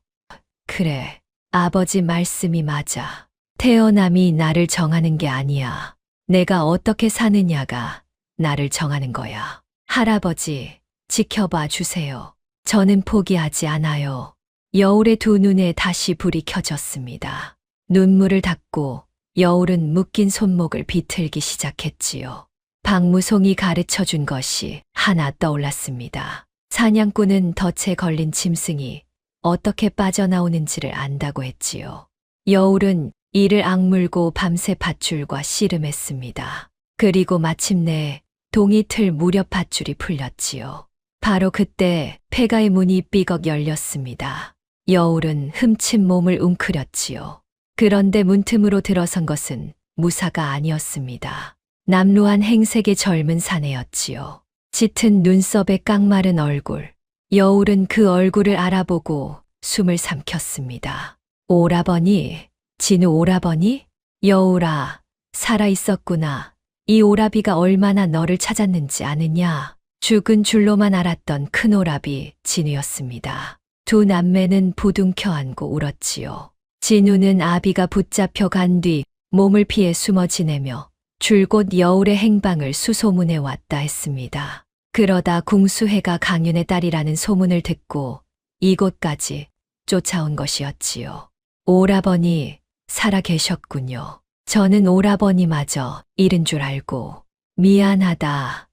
그래, 아버지 말씀이 맞아. 태어남이 나를 정하는 게 아니야. 내가 어떻게 사느냐가 나를 정하는 거야. 할아버지, 지켜봐 주세요. 저는 포기하지 않아요. 여울의 두 눈에 다시 불이 켜졌습니다. 눈물을 닦고 여울은 묶인 손목을 비틀기 시작했지요. 박무송이 가르쳐 준 것이 하나 떠올랐습니다. 사냥꾼은 덫에 걸린 짐승이 어떻게 빠져나오는지를 안다고 했지요. 여울은 이를 악물고 밤새 밧줄과 씨름했습니다. 그리고 마침내 동이 틀 무렵 밧줄이 풀렸지요. 바로 그때 폐가의 문이 삐걱 열렸습니다. 여울은 흠친 몸을 웅크렸지요. 그런데 문틈으로 들어선 것은 무사가 아니었습니다. 남루한 행색의 젊은 사내였지요. 짙은 눈썹에 깡마른 얼굴. 여울은 그 얼굴을 알아보고 숨을 삼켰습니다. 오라버니, 진우 오라버니? 여울아, 살아있었구나. 이 오라비가 얼마나 너를 찾았는지 아느냐? 죽은 줄로만 알았던 큰 오라비 진우였습니다. 두 남매는 부둥켜 안고 울었지요. 진우는 아비가 붙잡혀 간 뒤 몸을 피해 숨어 지내며 줄곧 여울의 행방을 수소문해 왔다 했습니다. 그러다 궁수해가 강윤의 딸이라는 소문을 듣고 이곳까지 쫓아온 것이었지요. 오라버니 살아 계셨군요. 저는 오라버니마저 잃은 줄 알고 미안하다.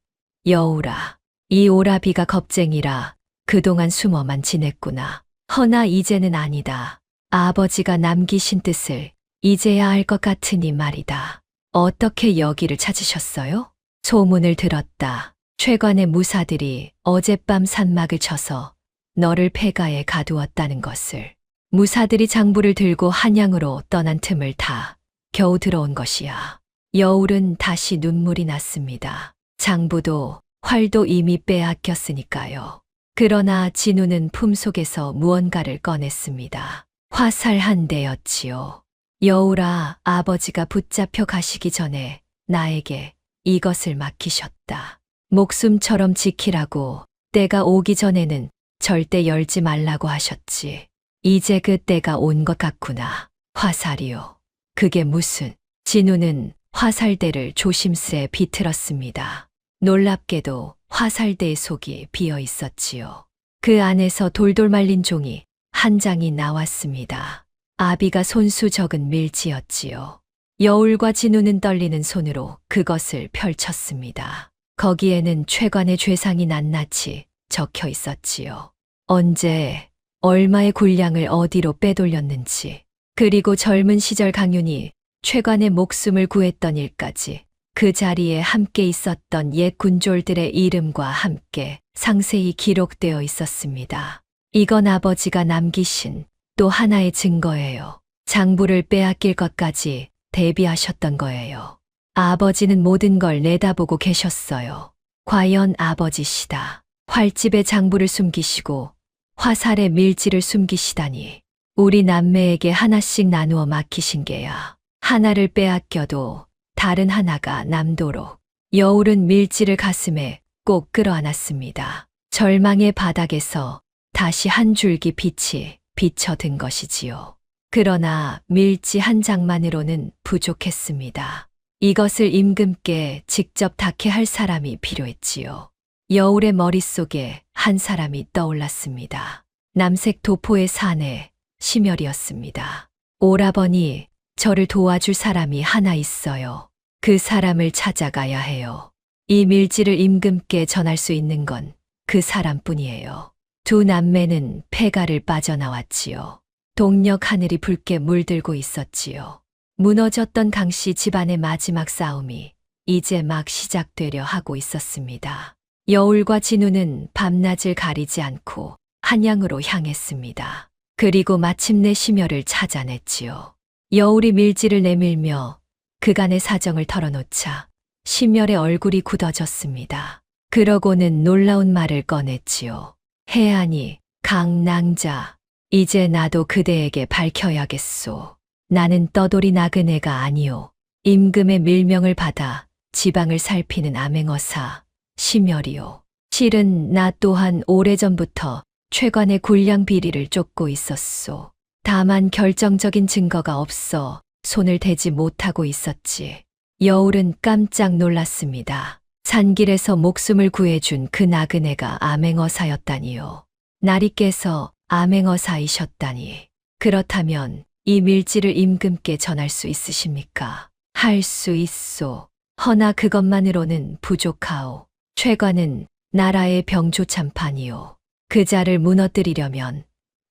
여울아, 이 오라비가 겁쟁이라 그동안 숨어만 지냈구나. 허나 이제는 아니다. 아버지가 남기신 뜻을 이제야 알 것 같으니 말이다. 어떻게 여기를 찾으셨어요? 소문을 들었다. 최관의 무사들이 어젯밤 산막을 쳐서 너를 폐가에 가두었다는 것을. 무사들이 장부를 들고 한양으로 떠난 틈을 타 겨우 들어온 것이야. 여울은 다시 눈물이 났습니다. 장부도 활도 이미 빼앗겼으니까요. 그러나 진우는 품속에서 무언가를 꺼냈습니다. 화살 한 대였지요. 여울아, 아버지가 붙잡혀 가시기 전에 나에게 이것을 맡기셨다. 목숨처럼 지키라고. 때가 오기 전에는 절대 열지 말라고 하셨지. 이제 그 때가 온 것 같구나. 화살이요. 그게 무슨. 진우는 화살대를 조심스레 비틀었습니다. 놀랍게도 화살대의 속이 비어 있었지요. 그 안에서 돌돌 말린 종이 한 장이 나왔습니다. 아비가 손수 적은 밀지였지요. 여울과 진우는 떨리는 손으로 그것을 펼쳤습니다. 거기에는 최관의 죄상이 낱낱이 적혀 있었지요. 언제, 얼마의 군량을 어디로 빼돌렸는지, 그리고 젊은 시절 강윤이 최관의 목숨을 구했던 일까지 그 자리에 함께 있었던 옛 군졸들의 이름과 함께 상세히 기록되어 있었습니다. 이건 아버지가 남기신 또 하나의 증거예요. 장부를 빼앗길 것까지 대비하셨던 거예요. 아버지는 모든 걸 내다보고 계셨어요. 과연 아버지시다. 활집에 장부를 숨기시고 화살에 밀지를 숨기시다니. 우리 남매에게 하나씩 나누어 맡기신 게야. 하나를 빼앗겨도 다른 하나가 남도록. 여울은 밀지를 가슴에 꼭 끌어안았습니다. 절망의 바닥에서 다시 한 줄기 빛이 비쳐든 것이지요. 그러나 밀지 한 장만으로는 부족했습니다. 이것을 임금께 직접 닿게 할 사람이 필요했지요. 여울의 머릿속에 한 사람이 떠올랐습니다. 남색 도포의 사내 심열이었습니다. 오라버니, 저를 도와줄 사람이 하나 있어요. 그 사람을 찾아가야 해요. 이 밀지를 임금께 전할 수 있는 건 그 사람뿐이에요. 두 남매는 폐가를 빠져나왔지요. 동력 하늘이 붉게 물들고 있었지요. 무너졌던 강씨 집안의 마지막 싸움이 이제 막 시작되려 하고 있었습니다. 여울과 진우는 밤낮을 가리지 않고 한양으로 향했습니다. 그리고 마침내 심혈을 찾아냈지요. 여울이 밀지를 내밀며 그간의 사정을 털어놓자 심혈의 얼굴이 굳어졌습니다. 그러고는 놀라운 말을 꺼냈지요. 해안이, 강낭자, 이제 나도 그대에게 밝혀야겠소. 나는 떠돌이 나그네가 아니오. 임금의 밀명을 받아 지방을 살피는 암행어사, 심혈이오. 실은 나 또한 오래전부터 최관의 군량 비리를 쫓고 있었소. 다만 결정적인 증거가 없어 손을 대지 못하고 있었지. 여울은 깜짝 놀랐습니다. 산길에서 목숨을 구해준 그 나그네가 암행어사였다니요. 날이 깨서 암행어사이셨다니. 그렇다면 이 밀지를 임금께 전할 수 있으십니까? 할 수 있소. 허나 그것만으로는 부족하오. 최관은 나라의 병조참판이요. 그 자를 무너뜨리려면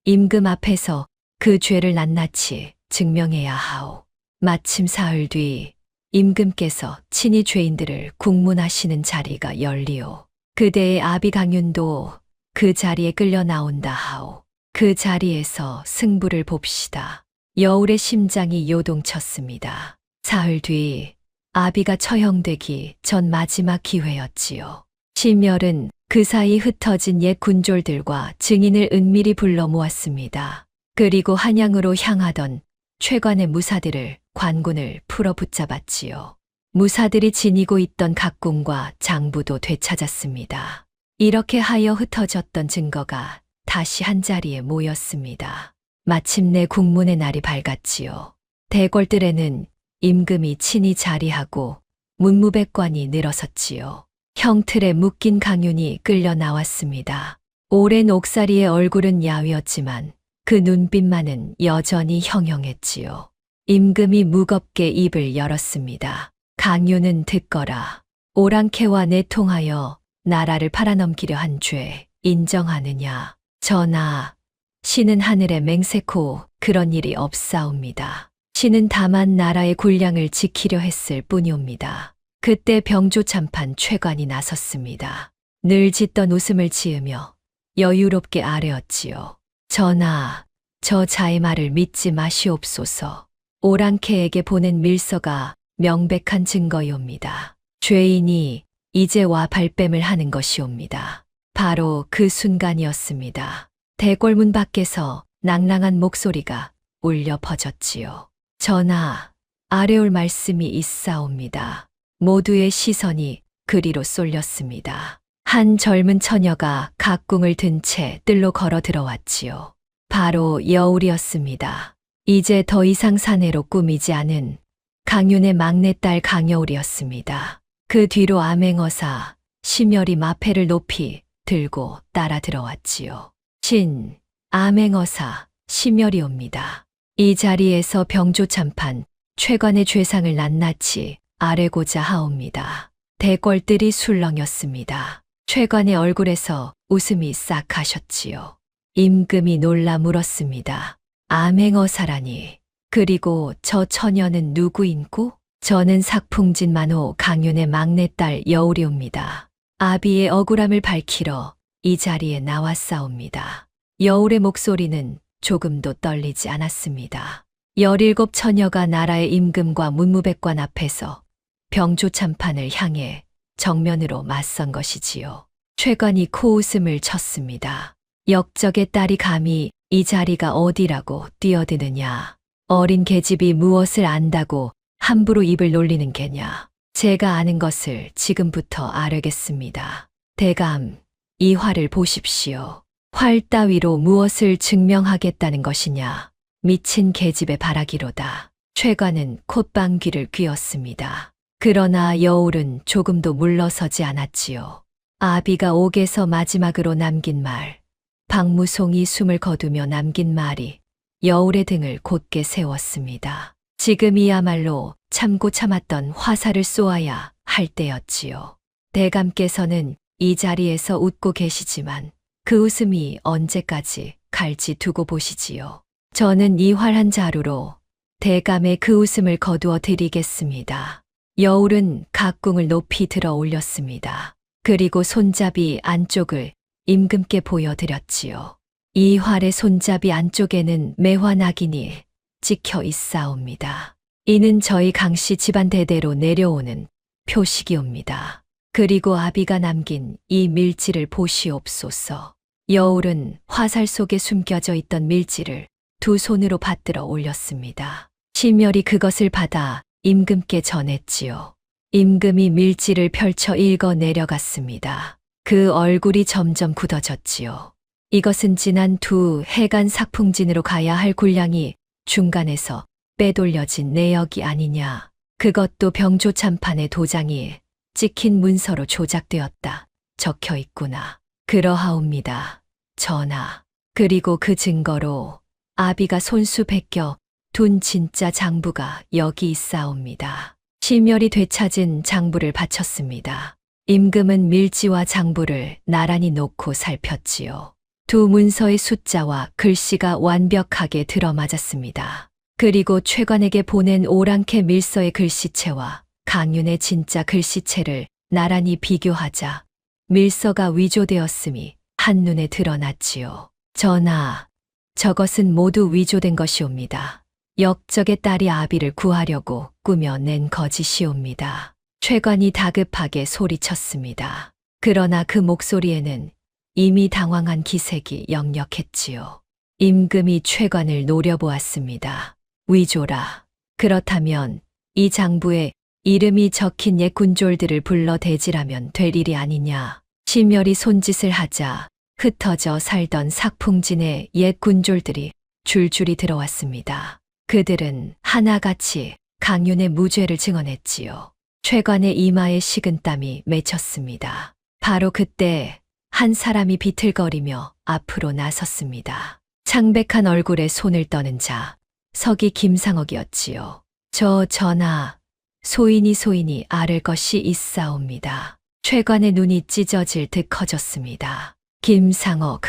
임금 앞에서 그 죄를 낱낱이 증명해야 하오. 마침 사흘 뒤 임금께서 친히 죄인들을 국문하시는 자리가 열리오. 그대의 아비 강윤도 그 자리에 끌려 나온다 하오. 그 자리에서 승부를 봅시다. 여울의 심장이 요동쳤습니다. 사흘 뒤 아비가 처형되기 전 마지막 기회였지요. 심열은 그 사이 흩어진 옛 군졸들과 증인을 은밀히 불러 모았습니다. 그리고 한양으로 향하던 최관의 무사들을 관군을 풀어 붙잡았지요. 무사들이 지니고 있던 각궁과 장부도 되찾았습니다. 이렇게 하여 흩어졌던 증거가 다시 한자리에 모였습니다. 마침내 국문의 날이 밝았지요. 대궐들에는 임금이 친히 자리하고 문무백관이 늘어섰지요. 형틀에 묶인 강윤이 끌려 나왔습니다. 오랜 옥살이의 얼굴은 야위었지만 그 눈빛만은 여전히 형형했지요. 임금이 무겁게 입을 열었습니다. 강윤은 듣거라. 오랑캐와 내통하여 나라를 팔아넘기려 한 죄 인정하느냐. 전하, 신은 하늘에 맹세코 그런 일이 없사옵니다. 신은 다만 나라의 군량을 지키려 했을 뿐이옵니다. 그때 병조참판 최관이 나섰습니다. 늘 짓던 웃음을 지으며 여유롭게 아뢰었지요. 전하, 저 자의 말을 믿지 마시옵소서. 오랑캐에게 보낸 밀서가 명백한 증거이옵니다. 죄인이 이제와 발뺌을 하는 것이옵니다. 바로 그 순간이었습니다. 대궐문 밖에서 낭랑한 목소리가 울려 퍼졌지요. 전하, 아뢰올 말씀이 있사옵니다. 모두의 시선이 그리로 쏠렸습니다. 한 젊은 처녀가 각궁을 든 채 뜰로 걸어 들어왔지요. 바로 여울이었습니다. 이제 더 이상 사내로 꾸미지 않은 강윤의 막내딸 강여울이었습니다. 그 뒤로 암행어사 심열이 마패를 높이 들고 따라 들어왔지요. 신, 암행어사 심열이옵니다. 이 자리에서 병조참판 최관의 죄상을 낱낱이 아뢰고자 하옵니다. 대궐들이 술렁였습니다. 최관의 얼굴에서 웃음이 싹 가셨지요. 임금이 놀라 물었습니다. 암행어사라니. 그리고 저 처녀는 누구인고? 저는 삭풍진 만호 강윤의 막내딸 여울이옵니다. 아비의 억울함을 밝히러 이 자리에 나왔사옵니다. 여울의 목소리는 조금도 떨리지 않았습니다. 17 처녀가 나라의 임금과 문무백관 앞에서 병조참판을 향해 정면으로 맞선 것이지요. 최관이 코웃음을 쳤습니다. 역적의 딸이 감히 이 자리가 어디라고 뛰어드느냐. 어린 계집이 무엇을 안다고 함부로 입을 놀리는 게냐. 제가 아는 것을 지금부터 아뢰겠습니다. 대감, 이 활을 보십시오. 활 따위로 무엇을 증명하겠다는 것이냐. 미친 계집의 바라기로다. 최관은 콧방귀를 뀌었습니다. 그러나 여울은 조금도 물러서지 않았지요. 아비가 옥에서 마지막으로 남긴 말, 박무송이 숨을 거두며 남긴 말이 여울의 등을 곧게 세웠습니다. 지금이야말로 참고 참았던 화살을 쏘아야 할 때였지요. 대감께서는 이 자리에서 웃고 계시지만 그 웃음이 언제까지 갈지 두고 보시지요. 저는 이 활한 자루로 대감의 그 웃음을 거두어 드리겠습니다. 여울은 각궁을 높이 들어 올렸습니다. 그리고 손잡이 안쪽을 임금께 보여드렸지요. 이 활의 손잡이 안쪽에는 매화 낙인이 찍혀 있사옵니다. 이는 저희 강씨 집안 대대로 내려오는 표식이옵니다. 그리고 아비가 남긴 이 밀지를 보시옵소서. 여울은 화살 속에 숨겨져 있던 밀지를 두 손으로 받들어 올렸습니다. 심열이 그것을 받아 임금께 전했지요. 임금이 밀지를 펼쳐 읽어 내려갔습니다. 그 얼굴이 점점 굳어졌지요. 이것은 지난 2 해간 삭풍진으로 가야 할 군량이 중간에서 빼돌려진 내역이 아니냐. 그것도 병조 참판의 도장이 찍힌 문서로 조작되었다. 적혀 있구나. 그러하옵니다. 전하. 그리고 그 증거로 아비가 손수 베껴 둔 진짜 장부가 여기 있사옵니다. 심혈이 되찾은 장부를 바쳤습니다. 임금은 밀지와 장부를 나란히 놓고 살폈지요. 두 문서의 숫자와 글씨가 완벽하게 들어맞았습니다. 그리고 최관에게 보낸 오랑캐 밀서의 글씨체와 강윤의 진짜 글씨체를 나란히 비교하자 밀서가 위조되었음이 한눈에 드러났지요. 전하, 저것은 모두 위조된 것이옵니다. 역적의 딸이 아비를 구하려고 꾸며낸 거짓이옵니다. 최관이 다급하게 소리쳤습니다. 그러나 그 목소리에는 이미 당황한 기색이 역력했지요. 임금이 최관을 노려보았습니다. 위조라. 그렇다면 이 장부에 이름이 적힌 옛 군졸들을 불러 대질하면 될 일이 아니냐. 심혈이 손짓을 하자 흩어져 살던 삭풍진의 옛 군졸들이 줄줄이 들어왔습니다. 그들은 하나같이 강윤의 무죄를 증언했지요. 최관의 이마에 식은땀이 맺혔습니다. 바로 그때 한 사람이 비틀거리며 앞으로 나섰습니다. 창백한 얼굴에 손을 떠는 자, 석이 김상옥이었지요. 저 전하, 소인이 앓을 것이 있사옵니다. 최관의 눈이 찢어질 듯 커졌습니다. 김상옥,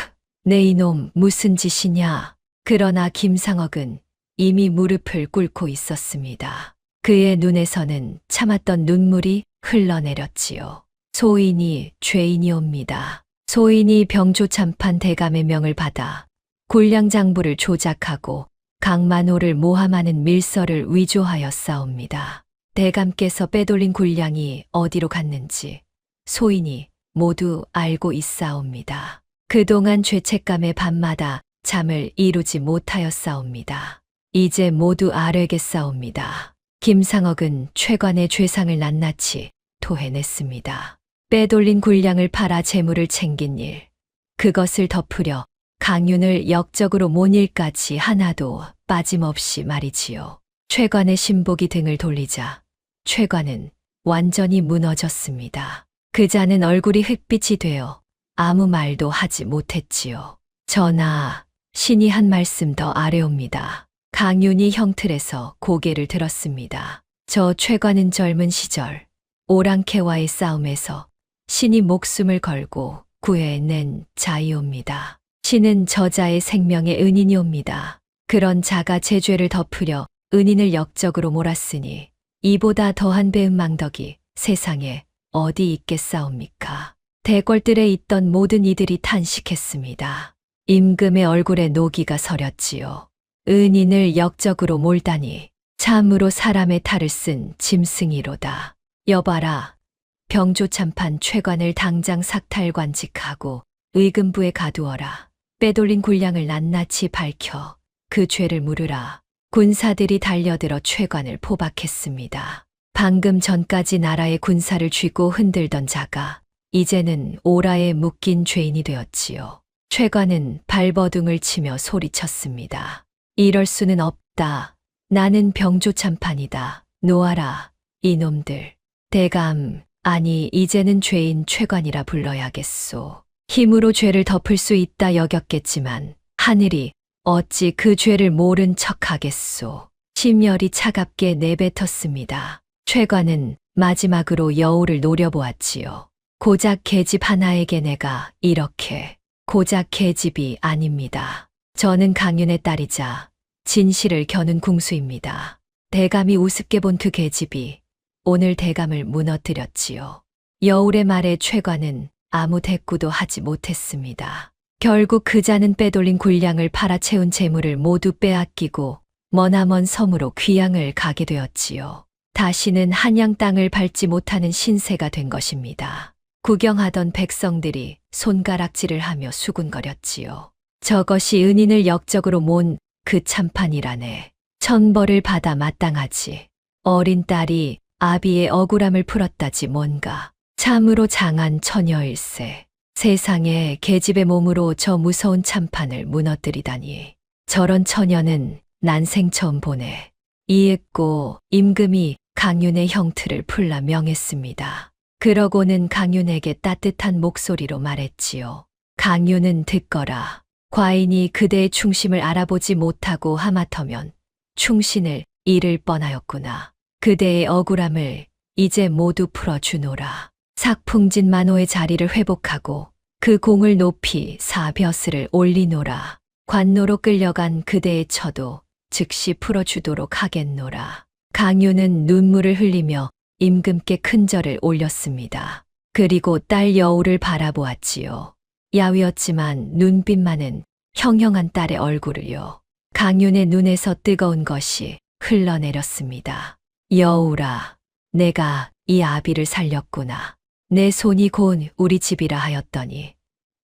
내 이놈 무슨 짓이냐? 그러나 김상옥은 이미 무릎을 꿇고 있었습니다. 그의 눈에서는 참았던 눈물이 흘러내렸지요. 소인이 죄인이옵니다. 소인이 병조 참판 대감의 명을 받아 굴량장부를 조작하고 강만호를 모함하는 밀서를 위조하였사옵니다. 대감께서 빼돌린 굴량이 어디로 갔는지 소인이 모두 알고 있사옵니다. 그동안 죄책감에 밤마다 잠을 이루지 못하였사옵니다. 이제 모두 아뢰겠사옵니다. 김상옥은 최관의 죄상을 낱낱이 토해냈습니다. 빼돌린 굴량을 팔아 재물을 챙긴 일, 그것을 덮으려 강윤을 역적으로 몬 일까지 하나도 빠짐없이 말이지요. 최관의 신복이 등을 돌리자 최관은 완전히 무너졌습니다. 그자는 얼굴이 흑빛이 되어 아무 말도 하지 못했지요. 전하, 신이 한 말씀 더 아뢰옵니다. 강윤이 형틀에서 고개를 들었습니다. 저 최관은 젊은 시절 오랑캐와의 싸움에서 신이 목숨을 걸고 구해낸 자이옵니다. 신은 저자의 생명의 은인이옵니다. 그런 자가 제 죄를 덮으려 은인을 역적으로 몰았으니 이보다 더한 배은망덕이 세상에 어디 있겠사옵니까? 대궐들에 있던 모든 이들이 탄식했습니다. 임금의 얼굴에 노기가 서렸지요. 은인을 역적으로 몰다니 참으로 사람의 탈을 쓴 짐승이로다. 여봐라, 병조 참판 최관을 당장 삭탈관직하고 의금부에 가두어라. 빼돌린 굴량을 낱낱이 밝혀 그 죄를 물으라. 군사들이 달려들어 최관을 포박했습니다. 방금 전까지 나라의 군사를 쥐고 흔들던 자가 이제는 오라에 묶인 죄인이 되었지요. 최관은 발버둥을 치며 소리쳤습니다. 이럴 수는 없다. 나는 병조 참판이다. 놓아라, 이놈들. 대감, 아니 이제는 죄인 최관이라 불러야겠소. 힘으로 죄를 덮을 수 있다 여겼겠지만 하늘이 어찌 그 죄를 모른 척하겠소. 심혈이 차갑게 내뱉었습니다. 최관은 마지막으로 여우를 노려보았지요. 고작 계집 하나에게 내가 이렇게 고작 계집이 아닙니다. 저는 강윤의 딸이자 진실을 겨눈 궁수입니다. 대감이 우습게 본 그 계집이 오늘 대감을 무너뜨렸지요. 여울의 말에 최관은 아무 대꾸도 하지 못했습니다. 결국 그자는 빼돌린 굴량을 팔아채운 재물을 모두 빼앗기고 머나먼 섬으로 귀양을 가게 되었지요. 다시는 한양 땅을 밟지 못하는 신세가 된 것입니다. 구경하던 백성들이 손가락질을 하며 수군거렸지요. 저것이 은인을 역적으로 몬 그 참판이라네. 천벌을 받아 마땅하지. 어린 딸이 아비의 억울함을 풀었다지 뭔가. 참으로 장한 처녀일세. 세상에 계집의 몸으로 저 무서운 참판을 무너뜨리다니. 저런 처녀는 난생 처음 보네. 이윽고 임금이 강윤의 형틀을 풀라 명했습니다. 그러고는 강윤에게 따뜻한 목소리로 말했지요. 강윤은 듣거라. 과인이 그대의 충심을 알아보지 못하고 하마터면 충신을 잃을 뻔하였구나. 그대의 억울함을 이제 모두 풀어주노라. 삭풍진 만호의 자리를 회복하고 그 공을 높이 사벼슬을 올리노라. 관노로 끌려간 그대의 처도 즉시 풀어주도록 하겠노라. 강윤은 눈물을 흘리며 임금께 큰 절을 올렸습니다. 그리고 딸 여우를 바라보았지요. 야위었지만 눈빛만은 형형한 딸의 얼굴을요. 강윤의 눈에서 뜨거운 것이 흘러내렸습니다. 여우라, 내가 이 아비를 살렸구나. 내 손이 곧 우리 집이라 하였더니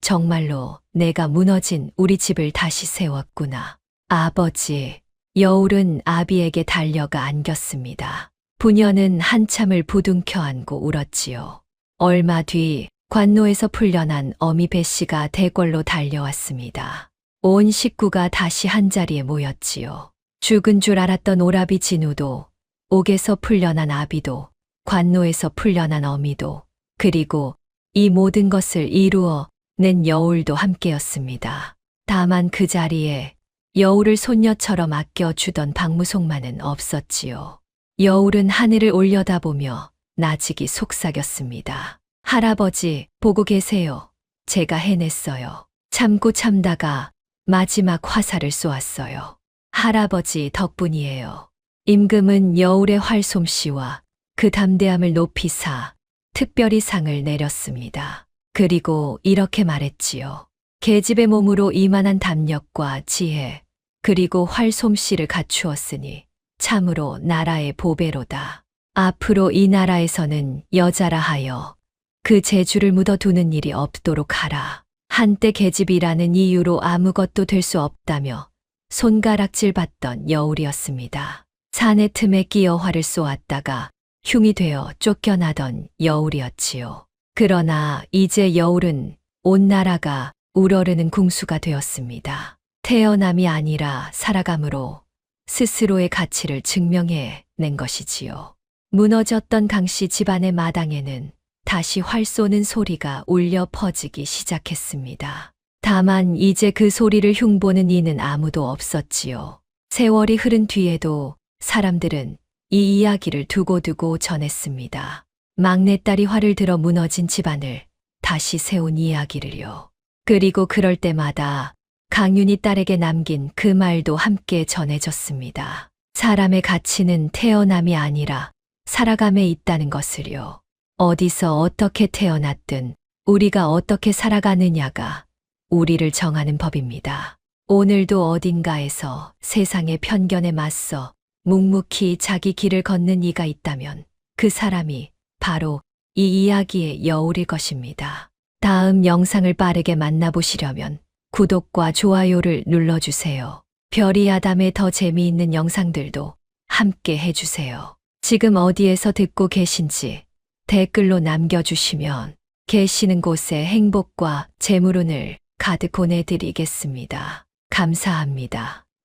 정말로 내가 무너진 우리 집을 다시 세웠구나. 아버지, 여울은 아비에게 달려가 안겼습니다. 부녀는 한참을 부둥켜 안고 울었지요. 얼마 뒤 관노에서 풀려난 어미 배씨가 대궐로 달려왔습니다. 온 식구가 다시 한자리에 모였지요. 죽은 줄 알았던 오라비 진우도, 옥에서 풀려난 아비도, 관노에서 풀려난 어미도, 그리고 이 모든 것을 이루어 낸 여울도 함께였습니다. 다만 그 자리에 여울을 손녀처럼 아껴주던 박무송만은 없었지요. 여울은 하늘을 올려다보며 나직이 속삭였습니다. 할아버지, 보고 계세요. 제가 해냈어요. 참고 참다가 마지막 화살을 쏘았어요. 할아버지 덕분이에요. 임금은 여울의 활솜씨와 그 담대함을 높이사 특별히 상을 내렸습니다. 그리고 이렇게 말했지요. 계집의 몸으로 이만한 담력과 지혜, 그리고 활솜씨를 갖추었으니 참으로 나라의 보배로다. 앞으로 이 나라에서는 여자라 하여 그 재주를 묻어두는 일이 없도록 하라. 한때 계집이라는 이유로 아무것도 될 수 없다며 손가락질 받던 여울이었습니다. 사내 틈에 끼어 활을 쏘았다가 흉이 되어 쫓겨나던 여울이었지요. 그러나 이제 여울은 온 나라가 우러르는 궁수가 되었습니다. 태어남이 아니라 살아감으로 스스로의 가치를 증명해 낸 것이지요. 무너졌던 강씨 집안의 마당에는 다시 활 쏘는 소리가 울려 퍼지기 시작했습니다. 다만 이제 그 소리를 흉보는 이는 아무도 없었지요. 세월이 흐른 뒤에도 사람들은 이 이야기를 두고두고 전했습니다. 막내딸이 활을 들어 무너진 집안을 다시 세운 이야기를요. 그리고 그럴 때마다 강윤이 딸에게 남긴 그 말도 함께 전해졌습니다. 사람의 가치는 태어남이 아니라 살아감에 있다는 것을요. 어디서 어떻게 태어났든 우리가 어떻게 살아가느냐가 우리를 정하는 법입니다. 오늘도 어딘가에서 세상의 편견에 맞서 묵묵히 자기 길을 걷는 이가 있다면 그 사람이 바로 이 이야기의 여울일 것입니다. 다음 영상을 빠르게 만나보시려면 구독과 좋아요를 눌러주세요. 별이 아담의 더 재미있는 영상들도 함께 해주세요. 지금 어디에서 듣고 계신지 댓글로 남겨주시면 계시는 곳에 행복과 재물운을 가득 보내드리겠습니다. 감사합니다.